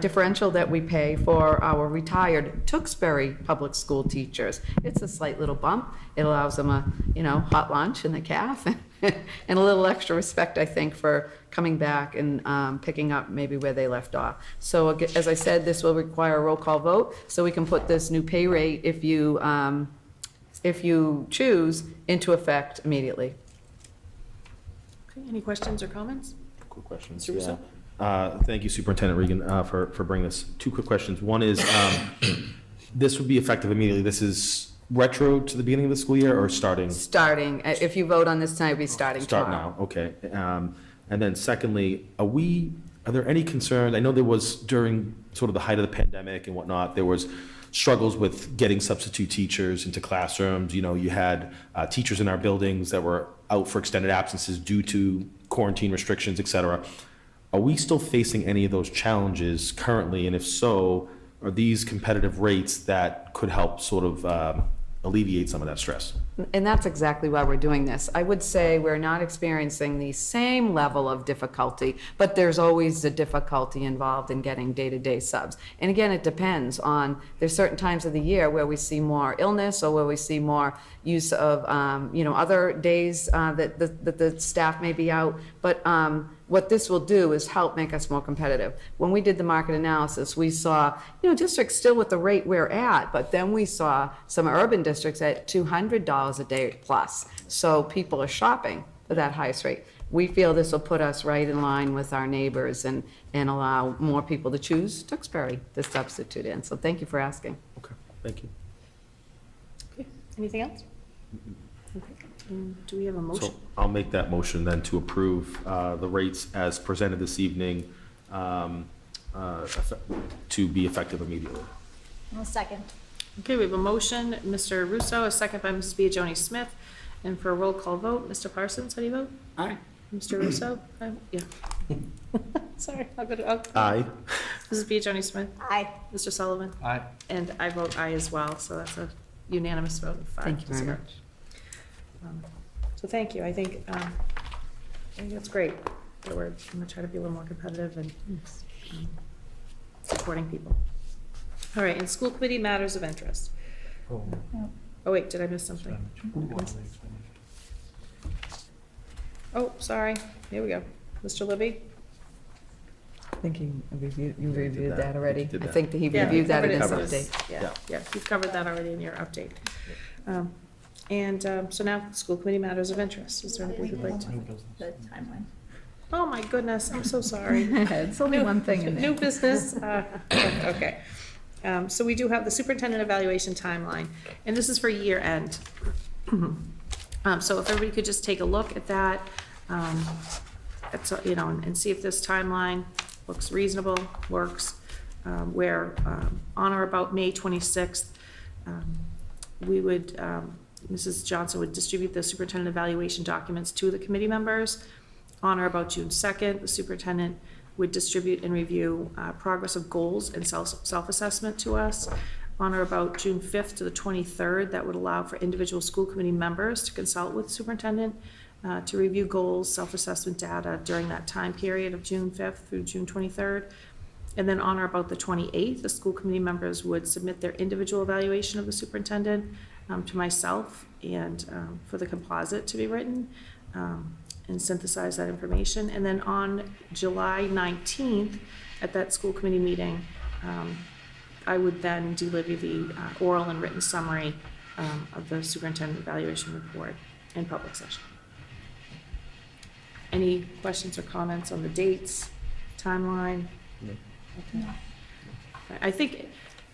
differential that we pay for our retired Tewksbury public school teachers. It's a slight little bump. It allows them a, hot lunch in the caf and a little extra respect, I think, for coming back and picking up maybe where they left off. So as I said, this will require a roll call vote, so we can put this new pay rate, if you choose, into effect immediately. Okay, any questions or comments? Quick questions. Mr. Russo? Thank you, Superintendent Regan, for bringing this. Two quick questions. One is, this would be effective immediately. This is retro to the beginning of the school year or starting? Starting, if you vote on this tonight, it'll be starting Start tomorrow. now, okay. And then secondly, are there any concerns? I know there was during sort of the height of the pandemic and whatnot, there was struggles with getting substitute teachers into classrooms. You had teachers in our buildings that were out for extended absences due to quarantine restrictions, et cetera. Are we still facing any of those challenges currently? And if so, are these competitive rates that could help sort of alleviate some of that stress? And that's exactly why we're doing this. I would say we're not experiencing the same level of difficulty, but there's always the difficulty involved in getting day-to-day subs. And again, it depends on, there's certain times of the year where we see more illness or where we see more use of, other days that the staff may be out. But what this will do is help make us more competitive. When we did the market analysis, we saw, districts still with the rate we're at, but then we saw some urban districts at $200 a day plus. So people are shopping for that highest rate. we feel this will put us right in line with our neighbors and allow more people to choose Tewksbury to substitute in. So thank you for asking. Okay, thank you. Okay, anything else? Okay, do we have a motion? So I'll make that motion then to approve the rates as presented this evening to be effective immediately. I'll second. Okay, we have a motion, Mr. Russo, a second by Mrs. Biagioni Smith. And for a roll call vote, Mr. Parsons, how do you vote? Aye. Mr. Russo? Yeah. Sorry, I'll go to, Aye. Mrs. Biagioni Smith? Aye. Mr. Sullivan? Aye. And I vote aye as well, so that's a unanimous vote of 5 Thank you to very 0. much. So thank you, I think that's great, that we're gonna try to be a little more competitive and supporting people. All right, and school committee matters of interest. Oh, wait, did I miss something? Oh, sorry, here we go. Mr. Libby? I think you did reviewed that. that already. Did I that. think that he Yeah, reviewed that in covered his it. update. Yeah, yeah, you've covered that already in your update. So now, school committee matters of interest. Is there anybody who'd like to? The timeline. Oh, my goodness, I'm so sorry. It's only one thing in there. New business, okay. So we do have the superintendent evaluation timeline, and this is for year end. So if everybody could just take a look at that, and see if this timeline looks reasonable, works, where on or about May 26th, we would, Mrs. Johnson would distribute the superintendent evaluation documents to the committee members. On or about June 2nd, the superintendent would distribute and review progress of goals and self-assessment to us. On or about June 5th to the 23rd, that would allow for individual school committee members to consult with the superintendent to review goals, self-assessment data during that time period of June 5th through June 23rd. And then on or about the 28th, the school committee members would submit their individual evaluation of the superintendent to myself and for the composite to be written and synthesize that information. And then on July 19th, at that school committee meeting, I would then deliver the oral and written summary of the superintendent evaluation report in public session. Any questions or comments on the dates, timeline? No. Okay. I think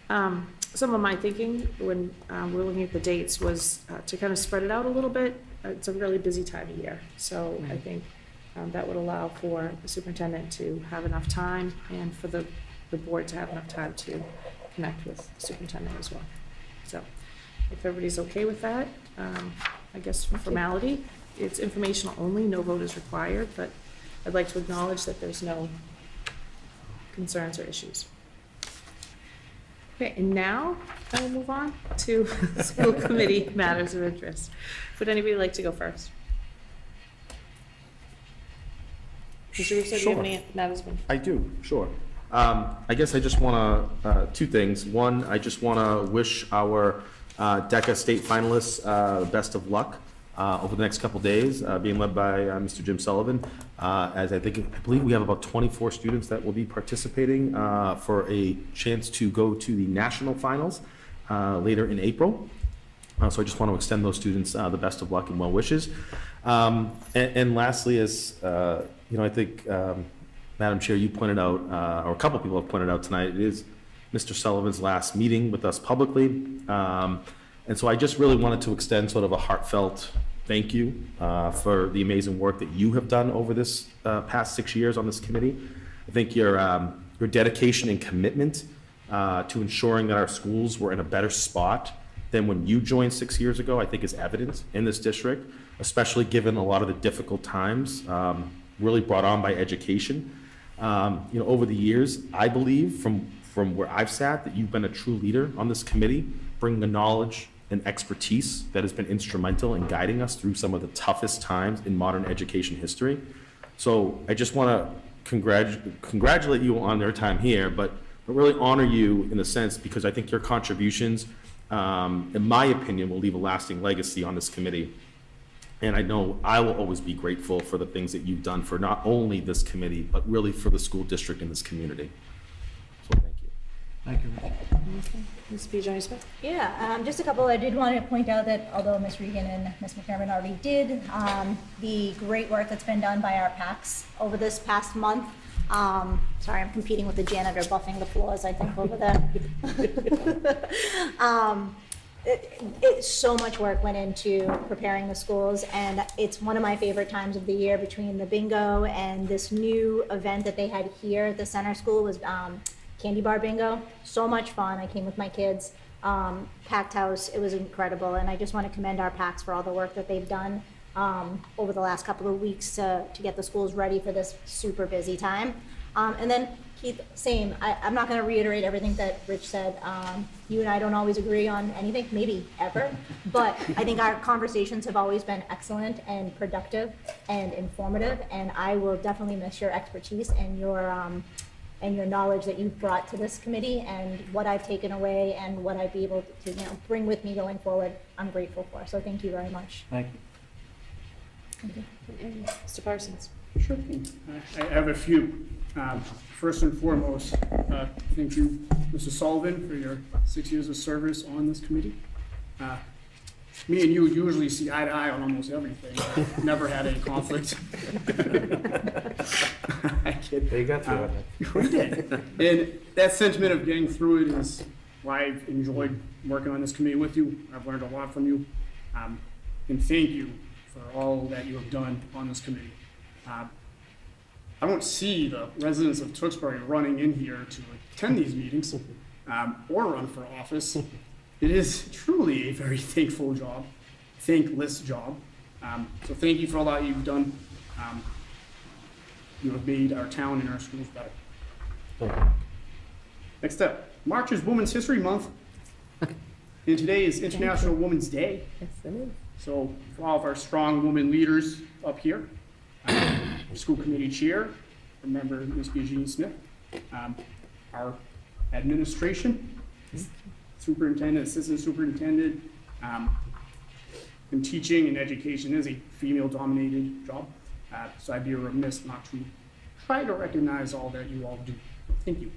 some of my thinking when we're looking at the dates was to kind of spread it out a little bit. It's a really busy time of year, so I think that would allow for the superintendent to have enough time and for the board to have enough time to connect with the superintendent as well. So if everybody's okay with that, I guess for formality, it's informational only, no vote is required, but I'd like to acknowledge that there's no concerns or issues. Okay, and now I will move on to school committee matters of interest. Would anybody like to go first? Mr. Russo, do you have any matters of interest? I do, sure. I guess I just want to, two things. One, I just want to wish our DECA state finalists best of luck over the next couple days, being led by Mr. Jim Sullivan. As I believe we have about 24 students that will be participating for a chance to go to the national finals later in April. So I just want to extend those students the best of luck and well wishes. And lastly, as I think Madam Chair, you pointed out, or a couple people have pointed out tonight, it is Mr. Sullivan's last meeting with us publicly. And so I just really wanted to extend sort of a heartfelt thank you for the amazing work that you have done over this past 6 years on this committee. I think your dedication and commitment to ensuring that our schools were in a better spot than when you joined 6 years ago, I think is evident in this district, especially given a lot of the difficult times really brought on by education. Over the years, I believe from where I've sat that you've been a true leader on this committee, bringing the knowledge and expertise that has been instrumental in guiding us through some of the toughest times in modern education history. So I just want to congratulate you on your time here, but really honor you in a sense because I think your contributions, in my opinion, will leave a lasting legacy on this committee. And I know I will always be grateful for the things that you've done for not only this committee, but really for the school district and this community. So thank you. Thank you, Rich. Ms. Bijan Smith? Yeah, just a couple. I did want to point out that although Ms. Regan and Ms. McDermott already did, the great work that's been done by our PACs over this past month. Sorry, I'm competing with the janitor buffing the floors, I think, over there. So much work went into preparing the schools, and it's one of my favorite times of the year between the bingo and this new event that they had here at the center school was candy bar bingo. So much fun. I came with my kids. Packed house. It was incredible, and I just want to commend our PACs for all the work that they've done over the last couple of weeks to get the schools ready for this super busy time. And then Keith, same. I'm not going to reiterate everything that Rich said. You and I don't always agree on anything, maybe ever, but I think our conversations have always been excellent and productive and informative, and I will definitely miss your expertise and your knowledge that you've brought to this committee, and what I've taken away and what I'd be able to bring with me going forward. I'm grateful for. So thank you very much. Thank you. Mr. Parsons? Sure thing. I have a few. First and foremost, thank you, Mr. Sullivan, for your 6 years of service on this committee. Me and you usually see eye to eye on almost everything. I've never had any conflict. I kid. They got through it. We did. And that sentiment of getting through it is why I've enjoyed working on this committee with you. I've learned a lot from you. And thank you for all that you have done on this committee. I don't see the residents of Tewksbury running in here to attend these meetings or run for office. It is truly a very thankless job. So thank you for all that you've done. You have made our town and our schools better. Next up, March is Women's History Month, and today is International Women's Day. Yes, it is. So for all of our strong women leaders up here, school committee chair, remember Ms. Eugene Smith, our administration, superintendent, assistant superintendent, and teaching and education is a female-dominated job. So I'd be remiss not to try to recognize all that you all do. Thank you.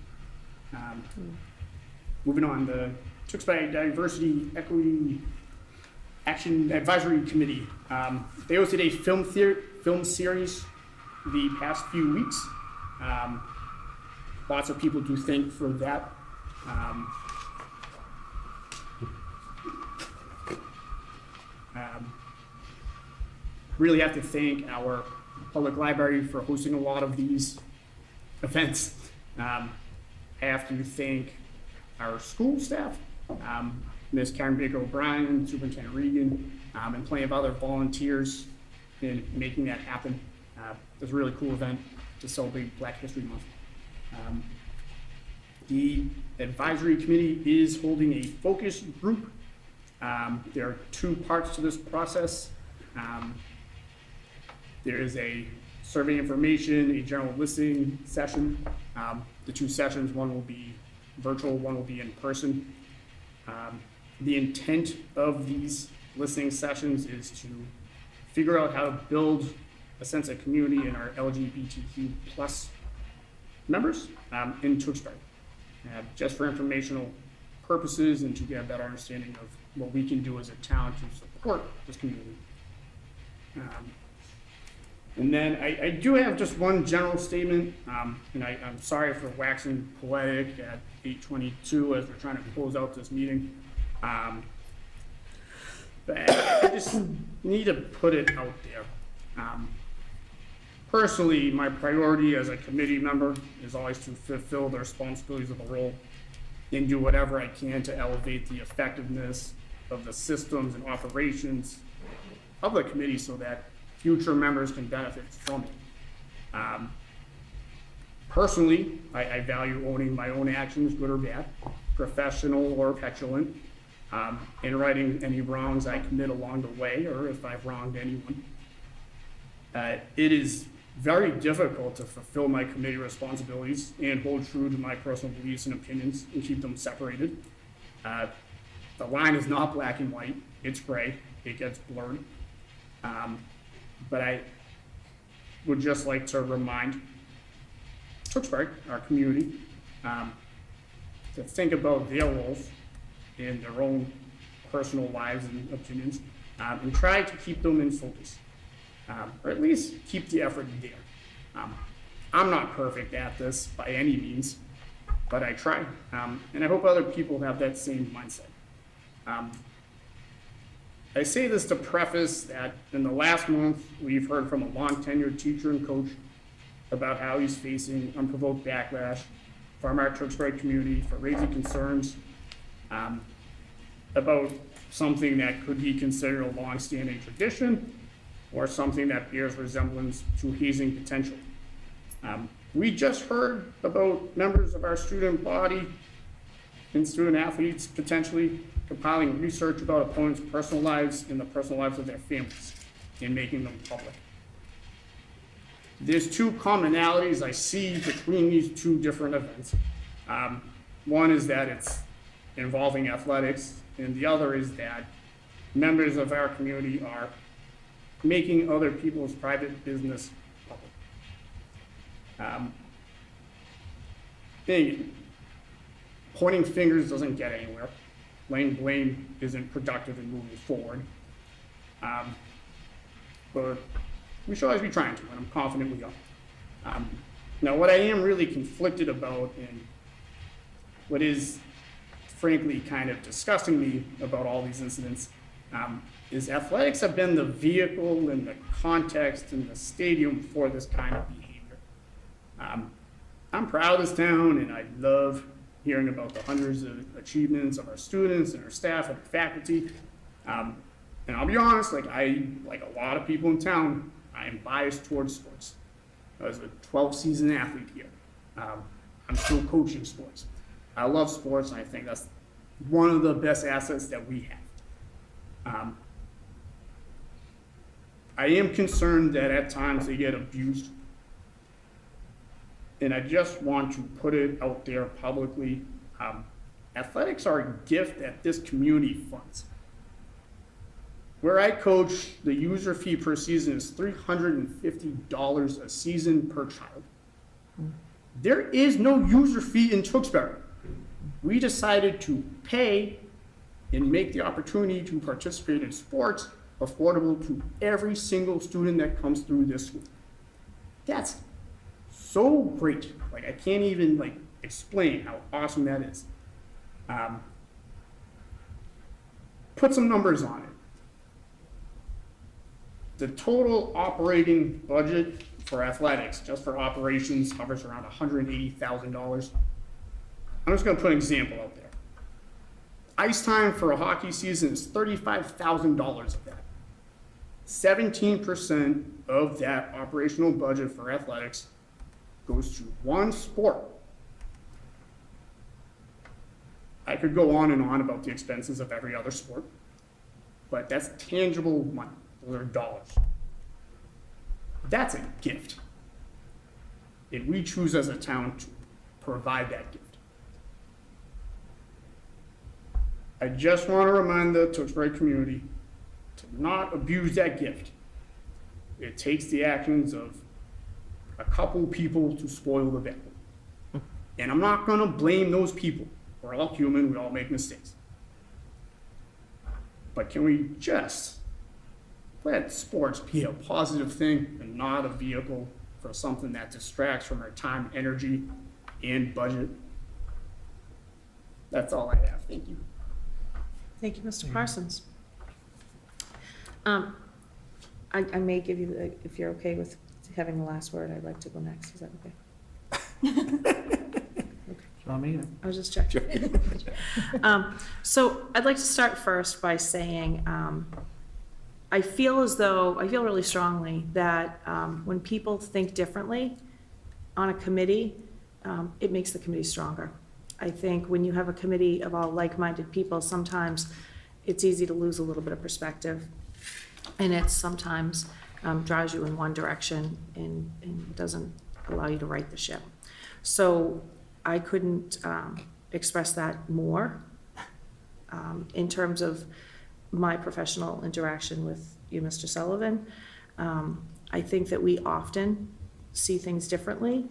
Moving on, the Tewksbury Diversity Equity Action Advisory Committee. They hosted a film series the past few weeks. Lots of people to thank for that. Really have to thank our public library for hosting a lot of these events. I have to thank our school staff, Ms. Karen Baker O'Brien, Superintendent Regan, and plenty of other volunteers in making that happen. It was a really cool event to celebrate Black History Month. The advisory committee is holding a focus group. There are two parts to this process. There is a survey information, a general listening session. The two sessions, one will be virtual, one will be in person. The intent of these listening sessions is to figure out how to build a sense of community in our LGBTQ plus members in Tewksbury, just for informational purposes and to get a better understanding of what we can do as a town to support this community. And then I do have just one general statement, and I'm sorry for waxing poetic at 8:22 as we're trying to close out this meeting. But I just need to put it out there. Personally, my priority as a committee member is always to fulfill the responsibilities of the role and do whatever I can to elevate the effectiveness of the systems and operations of the committee so that future members can benefit from it. Personally, I value owning my own actions, good or bad, professional or petulant, and righting any wrongs I commit along the way or if I've wronged anyone. It is very difficult to fulfill my committee responsibilities and hold true to my personal beliefs and opinions and keep them separated. The line is not black and white, it's gray, it gets blurred. But I would just like to remind Tewksbury, our community, to think about their roles in their own personal lives and opinions, and try to keep them in focus, or at least keep the effort there. I'm not perfect at this by any means, but I try, and I hope other people have that same mindset. I say this to preface that in the last month, we've heard from a long-tenured teacher and coach about how he's facing unprovoked backlash from our Tewksbury community for raising concerns about something that could be considered a long-standing tradition or something that bears resemblance to hazing potential. We just heard about members of our student body and student athletes potentially compiling research about opponents' personal lives and the personal lives of their families and making them public. There's two commonalities I see between these two different events. One is that it's involving athletics, and the other is that members of our community are making other people's private business public. Pointing fingers doesn't get anywhere. Laying blame isn't productive in moving forward. But we should always be trying to, and I'm confident we are. Now, what I am really conflicted about, and what is frankly kind of disgusting me about all these incidents, is athletics have been the vehicle and the context and the stadium for this kind of behavior. I'm proud of this town, and I love hearing about the hundreds of achievements of our students and our staff and our faculty. And I'll be honest, like a lot of people in town, I am biased towards sports. I was a 12-season athlete here. I'm still coaching sports. I love sports, and I think that's one of the best assets that we have. I am concerned that at times they get abused. And I just want to put it out there publicly. Athletics are a gift that this community funds. Where I coach, the user fee per season is $350 a season per child. There is no user fee in Tewksbury. We decided to pay and make the opportunity to participate in sports affordable to every single student that comes through this school. That's so great. Like, I can't even explain how awesome that is. Put some numbers on it. The total operating budget for athletics, just for operations, hovers around $180,000. I'm just gonna put an example out there. Ice time for a hockey season is $35,000 of that. 17% of that operational budget for athletics goes to one sport. I could go on and on about the expenses of every other sport, but that's tangible money. Those are dollars. That's a gift. And we choose as a town to provide that gift. I just want to remind the Tewksbury community to not abuse that gift. It takes the actions of a couple people to spoil the value. And I'm not going to blame those people. We're all human, we all make mistakes. But can we just let sports be a positive thing and not a vehicle for something that distracts from our time, energy, and budget? That's all I have. Thank you. Thank you, Mr. Parsons. I may give you, if you're okay with having the last word, I'd like to go next. Is that okay? I was just checking. So I'd like to start first by saying I feel really strongly that when people think differently on a committee, it makes the committee stronger. I think when you have a committee of all like-minded people, sometimes it's easy to lose a little bit of perspective, and it sometimes drives you in one direction and doesn't allow you to right the ship. So I couldn't express that more in terms of my professional interaction with you, Mr. Sullivan. I think that we often see things differently,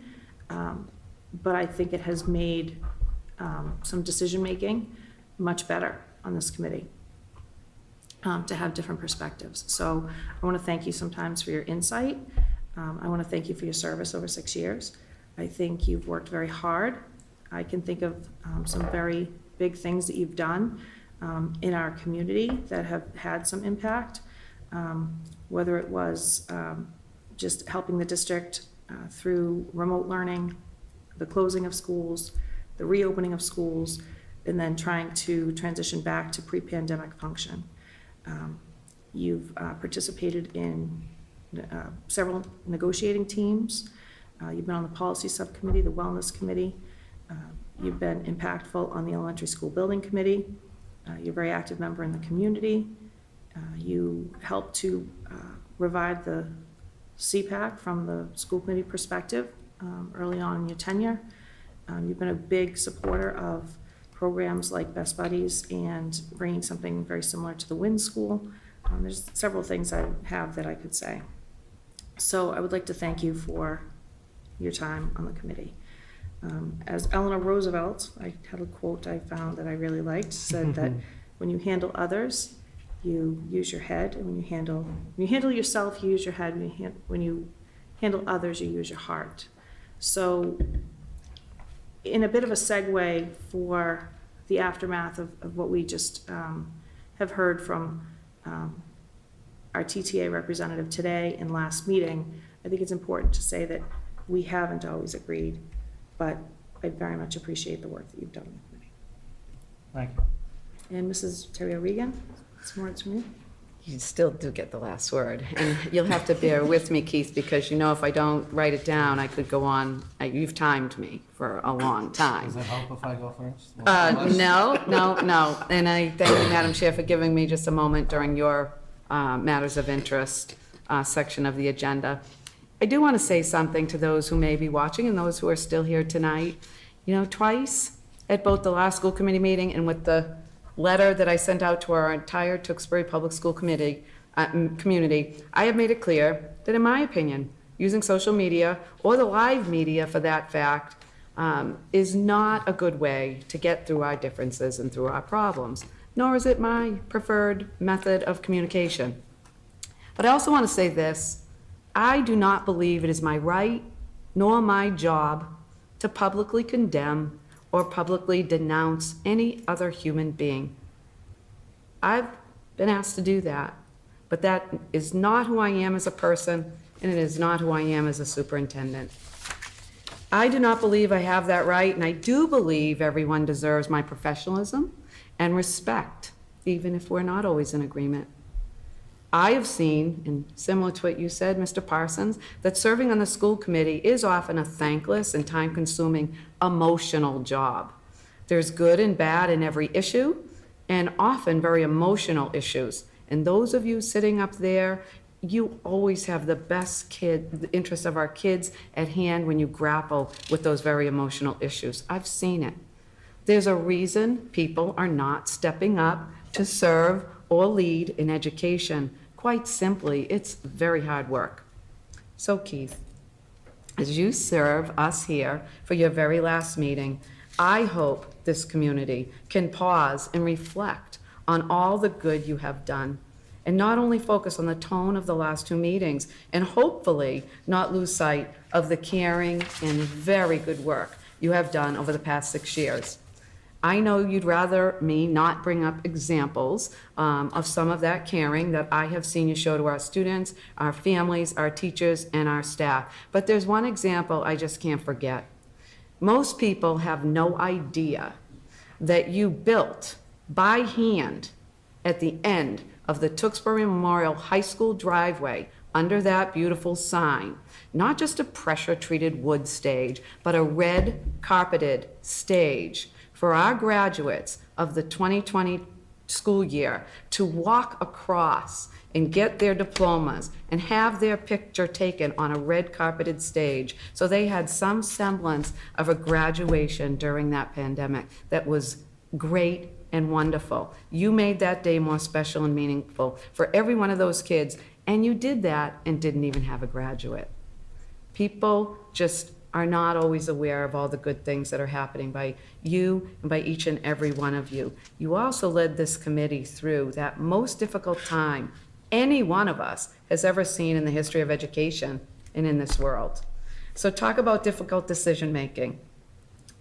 but I think it has made some decision-making much better on this committee, to have different perspectives. So I want to thank you sometimes for your insight. I want to thank you for your service over 6 years. I think you've worked very hard. I can think of some very big things that you've done in our community that have had some impact, whether it was just helping the district through remote learning, the closing of schools, the reopening of schools, and then trying to transition back to pre-pandemic function. You've participated in several negotiating teams. You've been on the policy subcommittee, the wellness committee. You've been impactful on the elementary school building committee. You're a very active member in the community. You helped to revive the CPAC from the school committee perspective early on in your tenure. You've been a big supporter of programs like Best Buddies and bringing something very similar to the WIN School. There's several things I have that I could say. So I would like to thank you for your time on the committee. As Eleanor Roosevelt, I had a quote I found that I really liked, said that when you handle others, you use your head, and when you handle yourself, you use your head. When you handle others, you use your heart. So in a bit of a segue for the aftermath of what we just have heard from our TTA representative today and last meeting, I think it's important to say that we haven't always agreed, but I very much appreciate the work that you've done in the committee. Thank you. And Mrs. Terry Regan, some words from you? You still do get the last word, and you'll have to bear with me, Keith, because you know if I don't write it down, I could go on. You've timed me for a long time. Does it help if I go first? No. And I thank you, Madam Chair, for giving me just a moment during your matters of interest section of the agenda. I do want to say something to those who may be watching and those who are still here tonight. You know, twice at both the last school committee meeting and with the letter that I sent out to our entire Tewksbury Public School community, I have made it clear that, in my opinion, using social media, or the live media for that fact, is not a good way to get through our differences and through our problems, nor is it my preferred method of communication. But I also want to say this. I do not believe it is my right nor my job to publicly condemn or publicly denounce any other human being. I've been asked to do that, but that is not who I am as a person, and it is not who I am as a superintendent. I do not believe I have that right, and I do believe everyone deserves my professionalism and respect, even if we're not always in agreement. I have seen, and similar to what you said, Mr. Parsons, that serving on the school committee is often a thankless and time-consuming emotional job. There's good and bad in every issue, and often very emotional issues. And those of you sitting up there, you always have the the interests of our kids at hand when you grapple with those very emotional issues. I've seen it. There's a reason people are not stepping up to serve or lead in education. Quite simply, it's very hard work. So Keith, as you serve us here for your very last meeting, I hope this community can pause and reflect on all the good you have done, and not only focus on the tone of the last two meetings, and hopefully not lose sight of the caring and very good work you have done over the past 6 years. I know you'd rather me not bring up examples of some of that caring that I have seen you show to our students, our families, our teachers, and our staff. But there's one example I just can't forget. Most people have no idea that you built by hand at the end of the Tewksbury Memorial High School driveway, under that beautiful sign, not just a pressure-treated wood stage, but a red carpeted stage for our graduates of the 2020 school year to walk across and get their diplomas and have their picture taken on a red carpeted stage. So they had some semblance of a graduation during that pandemic that was great and wonderful. You made that day more special and meaningful for every one of those kids, and you did that and didn't even have a graduate. People just are not always aware of all the good things that are happening by you and by each and every one of you. You also led this committee through that most difficult time any one of us has ever seen in the history of education and in this world. So talk about difficult decision-making.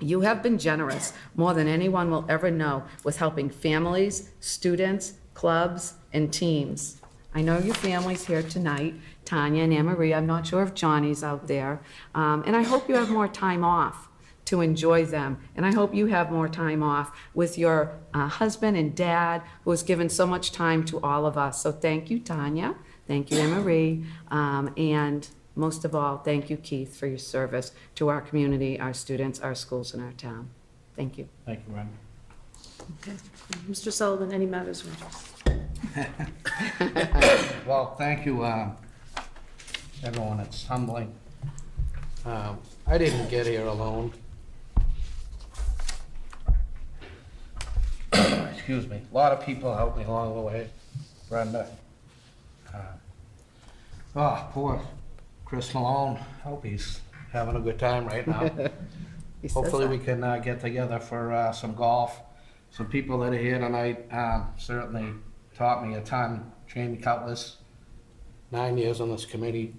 You have been generous, more than anyone will ever know, with helping families, students, clubs, and teams. I know your family's here tonight, Tanya and Anne Marie. I'm not sure if Johnny's out there. And I hope you have more time off to enjoy them. And I hope you have more time off with your husband and dad, who has given so much time to all of us. So thank you, Tanya. Thank you, Anne Marie. And most of all, thank you, Keith, for your service to our community, our students, our schools, and our town. Thank you. Thank you, Brenda. Okay. Mr. Sullivan, any matters of interest? Well, thank you, everyone. It's humbling. I didn't get here alone. Excuse me. A lot of people helped me along the way. Brenda. Oh, poor Chris Malone. Hope he's having a good time right now. He says Hopefully that. we can get together for some golf. Some people that are here tonight certainly taught me a ton. Jamie Cutlass, 9 years on this committee.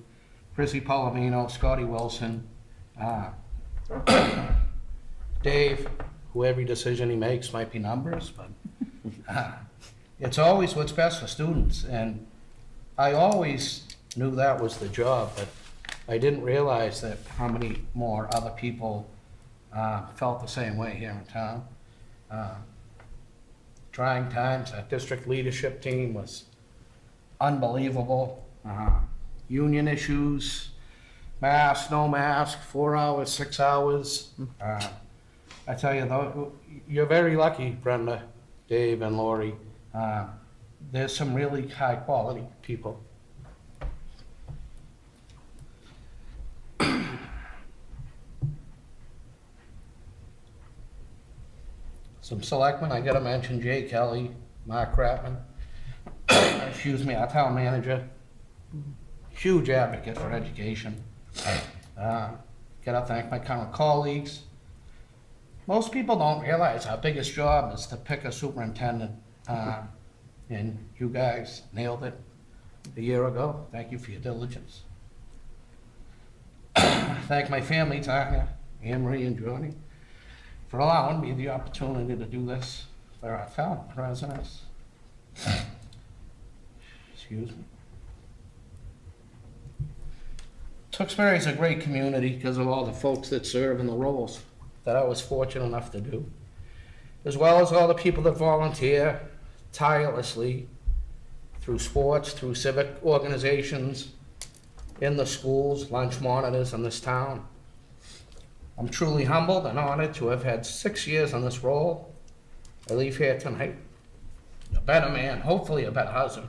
Chrissy Palomino, Scotty Wilson, Dave, who every decision he makes might be numbers, but it's always what's best for students. And I always knew that was the job, but I didn't realize that how many more other people felt the same way here in town. Trying times, that district leadership team was unbelievable. Union issues, mask, no mask, 4 hours, 6 hours. I tell you, though, you're very lucky, Brenda, Dave, and Lori. There's some really high-quality people. Some selectmen, I gotta mention Jay Kelly, Mark Kratman, excuse me, our town manager, huge advocate for education. Gotta thank my current colleagues. Most people don't realize our biggest job is to pick a superintendent, and you guys nailed it a year ago. Thank you for your diligence. Thank my family, Tanya, Anne Marie, and Jody, for allowing me the opportunity to do this for our town residents. Excuse me. Tewksbury is a great community because of all the folks that serve in the roles that I was fortunate enough to do, as well as all the people that volunteer tirelessly through sports, through civic organizations, in the schools, lunch monitors in this town. I'm truly humbled and honored to have had 6 years in this role. I leave here tonight a better man, hopefully a better husband.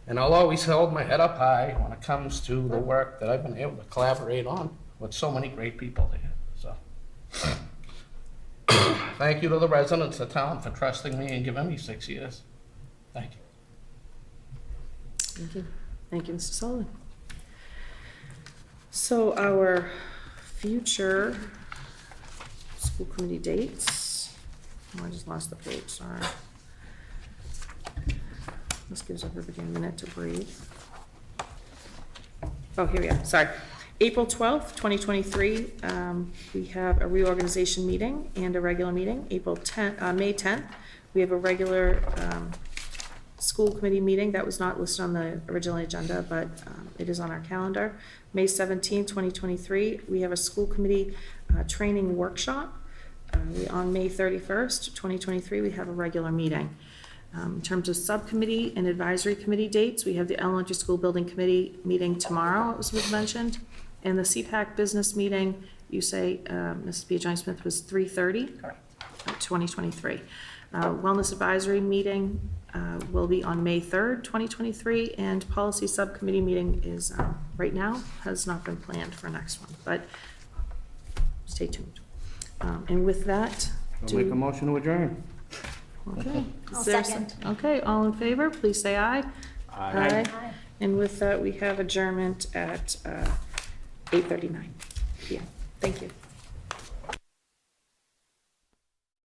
And I'll always hold my head up high when it comes to the work that I've been able to collaborate on with so many great people here. So, thank you to the residents of town for trusting me and giving me 6 years. Thank you. Thank you. Thank you, Mr. Sullivan. So our future school committee dates, oh, I just lost the page, sorry. This gives everybody a minute to breathe. Oh, here we are, sorry. April 12th, 2023, we have a reorganization meeting and a regular meeting. May 10th, we have a regular school committee meeting that was not listed on the original agenda, but it is on our calendar. May 17th, 2023, we have a school committee training workshop. On May 31st, 2023, we have a regular meeting. In terms of subcommittee and advisory committee dates, we have the elementary school building committee meeting tomorrow, as was mentioned, and the CPAC business meeting, you say, Mrs. Johnny-Smith, was 3:30? Correct. 2023. Wellness advisory meeting will be on May 3rd, 2023, and policy subcommittee meeting is, right now, has not been planned for next one, but stay tuned. And with that, I'll make a motion to adjourn. okay. I'll Is there second. Okay, all in favor, please say aye. Aye. And with that, we have adjournment at 8:39 PM. Thank you.